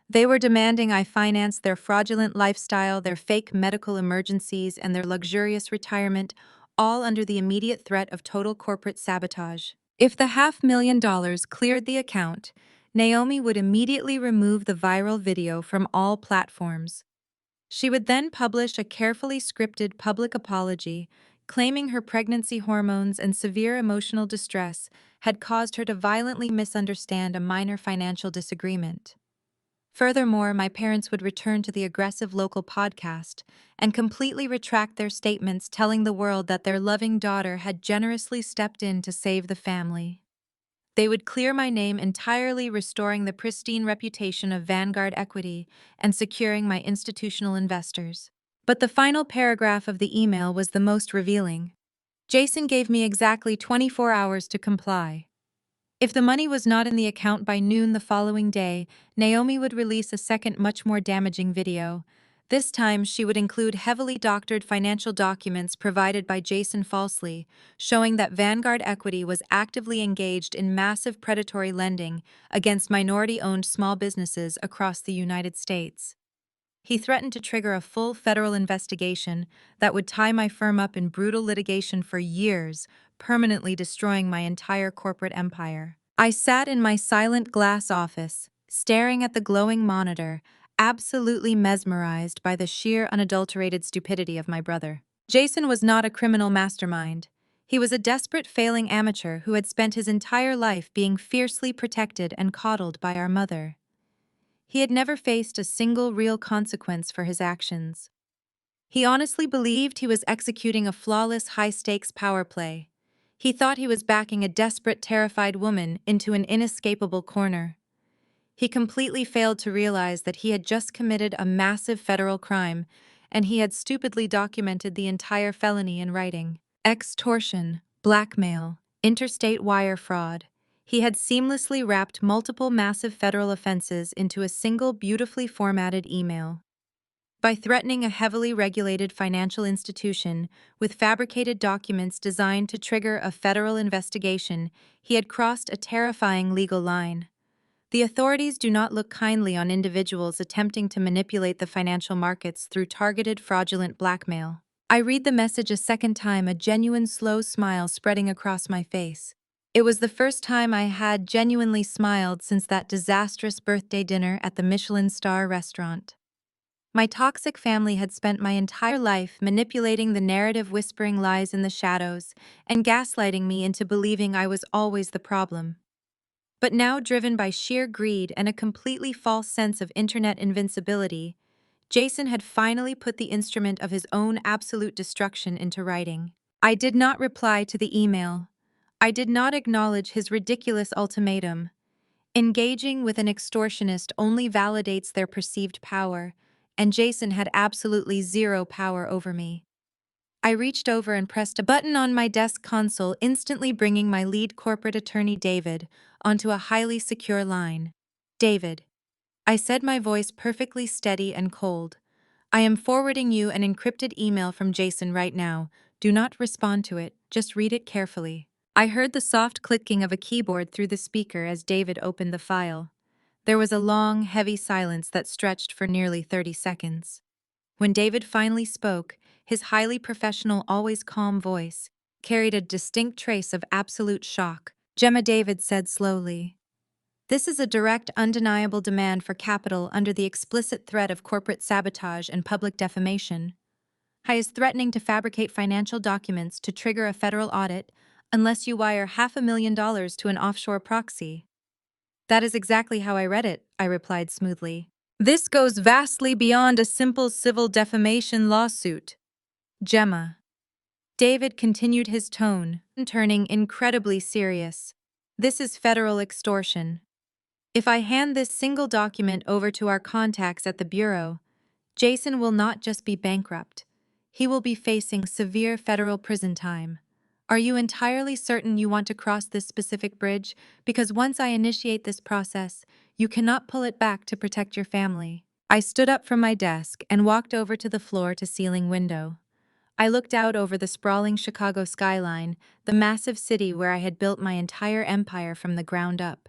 They were demanding I finance their fraudulent lifestyle, their fake medical emergencies, and their luxurious retirement, all under the immediate threat of total corporate sabotage. If the $500,000 cleared the account, Naomi would immediately remove the viral video from all platforms. She would then publish a carefully scripted public apology, claiming her pregnancy hormones and severe emotional distress had caused her to violently misunderstand a minor financial disagreement. Furthermore, my parents would return to the aggressive local podcast and completely retract their statements telling the world that their loving daughter had generously stepped in to save the family. They would clear my name entirely, restoring the pristine reputation of Vanguard Equity and securing my institutional investors. But the final paragraph of the email was the most revealing. Jason gave me exactly 24 hours to comply. If the money was not in the account by noon the following day, Naomi would release a second, much more damaging video. This time, she would include heavily doctored financial documents provided by Jason falsely, showing that Vanguard Equity was actively engaged in massive predatory lending against minority-owned small businesses across the United States. He threatened to trigger a full federal investigation that would tie my firm up in brutal litigation for years, permanently destroying my entire corporate empire. I sat in my silent glass office, staring at the glowing monitor, absolutely mesmerized by the sheer unadulterated stupidity of my brother. Jason was not a criminal mastermind. He was a desperate failing amateur who had spent his entire life being fiercely protected and coddled by our mother. He had never faced a single real consequence for his actions. He honestly believed he was executing a flawless high-stakes power play. He thought he was backing a desperate, terrified woman into an inescapable corner. He completely failed to realize that he had just committed a massive federal crime, and he had stupidly documented the entire felony in writing. Extortion, blackmail, interstate wire fraud. He had seamlessly wrapped multiple massive federal offenses into a single beautifully formatted email. By threatening a heavily regulated financial institution with fabricated documents designed to trigger a federal investigation, he had crossed a terrifying legal line. The authorities do not look kindly on individuals attempting to manipulate the financial markets through targeted fraudulent blackmail. I read the message a second time, a genuine slow smile spreading across my face. It was the first time I had genuinely smiled since that disastrous birthday dinner at the Michelin-star restaurant. My toxic family had spent my entire life manipulating the narrative, whispering lies in the shadows, and gaslighting me into believing I was always the problem. But now, driven by sheer greed and a completely false sense of internet invincibility, Jason had finally put the instrument of his own absolute destruction into writing. I did not reply to the email. I did not acknowledge his ridiculous ultimatum. Engaging with an extortionist only validates their perceived power, and Jason had absolutely zero power over me. I reached over and pressed a button on my desk console, instantly bringing my lead corporate attorney, David, onto a highly secure line. David, I said, my voice perfectly steady and cold. I am forwarding you an encrypted email from Jason right now. Do not respond to it, just read it carefully. I heard the soft clicking of a keyboard through the speaker as David opened the file. There was a long, heavy silence that stretched for nearly 30 seconds. When David finally spoke, his highly professional, always calm voice carried a distinct trace of absolute shock. Gemma, David said slowly, this is a direct, undeniable demand for capital under the explicit threat of corporate sabotage and public defamation. He is threatening to fabricate financial documents to trigger a federal audit unless you wire $500,000 to an offshore proxy. That is exactly how I read it, I replied smoothly. This goes vastly beyond a simple civil defamation lawsuit. Gemma. David continued, his tone turning incredibly serious. This is federal extortion. If I hand this single document over to our contacts at the Bureau, Jason will not just be bankrupt. He will be facing severe federal prison time. Are you entirely certain you want to cross this specific bridge? Because once I initiate this process, you cannot pull it back to protect your family. I stood up from my desk and walked over to the floor-to-ceiling window. I looked out over the sprawling Chicago skyline, the massive city where I had built my entire empire from the ground up.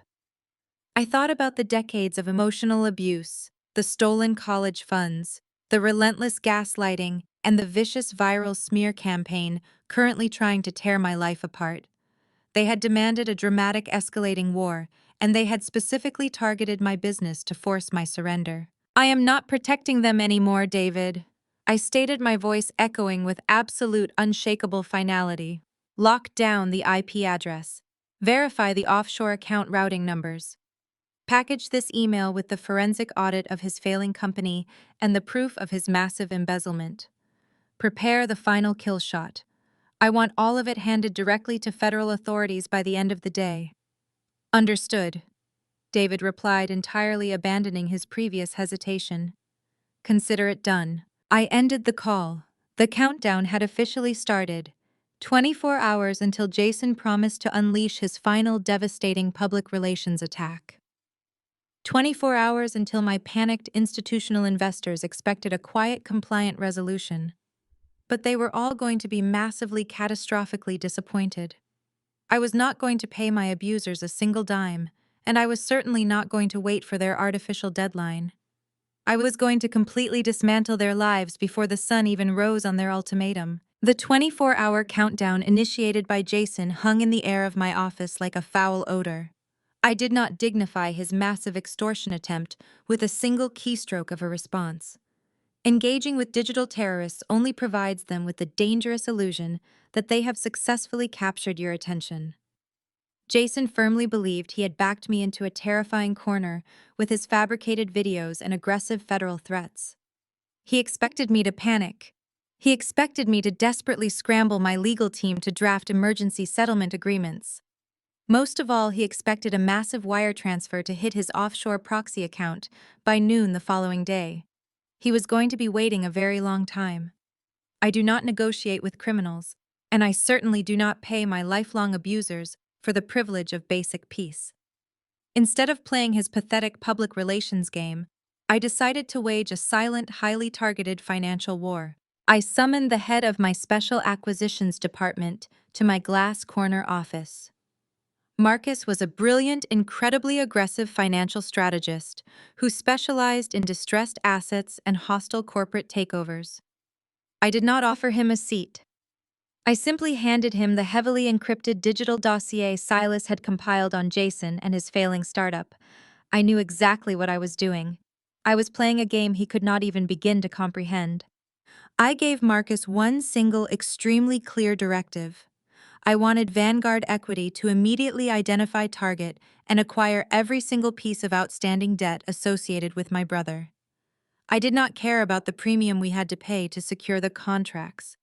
I thought about the decades of emotional abuse, the stolen college funds, the relentless gaslighting, and the vicious viral smear campaign currently trying to tear my life apart. They had demanded a dramatic escalating war, and they had specifically targeted my business to force my surrender. I am not protecting them anymore, David. I stated, my voice echoing with absolute unshakable finality. Lock down the IP address. Verify the offshore account routing numbers. Package this email with the forensic audit of his failing company and the proof of his massive embezzlement. Prepare the final kill shot. I want all of it handed directly to federal authorities by the end of the day. Understood, David replied, entirely abandoning his previous hesitation. Consider it done. I ended the call. The countdown had officially started. 24 hours until Jason promised to unleash his final devastating public relations attack. 24 hours until my panicked institutional investors expected a quiet, compliant resolution. But they were all going to be massively, catastrophically disappointed. I was not going to pay my abusers a single dime, and I was certainly not going to wait for their artificial deadline. I was going to completely dismantle their lives before the sun even rose on their ultimatum. The 24-hour countdown initiated by Jason hung in the air of my office like a foul odor. I did not dignify his massive extortion attempt with a single keystroke of a response. Engaging with digital terrorists only provides them with the dangerous illusion that they have successfully captured your attention. Jason firmly believed he had backed me into a terrifying corner with his fabricated videos and aggressive federal threats. He expected me to panic. He expected me to desperately scramble my legal team to draft emergency settlement agreements. Most of all, he expected a massive wire transfer to hit his offshore proxy account by noon the following day. He was going to be waiting a very long time. I do not negotiate with criminals, and I certainly do not pay my lifelong abusers for the privilege of basic peace. Instead of playing his pathetic public relations game, I decided to wage a silent, highly targeted financial war. I summoned the head of my special acquisitions department to my glass corner office. Marcus was a brilliant, incredibly aggressive financial strategist who specialized in distressed assets and hostile corporate takeovers. I did not offer him a seat. I simply handed him the heavily encrypted digital dossier Silas had compiled on Jason and his failing startup. I knew exactly what I was doing. I was playing a game he could not even begin to comprehend. I gave Marcus one single, extremely clear directive. I wanted Vanguard Equity to immediately identify target and acquire every single piece of outstanding debt associated with my brother. I did not care about the premium we had to pay to secure the contracts.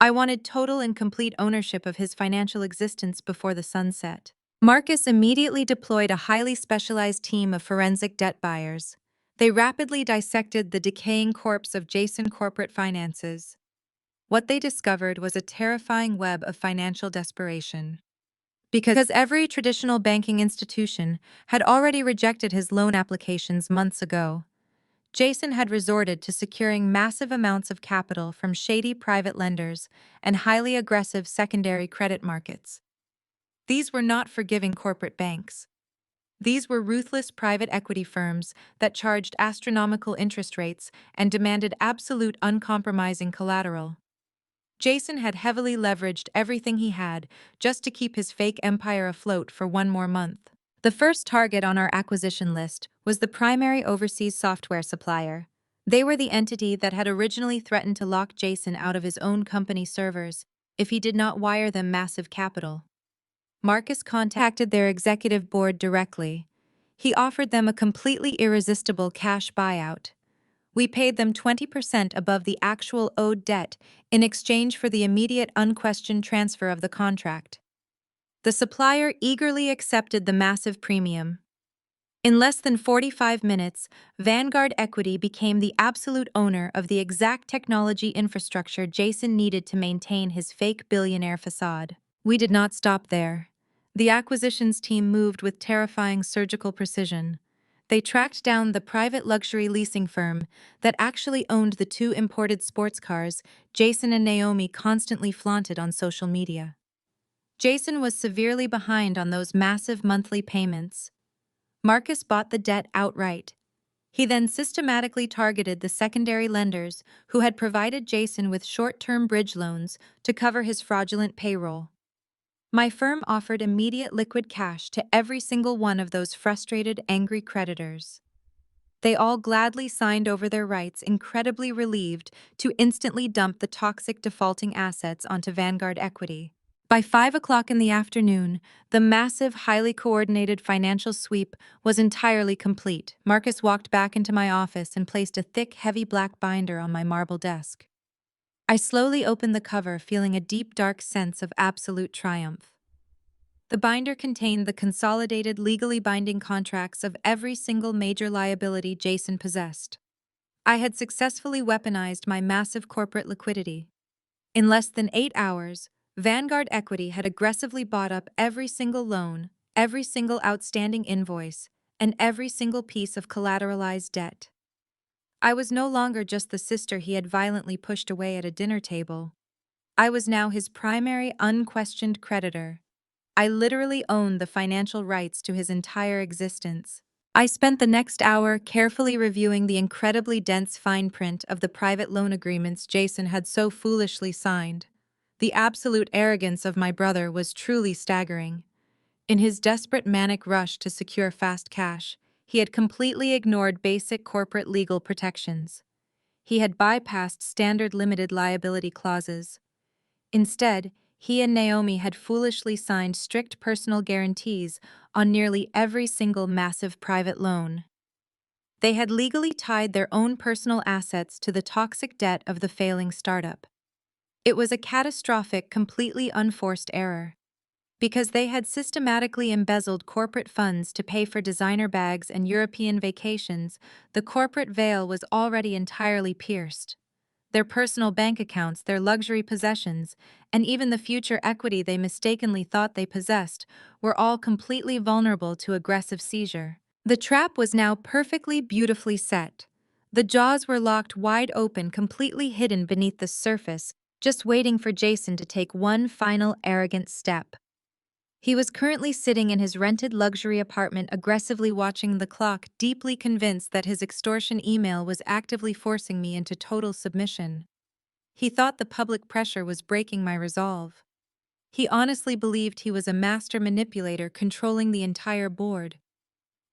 I wanted total and complete ownership of his financial existence before the sun set. Marcus immediately deployed a highly specialized team of forensic debt buyers. They rapidly dissected the decaying corpse of Jason corporate finances. What they discovered was a terrifying web of financial desperation. Because every traditional banking institution had already rejected his loan applications months ago, Jason had resorted to securing massive amounts of capital from shady private lenders and highly aggressive secondary credit markets. These were not forgiving corporate banks. These were ruthless private equity firms that charged astronomical interest rates and demanded absolute uncompromising collateral. Jason had heavily leveraged everything he had just to keep his fake empire afloat for one more month. The first target on our acquisition list was the primary overseas software supplier. They were the entity that had originally threatened to lock Jason out of his own company servers if he did not wire them massive capital. Marcus contacted their executive board directly. He offered them a completely irresistible cash buyout. We paid them 20% above the actual owed debt in exchange for the immediate, unquestioned transfer of the contract. The supplier eagerly accepted the massive premium. In less than 45 minutes, Vanguard Equity became the absolute owner of the exact technology infrastructure Jason needed to maintain his fake billionaire facade. We did not stop there. The acquisitions team moved with terrifying surgical precision. They tracked down the private luxury leasing firm that actually owned the two imported sports cars Jason and Naomi constantly flaunted on social media. Jason was severely behind on those massive monthly payments. Marcus bought the debt outright. He then systematically targeted the secondary lenders who had provided Jason with short-term bridge loans to cover his fraudulent payroll. My firm offered immediate liquid cash to every single one of those frustrated, angry creditors. They all gladly signed over their rights, incredibly relieved to instantly dump the toxic defaulting assets onto Vanguard equity. By 5 o'clock in the afternoon, the massive, highly coordinated financial sweep was entirely complete. Marcus walked back into my office and placed a thick, heavy black binder on my marble desk. I slowly opened the cover, feeling a deep, dark sense of absolute triumph. The binder contained the consolidated, legally binding contracts of every single major liability Jason possessed. I had successfully weaponized my massive corporate liquidity. In less than 8 hours, Vanguard Equity had aggressively bought up every single loan, every single outstanding invoice, and every single piece of collateralized debt. I was no longer just the sister he had violently pushed away at a dinner table. I was now his primary, unquestioned creditor. I literally owned the financial rights to his entire existence. I spent the next hour carefully reviewing the incredibly dense fine print of the private loan agreements Jason had so foolishly signed. The absolute arrogance of my brother was truly staggering. In his desperate manic rush to secure fast cash, he had completely ignored basic corporate legal protections. He had bypassed standard limited liability clauses. Instead, he and Naomi had foolishly signed strict personal guarantees on nearly every single massive private loan. They had legally tied their own personal assets to the toxic debt of the failing startup. It was a catastrophic, completely unforced error. Because they had systematically embezzled corporate funds to pay for designer bags and European vacations, the corporate veil was already entirely pierced. Their personal bank accounts, their luxury possessions, and even the future equity they mistakenly thought they possessed were all completely vulnerable to aggressive seizure. The trap was now perfectly, beautifully set. The jaws were locked wide open, completely hidden beneath the surface, just waiting for Jason to take one final arrogant step. He was currently sitting in his rented luxury apartment, aggressively watching the clock, deeply convinced that his extortion email was actively forcing me into total submission. He thought the public pressure was breaking my resolve. He honestly believed he was a master manipulator controlling the entire board.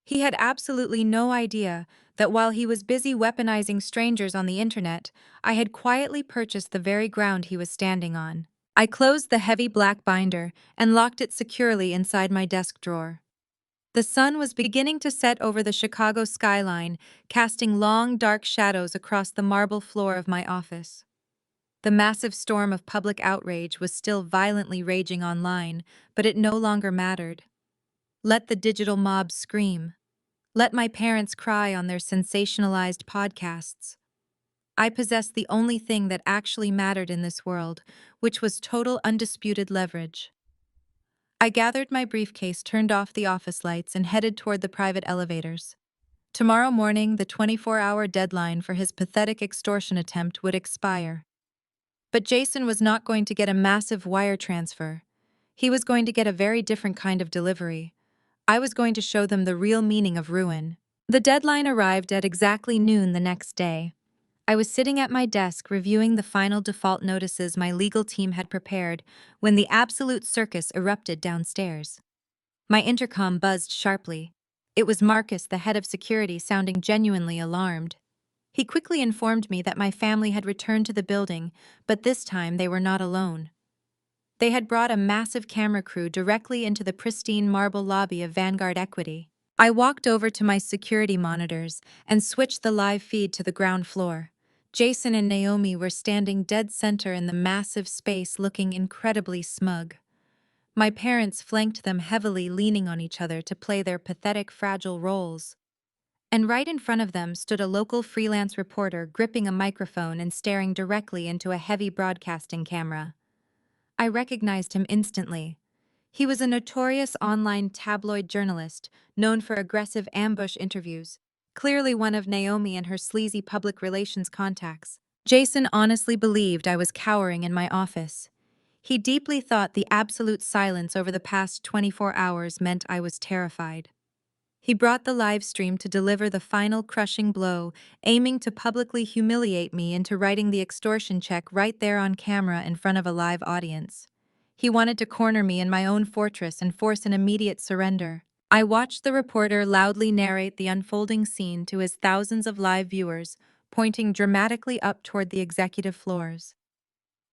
He had absolutely no idea that while he was busy weaponizing strangers on the internet, I had quietly purchased the very ground he was standing on. I closed the heavy black binder and locked it securely inside my desk drawer. The sun was beginning to set over the Chicago skyline, casting long, dark shadows across the marble floor of my office. The massive storm of public outrage was still violently raging online, but it no longer mattered. Let the digital mob scream. Let my parents cry on their sensationalized podcasts. I possessed the only thing that actually mattered in this world, which was total undisputed leverage. I gathered my briefcase, turned off the office lights, and headed toward the private elevators. Tomorrow morning, the 24-hour deadline for his pathetic extortion attempt would expire. But Jason was not going to get a massive wire transfer. He was going to get a very different kind of delivery. I was going to show them the real meaning of ruin. The deadline arrived at exactly noon the next day. I was sitting at my desk reviewing the final default notices my legal team had prepared when the absolute circus erupted downstairs. My intercom buzzed sharply. It was Marcus, the head of security, sounding genuinely alarmed. He quickly informed me that my family had returned to the building, but this time they were not alone. They had brought a massive camera crew directly into the pristine marble lobby of Vanguard Equity. I walked over to my security monitors and switched the live feed to the ground floor. Jason and Naomi were standing dead center in the massive space, looking incredibly smug. My parents flanked them heavily, leaning on each other to play their pathetic, fragile roles. And right in front of them stood a local freelance reporter gripping a microphone and staring directly into a heavy broadcasting camera. I recognized him instantly. He was a notorious online tabloid journalist, known for aggressive ambush interviews, clearly one of Naomi and her sleazy public relations contacts. Jason honestly believed I was cowering in my office. He deeply thought the absolute silence over the past 24 hours meant I was terrified. He brought the live stream to deliver the final crushing blow, aiming to publicly humiliate me into writing the extortion check right there on camera in front of a live audience. He wanted to corner me in my own fortress and force an immediate surrender. I watched the reporter loudly narrate the unfolding scene to his thousands of live viewers, pointing dramatically up toward the executive floors.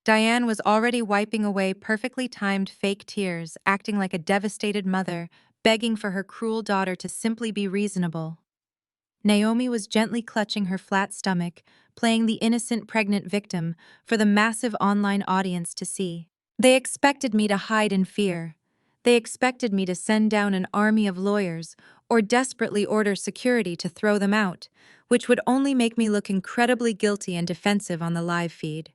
Diane was already wiping away perfectly timed fake tears, acting like a devastated mother, begging for her cruel daughter to simply be reasonable. Naomi was gently clutching her flat stomach, playing the innocent pregnant victim for the massive online audience to see. They expected me to hide in fear. They expected me to send down an army of lawyers or desperately order security to throw them out, which would only make me look incredibly guilty and defensive on the live feed.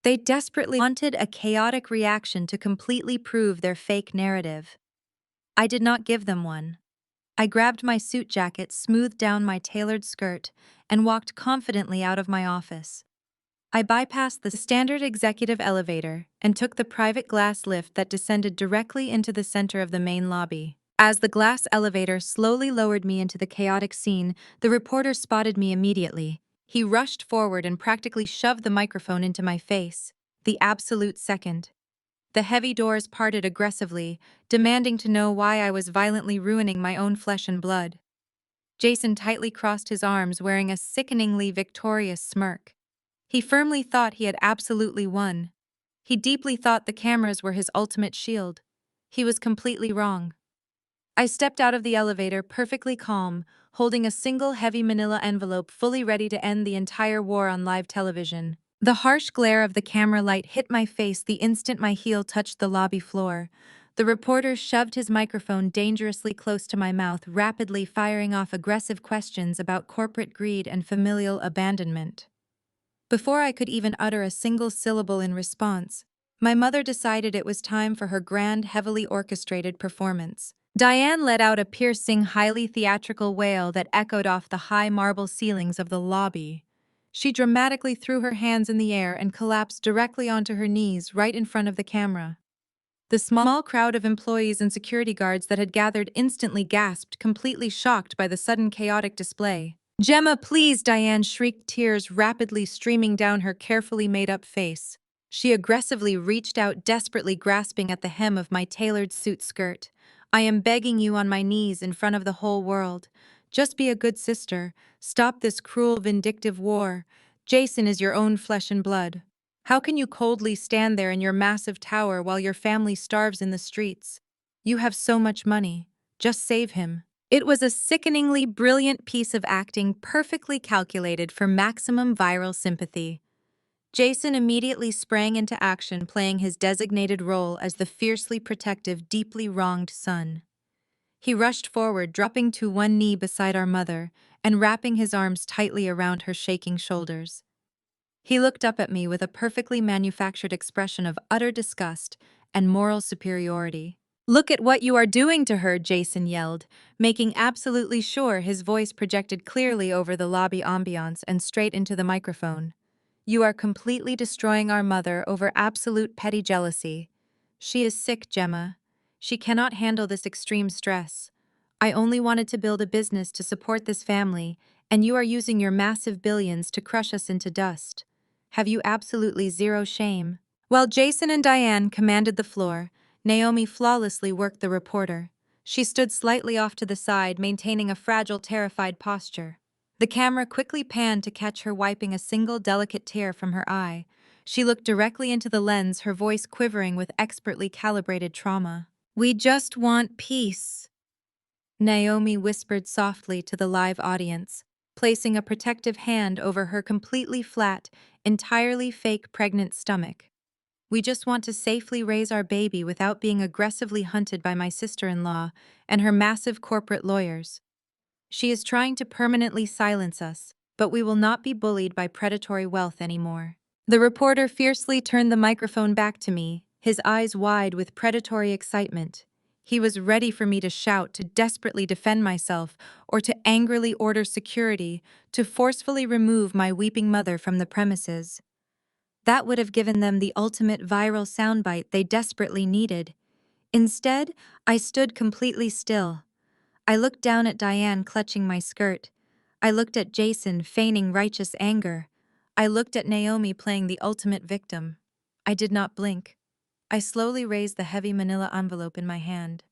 They desperately wanted a chaotic reaction to completely prove their fake narrative. I did not give them one. I grabbed my suit jacket, smoothed down my tailored skirt, and walked confidently out of my office. I bypassed the standard executive elevator and took the private glass lift that descended directly into the center of the main lobby. As the glass elevator slowly lowered me into the chaotic scene, the reporter spotted me immediately. He rushed forward and practically shoved the microphone into my face. The absolute second. The heavy doors parted aggressively, demanding to know why I was violently ruining my own flesh and blood. Jason tightly crossed his arms, wearing a sickeningly victorious smirk. He firmly thought he had absolutely won. He deeply thought the cameras were his ultimate shield. He was completely wrong. I stepped out of the elevator perfectly calm, holding a single heavy manila envelope fully ready to end the entire war on live television. The harsh glare of the camera light hit my face the instant my heel touched the lobby floor. The reporter shoved his microphone dangerously close to my mouth, rapidly firing off aggressive questions about corporate greed and familial abandonment. Before I could even utter a single syllable in response, my mother decided it was time for her grand, heavily orchestrated performance. Diane let out a piercing, highly theatrical wail that echoed off the high marble ceilings of the lobby. She dramatically threw her hands in the air and collapsed directly onto her knees right in front of the camera. The small crowd of employees and security guards that had gathered instantly gasped, completely shocked by the sudden chaotic display. "Gemma, please!" Diane shrieked, tears rapidly streaming down her carefully made-up face. She aggressively reached out, desperately grasping at the hem of my tailored suit skirt. "I am begging you on my knees in front of the whole world. Just be a good sister. Stop this cruel, vindictive war. Jason is your own flesh and blood. How can you coldly stand there in your massive tower while your family starves in the streets? You have so much money. Just save him." It was a sickeningly brilliant piece of acting, perfectly calculated for maximum viral sympathy. Jason immediately sprang into action, playing his designated role as the fiercely protective, deeply wronged son. He rushed forward, dropping to one knee beside our mother and wrapping his arms tightly around her shaking shoulders. He looked up at me with a perfectly manufactured expression of utter disgust and moral superiority. "Look at what you are doing to her," Jason yelled, making absolutely sure his voice projected clearly over the lobby ambiance and straight into the microphone. "You are completely destroying our mother over absolute petty jealousy. She is sick, Gemma. She cannot handle this extreme stress. I only wanted to build a business to support this family, and you are using your massive billions to crush us into dust. Have you absolutely zero shame?" While Jason and Diane commanded the floor, Naomi flawlessly worked the reporter. She stood slightly off to the side, maintaining a fragile, terrified posture. The camera quickly panned to catch her wiping a single delicate tear from her eye. She looked directly into the lens, her voice quivering with expertly calibrated trauma. "We just want peace," Naomi whispered softly to the live audience, placing a protective hand over her completely flat, entirely fake pregnant stomach. "We just want to safely raise our baby without being aggressively hunted by my sister-in-law and her massive corporate lawyers. She is trying to permanently silence us, but we will not be bullied by predatory wealth anymore." The reporter fiercely turned the microphone back to me, his eyes wide with predatory excitement. He was ready for me to shout, to desperately defend myself, or to angrily order security to forcefully remove my weeping mother from the premises. That would have given them the ultimate viral soundbite they desperately needed. Instead, I stood completely still. I looked down at Diane clutching my skirt. I looked at Jason feigning righteous anger. I looked at Naomi playing the ultimate victim. I did not blink. I slowly raised the heavy manila envelope in my hand.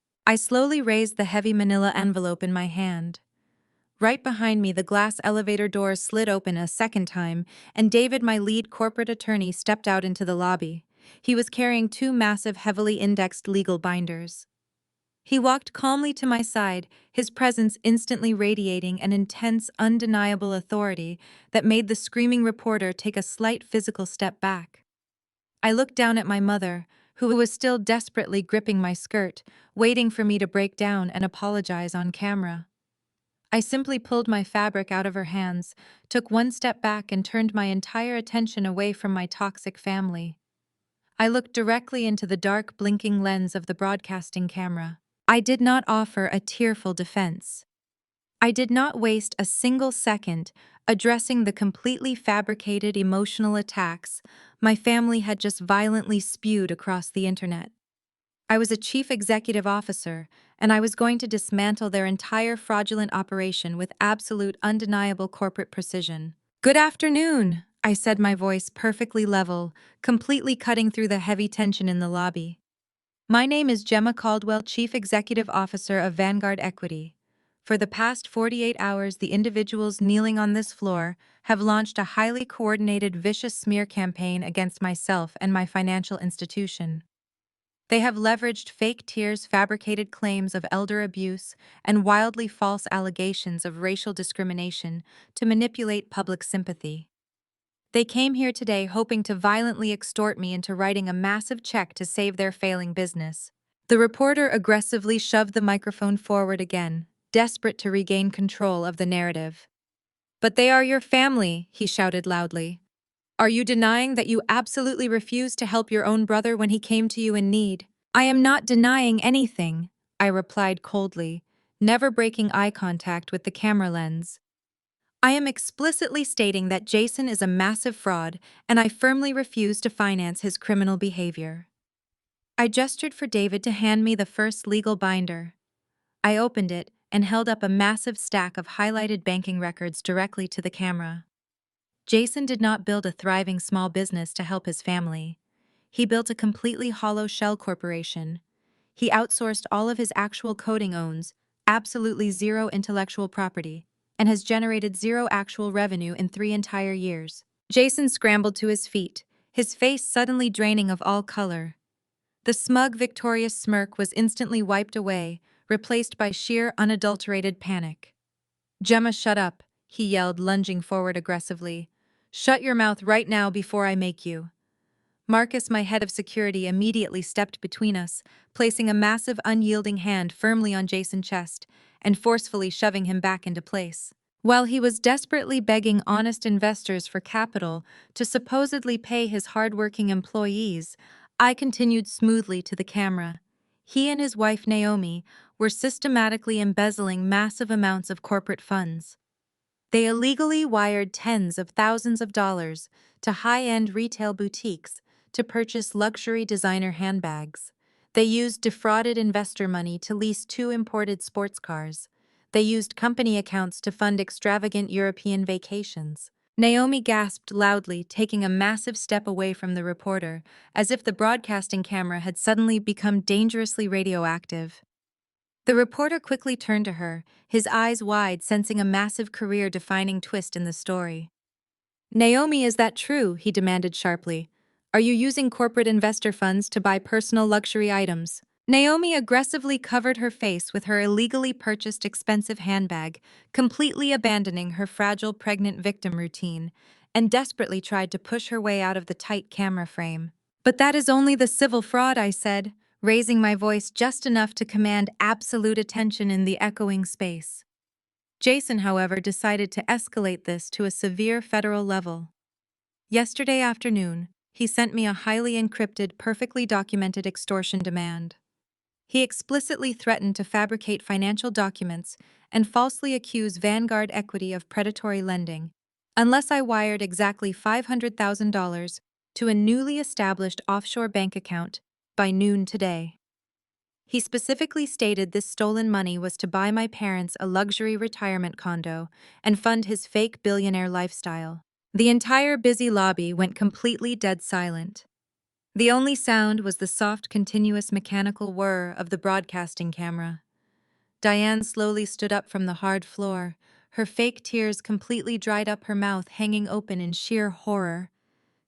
Right behind me, the glass elevator doors slid open a second time, and David, my lead corporate attorney, stepped out into the lobby. He was carrying two massive, heavily indexed legal binders. He walked calmly to my side, his presence instantly radiating an intense, undeniable authority that made the screaming reporter take a slight physical step back. I looked down at my mother, who was still desperately gripping my skirt, waiting for me to break down and apologize on camera. I simply pulled my fabric out of her hands, took one step back, and turned my entire attention away from my toxic family. I looked directly into the dark, blinking lens of the broadcasting camera. I did not offer a tearful defense. I did not waste a single second addressing the completely fabricated emotional attacks my family had just violently spewed across the internet. I was a chief executive officer, and I was going to dismantle their entire fraudulent operation with absolute, undeniable corporate precision. "Good afternoon," I said, my voice perfectly level, completely cutting through the heavy tension in the lobby. "My name is Gemma Caldwell, Chief Executive Officer of Vanguard Equity. For the past 48 hours, the individuals kneeling on this floor have launched a highly coordinated, vicious smear campaign against myself and my financial institution. They have leveraged fake tears, fabricated claims of elder abuse, and wildly false allegations of racial discrimination to manipulate public sympathy. They came here today hoping to violently extort me into writing a massive check to save their failing business." The reporter aggressively shoved the microphone forward again, desperate to regain control of the narrative. "But they are your family," he shouted loudly. "Are you denying that you absolutely refused to help your own brother when he came to you in need?" "I am not denying anything," I replied coldly, never breaking eye contact with the camera lens. "I am explicitly stating that Jason is a massive fraud, and I firmly refuse to finance his criminal behavior." I gestured for David to hand me the first legal binder. I opened it and held up a massive stack of highlighted banking records directly to the camera. Jason did not build a thriving small business to help his family. He built a completely hollow shell corporation. He outsourced all of his actual coding, owns absolutely zero intellectual property, and has generated zero actual revenue in 3 entire years. Jason scrambled to his feet, his face suddenly draining of all color. The smug, victorious smirk was instantly wiped away, replaced by sheer, unadulterated panic. "Gemma, shut up," he yelled, lunging forward aggressively. "Shut your mouth right now before I make you." Marcus, my head of security, immediately stepped between us, placing a massive, unyielding hand firmly on Jason's chest and forcefully shoving him back into place. While he was desperately begging honest investors for capital to supposedly pay his hardworking employees, I continued smoothly to the camera. He and his wife Naomi were systematically embezzling massive amounts of corporate funds. They illegally wired tens of thousands of dollars to high-end retail boutiques to purchase luxury designer handbags. They used defrauded investor money to lease 2 imported sports cars. They used company accounts to fund extravagant European vacations. Naomi gasped loudly, taking a massive step away from the reporter, as if the broadcasting camera had suddenly become dangerously radioactive. The reporter quickly turned to her, his eyes wide, sensing a massive career-defining twist in the story. "Naomi, is that true?" he demanded sharply. "Are you using corporate investor funds to buy personal luxury items?" Naomi aggressively covered her face with her illegally purchased expensive handbag, completely abandoning her fragile pregnant victim routine, and desperately tried to push her way out of the tight camera frame. "But that is only the civil fraud," I said, raising my voice just enough to command absolute attention in the echoing space. Jason, however, decided to escalate this to a severe federal level. Yesterday afternoon, He sent me a highly encrypted, perfectly documented extortion demand. He explicitly threatened to fabricate financial documents and falsely accuse Vanguard Equity of predatory lending, unless I wired exactly $500,000 to a newly established offshore bank account by noon today. He specifically stated this stolen money was to buy my parents a luxury retirement condo and fund his fake billionaire lifestyle. The entire busy lobby went completely dead silent. The only sound was the soft, continuous mechanical whir of the broadcasting camera. Diane slowly stood up from the hard floor, her fake tears completely dried up her mouth hanging open in sheer horror.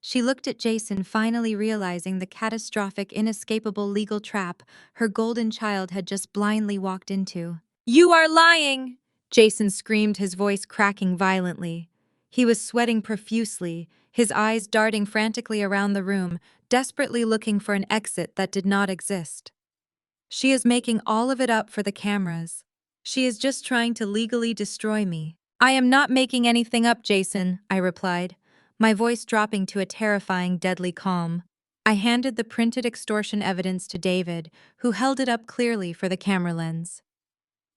She looked at Jason, finally realizing the catastrophic, inescapable legal trap her golden child had just blindly walked into. "You are lying!" Jason screamed, his voice cracking violently. He was sweating profusely, his eyes darting frantically around the room, desperately looking for an exit that did not exist. "She is making all of it up for the cameras. She is just trying to legally destroy me." "I am not making anything up, Jason," I replied, my voice dropping to a terrifying, deadly calm. I handed the printed extortion evidence to David, who held it up clearly for the camera lens.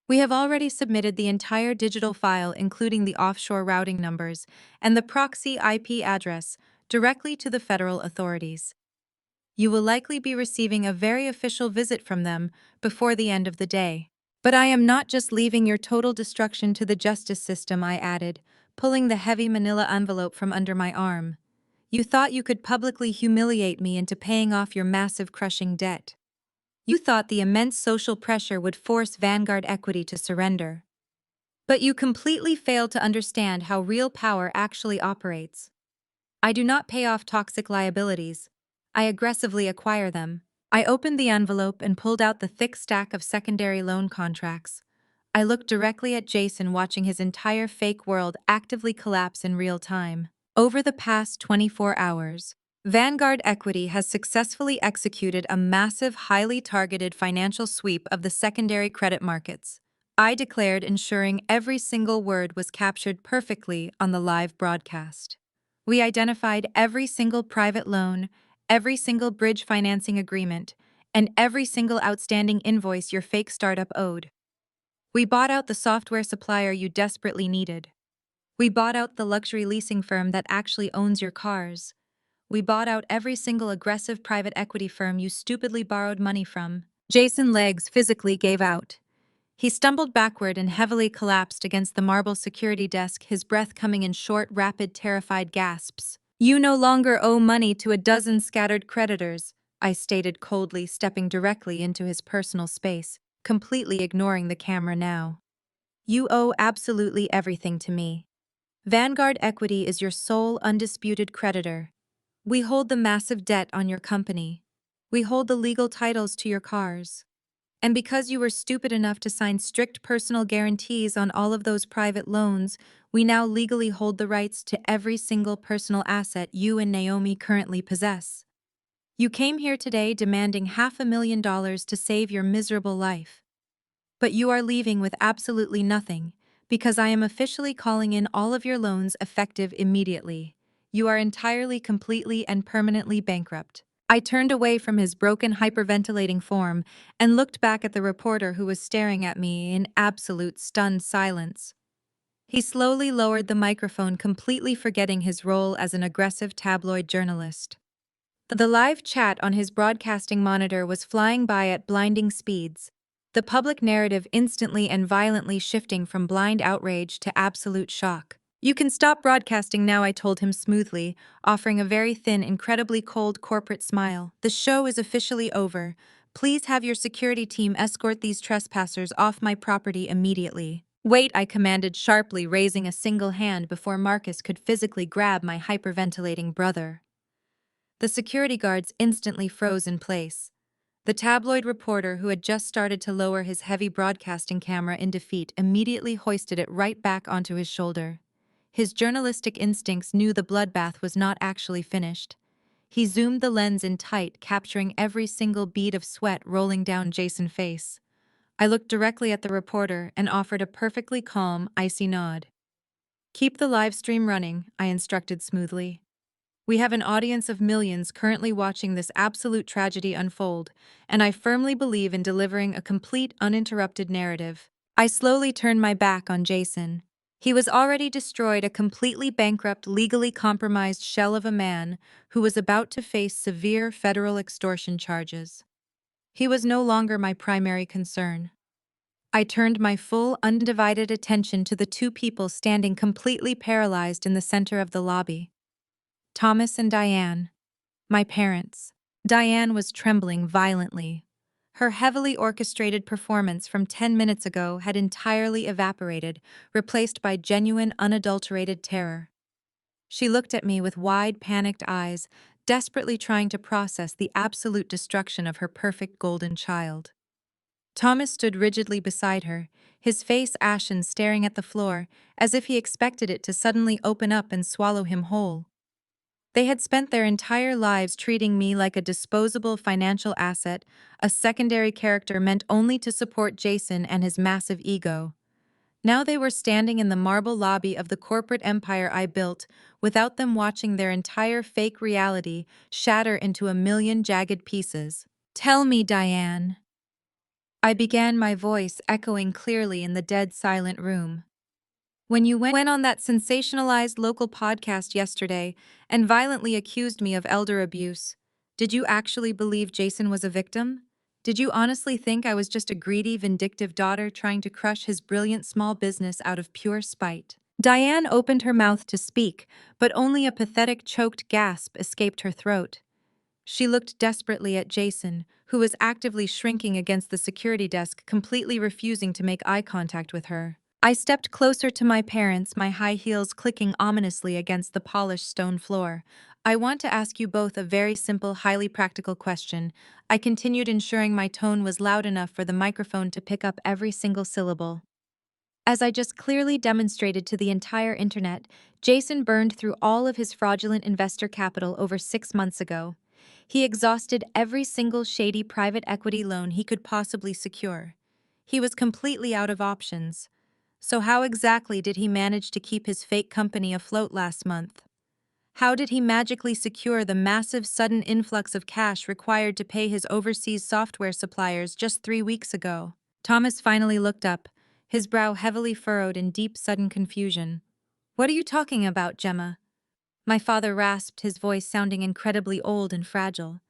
"We have already submitted the entire digital file, including the offshore routing numbers and the proxy IP address, directly to the federal authorities. You will likely be receiving a very official visit from them before the end of the day." "But I am not just leaving your total destruction to the justice system," I added, pulling the heavy manila envelope from under my arm. "You thought you could publicly humiliate me into paying off your massive, crushing debt. You thought the immense social pressure would force Vanguard Equity to surrender. But you completely failed to understand how real power actually operates. I do not pay off toxic liabilities. I aggressively acquire them." I opened the envelope and pulled out the thick stack of secondary loan contracts. I looked directly at Jason, watching his entire fake world actively collapse in real time. Over the past 24 hours, Vanguard Equity has successfully executed a massive, highly targeted financial sweep of the secondary credit markets. I declared, ensuring every single word was captured perfectly on the live broadcast. We identified every single private loan, every single bridge financing agreement, and every single outstanding invoice your fake startup owed. We bought out the software supplier you desperately needed. We bought out the luxury leasing firm that actually owns your cars. We bought out every single aggressive private equity firm you stupidly borrowed money from. Jason's legs physically gave out. He stumbled backward and heavily collapsed against the marble security desk, his breath coming in short, rapid, terrified gasps. "You no longer owe money to a dozen scattered creditors," I stated coldly, stepping directly into his personal space, completely ignoring the camera now. "You owe absolutely everything to me. Vanguard Equity is your sole undisputed creditor. We hold the massive debt on your company. We hold the legal titles to your cars. And because you were stupid enough to sign strict personal guarantees on all of those private loans, we now legally hold the rights to every single personal asset you and Naomi currently possess. You came here today demanding $500,000 to save your miserable life. But you are leaving with absolutely nothing, because I am officially calling in all of your loans effective immediately. You are entirely, completely, and permanently bankrupt." I turned away from his broken, hyperventilating form and looked back at the reporter, who was staring at me in absolute stunned silence. He slowly lowered the microphone, completely forgetting his role as an aggressive tabloid journalist. The live chat on his broadcasting monitor was flying by at blinding speeds, the public narrative instantly and violently shifting from blind outrage to absolute shock. "You can stop broadcasting now," I told him smoothly, offering a very thin, incredibly cold corporate smile. "The show is officially over. Please have your security team escort these trespassers off my property immediately." "Wait," I commanded sharply, raising a single hand before Marcus could physically grab my hyperventilating brother. The security guards instantly froze in place. The tabloid reporter, who had just started to lower his heavy broadcasting camera in defeat, immediately hoisted it right back onto his shoulder. His journalistic instincts knew the bloodbath was not actually finished. He zoomed the lens in tight, capturing every single bead of sweat rolling down Jason's face. I looked directly at the reporter and offered a perfectly calm, icy nod. "Keep the live stream running," I instructed smoothly. We have an audience of millions currently watching this absolute tragedy unfold, and I firmly believe in delivering a complete, uninterrupted narrative. I slowly turned my back on Jason. He was already destroyed, a completely bankrupt, legally compromised shell of a man who was about to face severe federal extortion charges. He was no longer my primary concern. I turned my full, undivided attention to the two people standing completely paralyzed in the center of the lobby. Thomas and Diane, my parents. Diane was trembling violently. Her heavily orchestrated performance from 10 minutes ago had entirely evaporated, replaced by genuine, unadulterated terror. She looked at me with wide, panicked eyes, desperately trying to process the absolute destruction of her perfect golden child. Thomas stood rigidly beside her, his face ashen, staring at the floor, as if he expected it to suddenly open up and swallow him whole. They had spent their entire lives treating me like a disposable financial asset, a secondary character meant only to support Jason and his massive ego. Now they were standing in the marble lobby of the corporate empire I built, without them watching their entire fake reality shatter into a million jagged pieces. "Tell me, Diane," I began, my voice echoing clearly in the dead silent room. "When you went on that sensationalized local podcast yesterday and violently accused me of elder abuse, did you actually believe Jason was a victim? Did you honestly think I was just a greedy, vindictive daughter trying to crush his brilliant small business out of pure spite?" Diane opened her mouth to speak, but only a pathetic, choked gasp escaped her throat. She looked desperately at Jason, who was actively shrinking against the security desk, completely refusing to make eye contact with her. I stepped closer to my parents, my high heels clicking ominously against the polished stone floor. "I want to ask you both a very simple, highly practical question." I continued, ensuring my tone was loud enough for the microphone to pick up every single syllable. As I just clearly demonstrated to the entire internet, Jason burned through all of his fraudulent investor capital over 6 months ago. He exhausted every single shady private equity loan he could possibly secure. He was completely out of options. So how exactly did he manage to keep his fake company afloat last month? How did he magically secure the massive sudden influx of cash required to pay his overseas software suppliers just 3 weeks ago? Thomas finally looked up, his brow heavily furrowed in deep, sudden confusion. "What are you talking about, Gemma?" My father rasped, his voice sounding incredibly old and fragile.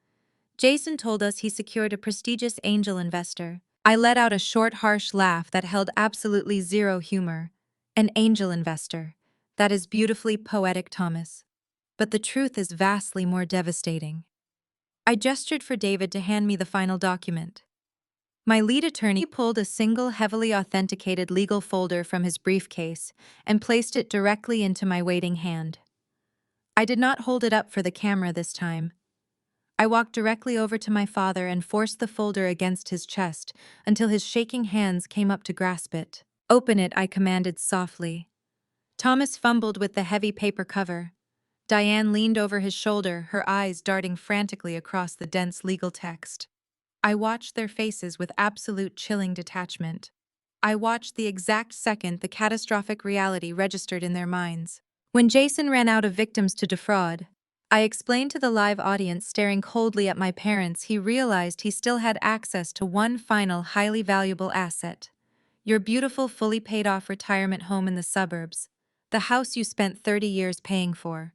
"Jason told us he secured a prestigious angel investor." I let out a short, harsh laugh that held absolutely zero humor. "An angel investor. That is beautifully poetic, Thomas. But the truth is vastly more devastating." I gestured for David to hand me the final document. My lead attorney pulled a single heavily authenticated legal folder from his briefcase and placed it directly into my waiting hand. I did not hold it up for the camera this time. I walked directly over to my father and forced the folder against his chest until his shaking hands came up to grasp it. "Open it," I commanded softly. Thomas fumbled with the heavy paper cover. Diane leaned over his shoulder, her eyes darting frantically across the dense legal text. I watched their faces with absolute chilling detachment. I watched the exact second the catastrophic reality registered in their minds. When Jason ran out of victims to defraud, I explained to the live audience staring coldly at my parents, he realized he still had access to one final highly valuable asset. Your beautiful, fully paid-off retirement home in the suburbs. The house you spent 30 years paying for.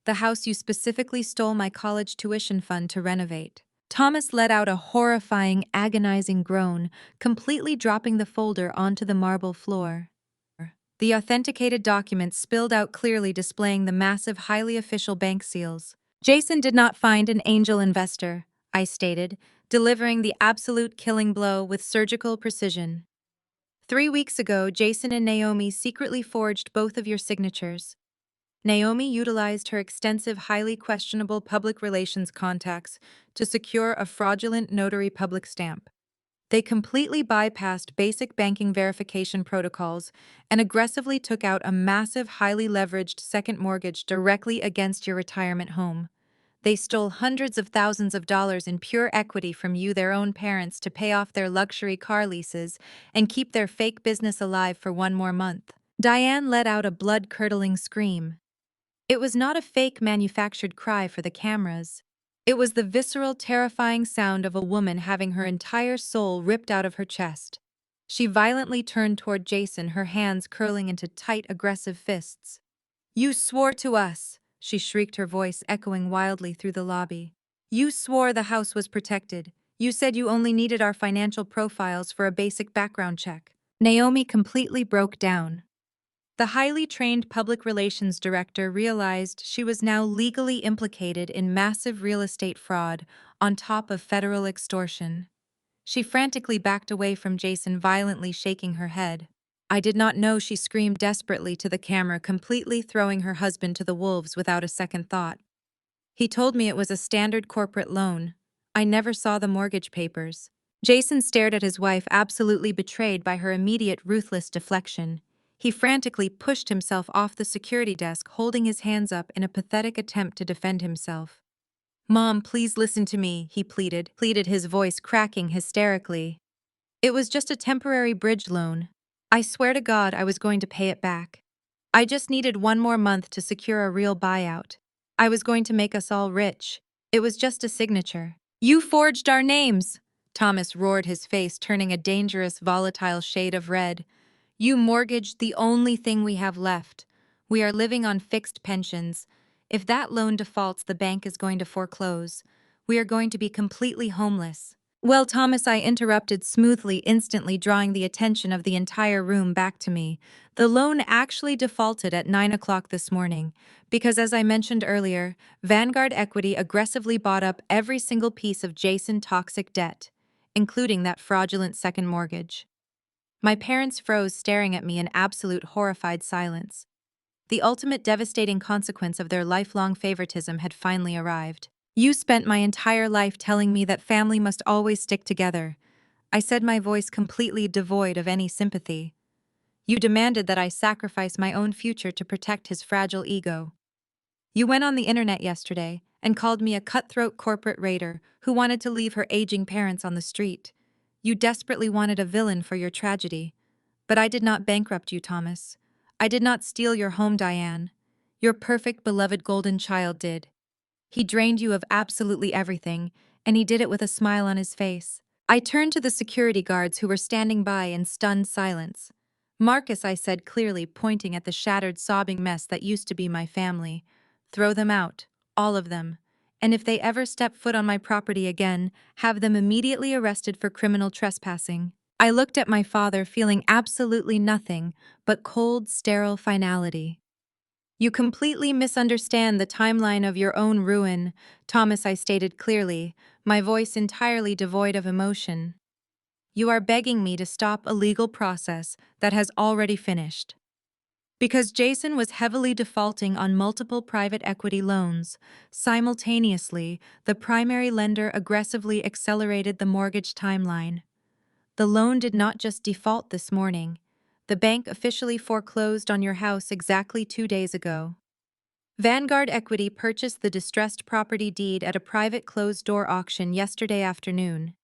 The house you specifically stole my college tuition fund to renovate. Thomas let out a horrifying, agonizing groan, completely dropping the folder onto the marble floor. The authenticated document spilled out clearly, displaying the massive, highly official bank seals. "Jason did not find an angel investor," I stated, delivering the absolute killing blow with surgical precision. "3 weeks ago, Jason and Naomi secretly forged both of your signatures. Naomi utilized her extensive, highly questionable public relations contacts to secure a fraudulent notary public stamp. They completely bypassed basic banking verification protocols and aggressively took out a massive, highly leveraged second mortgage directly against your retirement home. They stole hundreds of thousands of dollars in pure equity from you, their own parents, to pay off their luxury car leases and keep their fake business alive for one more month." Diane let out a blood-curdling scream. It was not a fake manufactured cry for the cameras. It was the visceral, terrifying sound of a woman having her entire soul ripped out of her chest. She violently turned toward Jason, her hands curling into tight, aggressive fists. "You swore to us!" she shrieked, her voice echoing wildly through the lobby. "You swore the house was protected. You said you only needed our financial profiles for a basic background check." Naomi completely broke down. The highly trained public relations director realized she was now legally implicated in massive real estate fraud on top of federal extortion. She frantically backed away from Jason, violently shaking her head. "I did not know," she screamed desperately to the camera, completely throwing her husband to the wolves without a second thought. "He told me it was a standard corporate loan. I never saw the mortgage papers." Jason stared at his wife, absolutely betrayed by her immediate, ruthless deflection. He frantically pushed himself off the security desk, holding his hands up in a pathetic attempt to defend himself. "Mom, please listen to me," he pleaded, his voice cracking hysterically. "It was just a temporary bridge loan. I swear to God I was going to pay it back. I just needed one more month to secure a real buyout. I was going to make us all rich. It was just a signature." "You forged our names!" Thomas roared, his face turning a dangerous, volatile shade of red. "You mortgaged the only thing we have left. We are living on fixed pensions. If that loan defaults, the bank is going to foreclose. We are going to be completely homeless." "Well, Thomas," I interrupted smoothly, instantly drawing the attention of the entire room back to me, "the loan actually defaulted at 9 o'clock this morning, because as I mentioned earlier, Vanguard Equity aggressively bought up every single piece of Jason toxic debt, including that fraudulent second mortgage." My parents froze, staring at me in absolute horrified silence. The ultimate devastating consequence of their lifelong favoritism had finally arrived. "You spent my entire life telling me that family must always stick together," I said, my voice completely devoid of any sympathy. "You demanded that I sacrifice my own future to protect his fragile ego. You went on the internet yesterday and called me a cutthroat corporate raider who wanted to leave her aging parents on the street. You desperately wanted a villain for your tragedy. But I did not bankrupt you, Thomas. I did not steal your home, Diane. Your perfect, beloved golden child did. He drained you of absolutely everything, and he did it with a smile on his face." I turned to the security guards who were standing by in stunned silence. "Marcus," I said clearly, pointing at the shattered, sobbing mess that used to be my family. "Throw them out, all of them. And if they ever step foot on my property again, have them immediately arrested for criminal trespassing." I looked at my father, feeling absolutely nothing but cold, sterile finality. "You completely misunderstand the timeline of your own ruin, Thomas," I stated clearly, my voice entirely devoid of emotion. "You are begging me to stop a legal process that has already finished." Because Jason was heavily defaulting on multiple private equity loans. Simultaneously, the primary lender aggressively accelerated the mortgage timeline. The loan did not just default this morning. The bank officially foreclosed on your house exactly 2 days ago. Vanguard Equity purchased the distressed property deed at a private closed-door auction yesterday afternoon.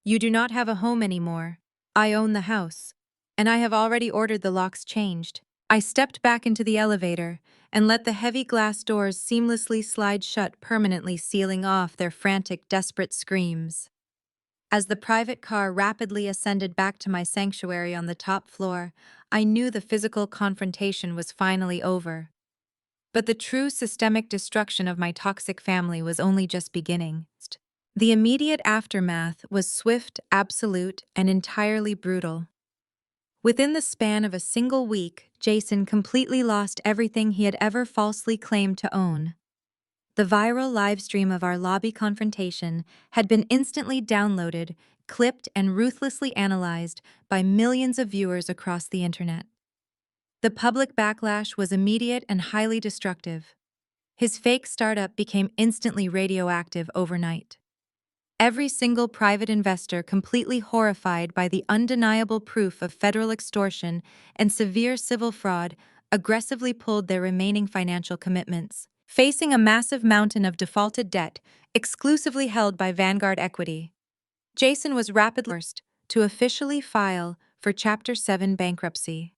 You do not have a home anymore. I own the house. And I have already ordered the locks changed." I stepped back into the elevator and let the heavy glass doors seamlessly slide shut, permanently sealing off their frantic, desperate screams. As the private car rapidly ascended back to my sanctuary on the top floor, I knew the physical confrontation was finally over. But the true systemic destruction of my toxic family was only just beginning. The immediate aftermath was swift, absolute, and entirely brutal. Within the span of a single week, Jason completely lost everything he had ever falsely claimed to own. The viral livestream of our lobby confrontation had been instantly downloaded, clipped, and ruthlessly analyzed by millions of viewers across the internet. The public backlash was immediate and highly destructive. His fake startup became instantly radioactive overnight. Every single private investor, completely horrified by the undeniable proof of federal extortion and severe civil fraud, aggressively pulled their remaining financial commitments, facing a massive mountain of defaulted debt exclusively held by Vanguard Equity. Jason was rapidly forced to officially file for Chapter 7 bankruptcy.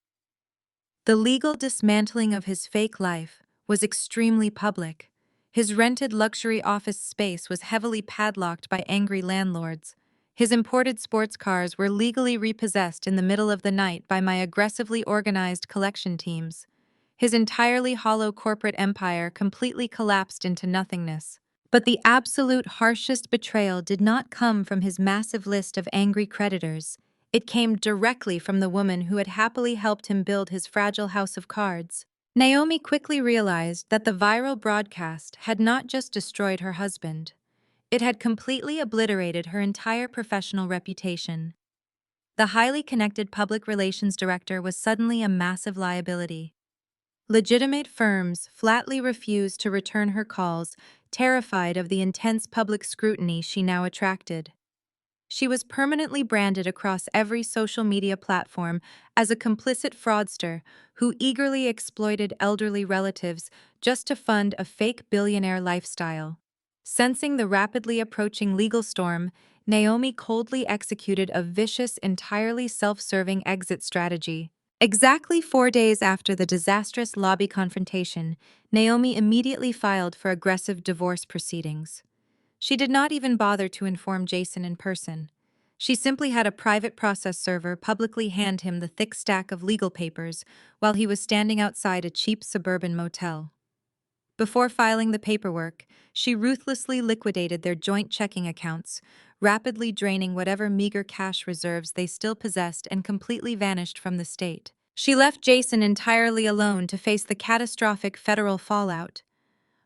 The legal dismantling of his fake life was extremely public. His rented luxury office space was heavily padlocked by angry landlords. His imported sports cars were legally repossessed in the middle of the night by my aggressively organized collection teams. His entirely hollow corporate empire completely collapsed into nothingness. But the absolute harshest betrayal did not come from his massive list of angry creditors. It came directly from the woman who had happily helped him build his fragile house of cards. Naomi quickly realized that the viral broadcast had not just destroyed her husband. It had completely obliterated her entire professional reputation. The highly connected public relations director was suddenly a massive liability. Legitimate firms flatly refused to return her calls, terrified of the intense public scrutiny she now attracted. She was permanently branded across every social media platform as a complicit fraudster who eagerly exploited elderly relatives just to fund a fake billionaire lifestyle. Sensing the rapidly approaching legal storm, Naomi coldly executed a vicious, entirely self-serving exit strategy. Exactly 4 days after the disastrous lobby confrontation, Naomi immediately filed for aggressive divorce proceedings. She did not even bother to inform Jason in person. She simply had a private process server publicly hand him the thick stack of legal papers while he was standing outside a cheap suburban motel. Before filing the paperwork, she ruthlessly liquidated their joint checking accounts, rapidly draining whatever meager cash reserves they still possessed and completely vanished from the state. She left Jason entirely alone to face the catastrophic federal fallout.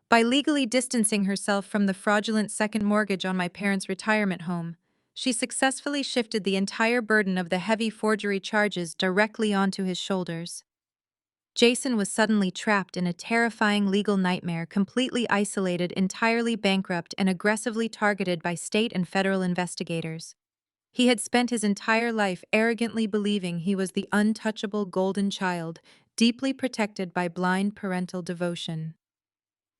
By legally distancing herself from the fraudulent second mortgage on my parents' retirement home, she successfully shifted the entire burden of the heavy forgery charges directly onto his shoulders. Jason was suddenly trapped in a terrifying legal nightmare, completely isolated, entirely bankrupt, and aggressively targeted by state and federal investigators. He had spent his entire life arrogantly believing he was the untouchable golden child, deeply protected by blind parental devotion.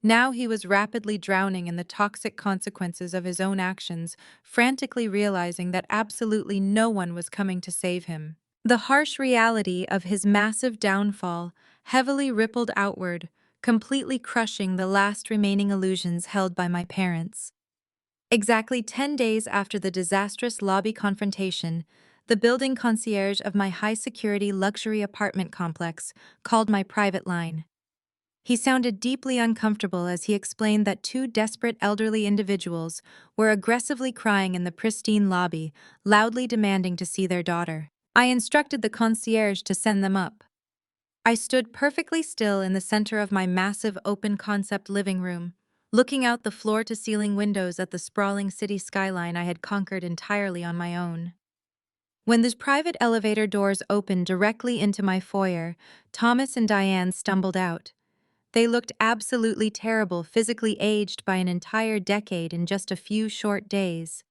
Now he was rapidly drowning in the toxic consequences of his own actions, frantically realizing that absolutely no one was coming to save him. The harsh reality of his massive downfall heavily rippled outward, completely crushing the last remaining illusions held by my parents. Exactly 10 days after the disastrous lobby confrontation, the building concierge of my high-security luxury apartment complex called my private line. He sounded deeply uncomfortable as he explained that two desperate elderly individuals were aggressively crying in the pristine lobby, loudly demanding to see their daughter. I instructed the concierge to send them up. I stood perfectly still in the center of my massive open-concept living room, looking out the floor-to-ceiling windows at the sprawling city skyline I had conquered entirely on my own. When the private elevator doors opened directly into my foyer, Thomas and Diane stumbled out. They looked absolutely terrible, physically aged by an entire decade in just a few short days.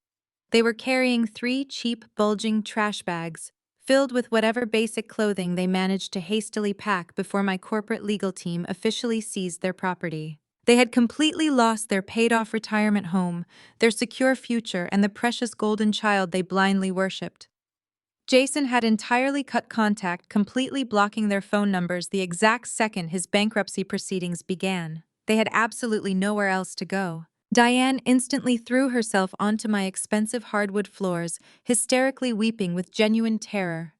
They were carrying 3 cheap, bulging trash bags, filled with whatever basic clothing they managed to hastily pack before my corporate legal team officially seized their property. They had completely lost their paid-off retirement home, their secure future, and the precious golden child they blindly worshipped. Jason had entirely cut contact, completely blocking their phone numbers the exact second his bankruptcy proceedings began. They had absolutely nowhere else to go. Diane instantly threw herself onto my expensive hardwood floors, hysterically weeping with genuine terror.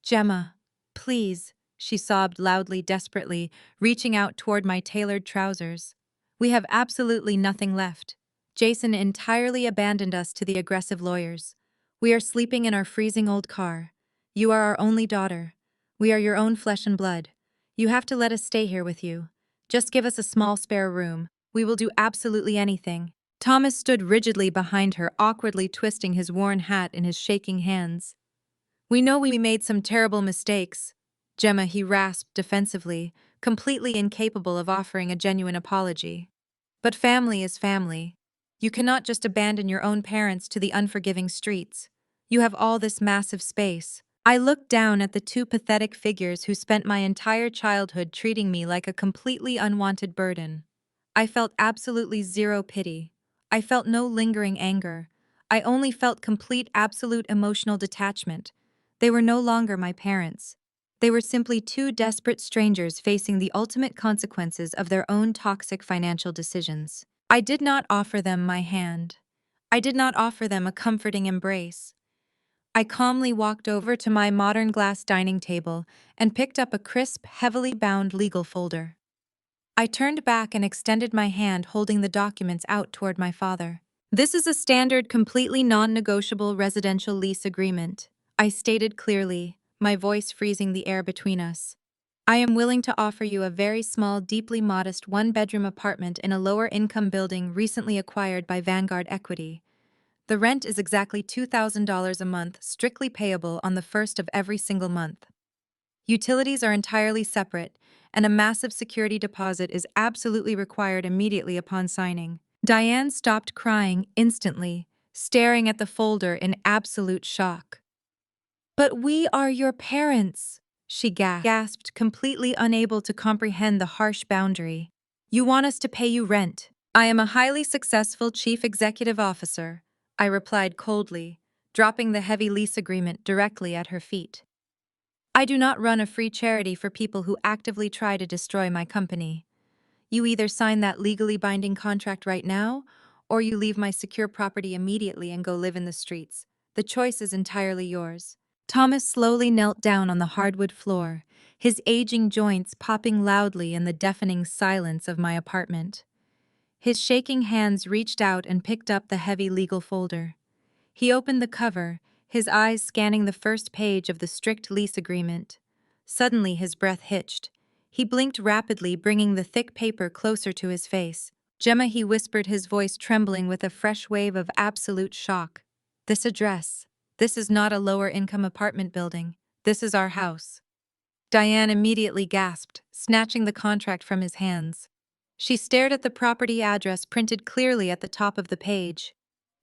"Gemma, please," she sobbed loudly, desperately, reaching out toward my tailored trousers. "We have absolutely nothing left. Jason entirely abandoned us to the aggressive lawyers. We are sleeping in our freezing old car. You are our only daughter. We are your own flesh and blood. You have to let us stay here with you. Just give us a small spare room. We will do absolutely anything." Thomas stood rigidly behind her, awkwardly twisting his worn hat in his shaking hands. "We know we made some terrible mistakes," Gemma, he rasped defensively, completely incapable of offering a genuine apology. "But family is family. You cannot just abandon your own parents to the unforgiving streets. You have all this massive space." I looked down at the two pathetic figures who spent my entire childhood treating me like a completely unwanted burden. I felt absolutely zero pity. I felt no lingering anger. I only felt complete, absolute emotional detachment. They were no longer my parents. They were simply two desperate strangers facing the ultimate consequences of their own toxic financial decisions. I did not offer them my hand. I did not offer them a comforting embrace. I calmly walked over to my modern glass dining table and picked up a crisp, heavily bound legal folder. I turned back and extended my hand, holding the documents out toward my father. "This is a standard, completely non-negotiable residential lease agreement," I stated clearly, my voice freezing the air between us. "I am willing to offer you a very small, deeply modest one-bedroom apartment in a lower-income building recently acquired by Vanguard Equity. The rent is exactly $2,000 a month, strictly payable on the first of every single month. Utilities are entirely separate, and a massive security deposit is absolutely required immediately upon signing." Diane stopped crying instantly, staring at the folder in absolute shock. "But we are your parents," she gasped, completely unable to comprehend the harsh boundary. "You want us to pay you rent." "I am a highly successful chief executive officer," I replied coldly, dropping the heavy lease agreement directly at her feet. "I do not run a free charity for people who actively try to destroy my company. You either sign that legally binding contract right now, or you leave my secure property immediately and go live in the streets. The choice is entirely yours." Thomas slowly knelt down on the hardwood floor, his aging joints popping loudly in the deafening silence of my apartment. His shaking hands reached out and picked up the heavy legal folder. He opened the cover, his eyes scanning the first page of the strict lease agreement. Suddenly his breath hitched. He blinked rapidly, bringing the thick paper closer to his face. "Gemma," he whispered, his voice trembling with a fresh wave of absolute shock. "This address. This is not a lower-income apartment building. This is our house." Diane immediately gasped, snatching the contract from his hands. She stared at the property address printed clearly at the top of the page.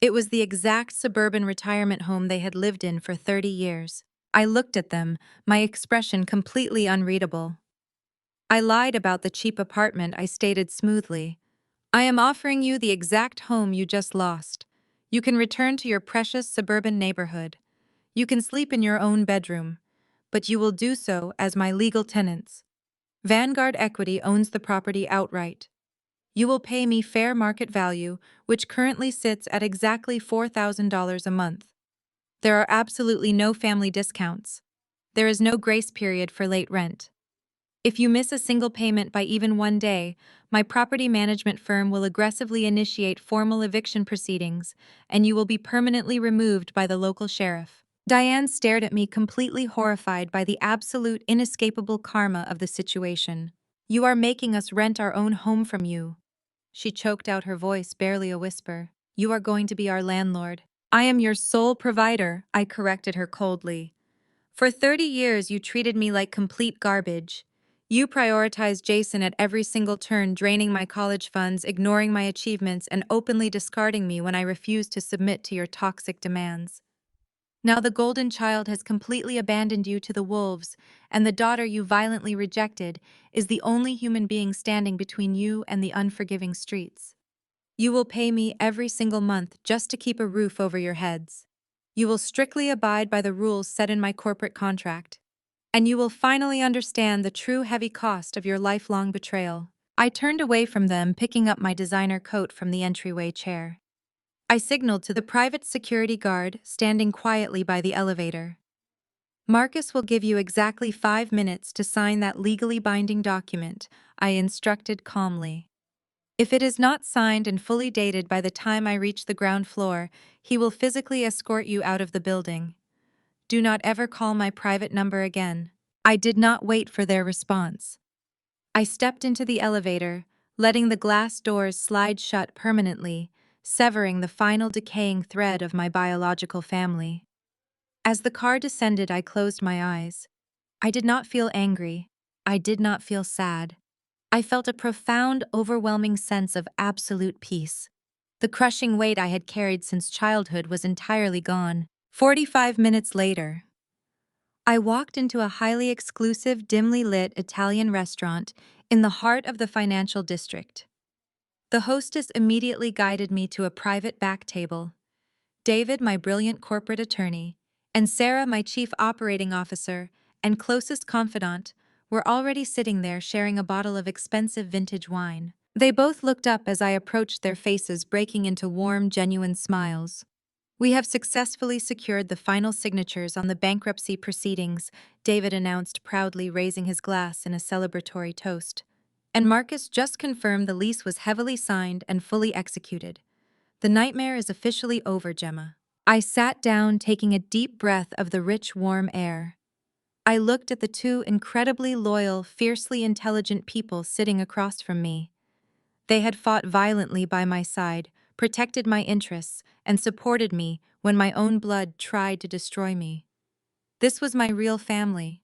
It was the exact suburban retirement home they had lived in for 30 years. I looked at them, my expression completely unreadable. "I lied about the cheap apartment," I stated smoothly. "I am offering you the exact home you just lost. You can return to your precious suburban neighborhood. You can sleep in your own bedroom, but you will do so as my legal tenants. Vanguard Equity owns the property outright. You will pay me fair market value, which currently sits at exactly $4,000 a month. There are absolutely no family discounts. There is no grace period for late rent. If you miss a single payment by even one day, my property management firm will aggressively initiate formal eviction proceedings, and you will be permanently removed by the local sheriff." Diane stared at me, completely horrified by the absolute, inescapable karma of the situation. "You are making us rent our own home from you." She choked out, her voice barely a whisper. "You are going to be our landlord." "I am your sole provider," I corrected her coldly. "For 30 years you treated me like complete garbage. You prioritized Jason at every single turn, draining my college funds, ignoring my achievements, and openly discarding me when I refused to submit to your toxic demands. Now the golden child has completely abandoned you to the wolves, and the daughter you violently rejected is the only human being standing between you and the unforgiving streets. You will pay me every single month just to keep a roof over your heads. You will strictly abide by the rules set in my corporate contract. And you will finally understand the true heavy cost of your lifelong betrayal." I turned away from them, picking up my designer coat from the entryway chair. I signaled to the private security guard standing quietly by the elevator. "Marcus will give you exactly 5 minutes to sign that legally binding document," I instructed calmly. "If it is not signed and fully dated by the time I reach the ground floor, he will physically escort you out of the building. Do not ever call my private number again." I did not wait for their response. I stepped into the elevator, letting the glass doors slide shut permanently, severing the final decaying thread of my biological family. As the car descended, I closed my eyes. I did not feel angry. I did not feel sad. I felt a profound, overwhelming sense of absolute peace. The crushing weight I had carried since childhood was entirely gone. 45 minutes later, I walked into a highly exclusive, dimly lit Italian restaurant in the heart of the financial district. The hostess immediately guided me to a private back table. David, my brilliant corporate attorney, and Sarah, my chief operating officer, and closest confidant were already sitting there sharing a bottle of expensive vintage wine. They both looked up as I approached, their faces breaking into warm, genuine smiles. "We have successfully secured the final signatures on the bankruptcy proceedings," David announced proudly, raising his glass in a celebratory toast. "And Marcus just confirmed the lease was heavily signed and fully executed. The nightmare is officially over, Gemma." I sat down, taking a deep breath of the rich, warm air. I looked at the two incredibly loyal, fiercely intelligent people sitting across from me. They had fought violently by my side, protected my interests, and supported me when my own blood tried to destroy me. This was my real family,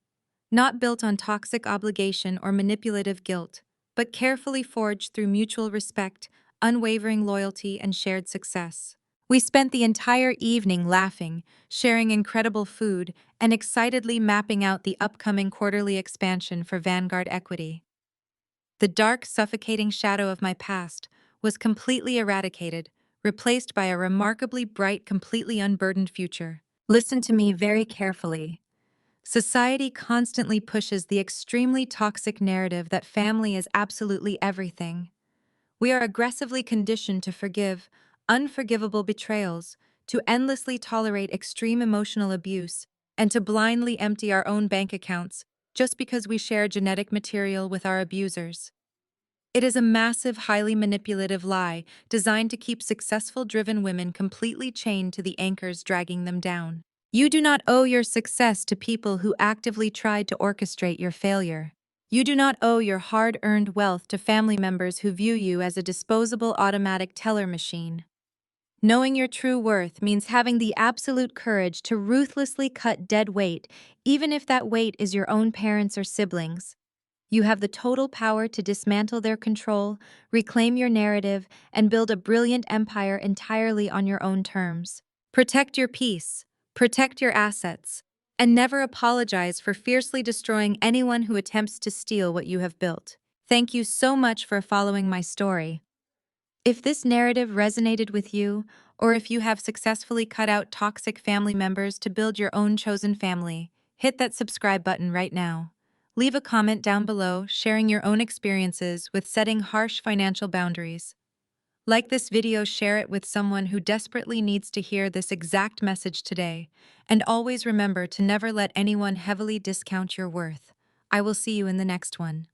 not built on toxic obligation or manipulative guilt, but carefully forged through mutual respect, unwavering loyalty, and shared success. We spent the entire evening laughing, sharing incredible food, and excitedly mapping out the upcoming quarterly expansion for Vanguard Equity. The dark, suffocating shadow of my past was completely eradicated, replaced by a remarkably bright, completely unburdened future. Listen to me very carefully. Society constantly pushes the extremely toxic narrative that family is absolutely everything. We are aggressively conditioned to forgive unforgivable betrayals, to endlessly tolerate extreme emotional abuse, and to blindly empty our own bank accounts just because we share genetic material with our abusers. It is a massive, highly manipulative lie designed to keep successful, driven women completely chained to the anchors dragging them down. You do not owe your success to people who actively tried to orchestrate your failure. You do not owe your hard-earned wealth to family members who view you as a disposable automatic teller machine. Knowing your true worth means having the absolute courage to ruthlessly cut dead weight, even if that weight is your own parents or siblings. You have the total power to dismantle their control, reclaim your narrative, and build a brilliant empire entirely on your own terms. Protect your peace, protect your assets, and never apologize for fiercely destroying anyone who attempts to steal what you have built. Thank you so much for following my story. If this narrative resonated with you, or if you have successfully cut out toxic family members to build your own chosen family, hit that subscribe button right now. Leave a comment down below sharing your own experiences with setting harsh financial boundaries. Like this video, share it with someone who desperately needs to hear this exact message today. And always remember to never let anyone heavily discount your worth. I will see you in the next one.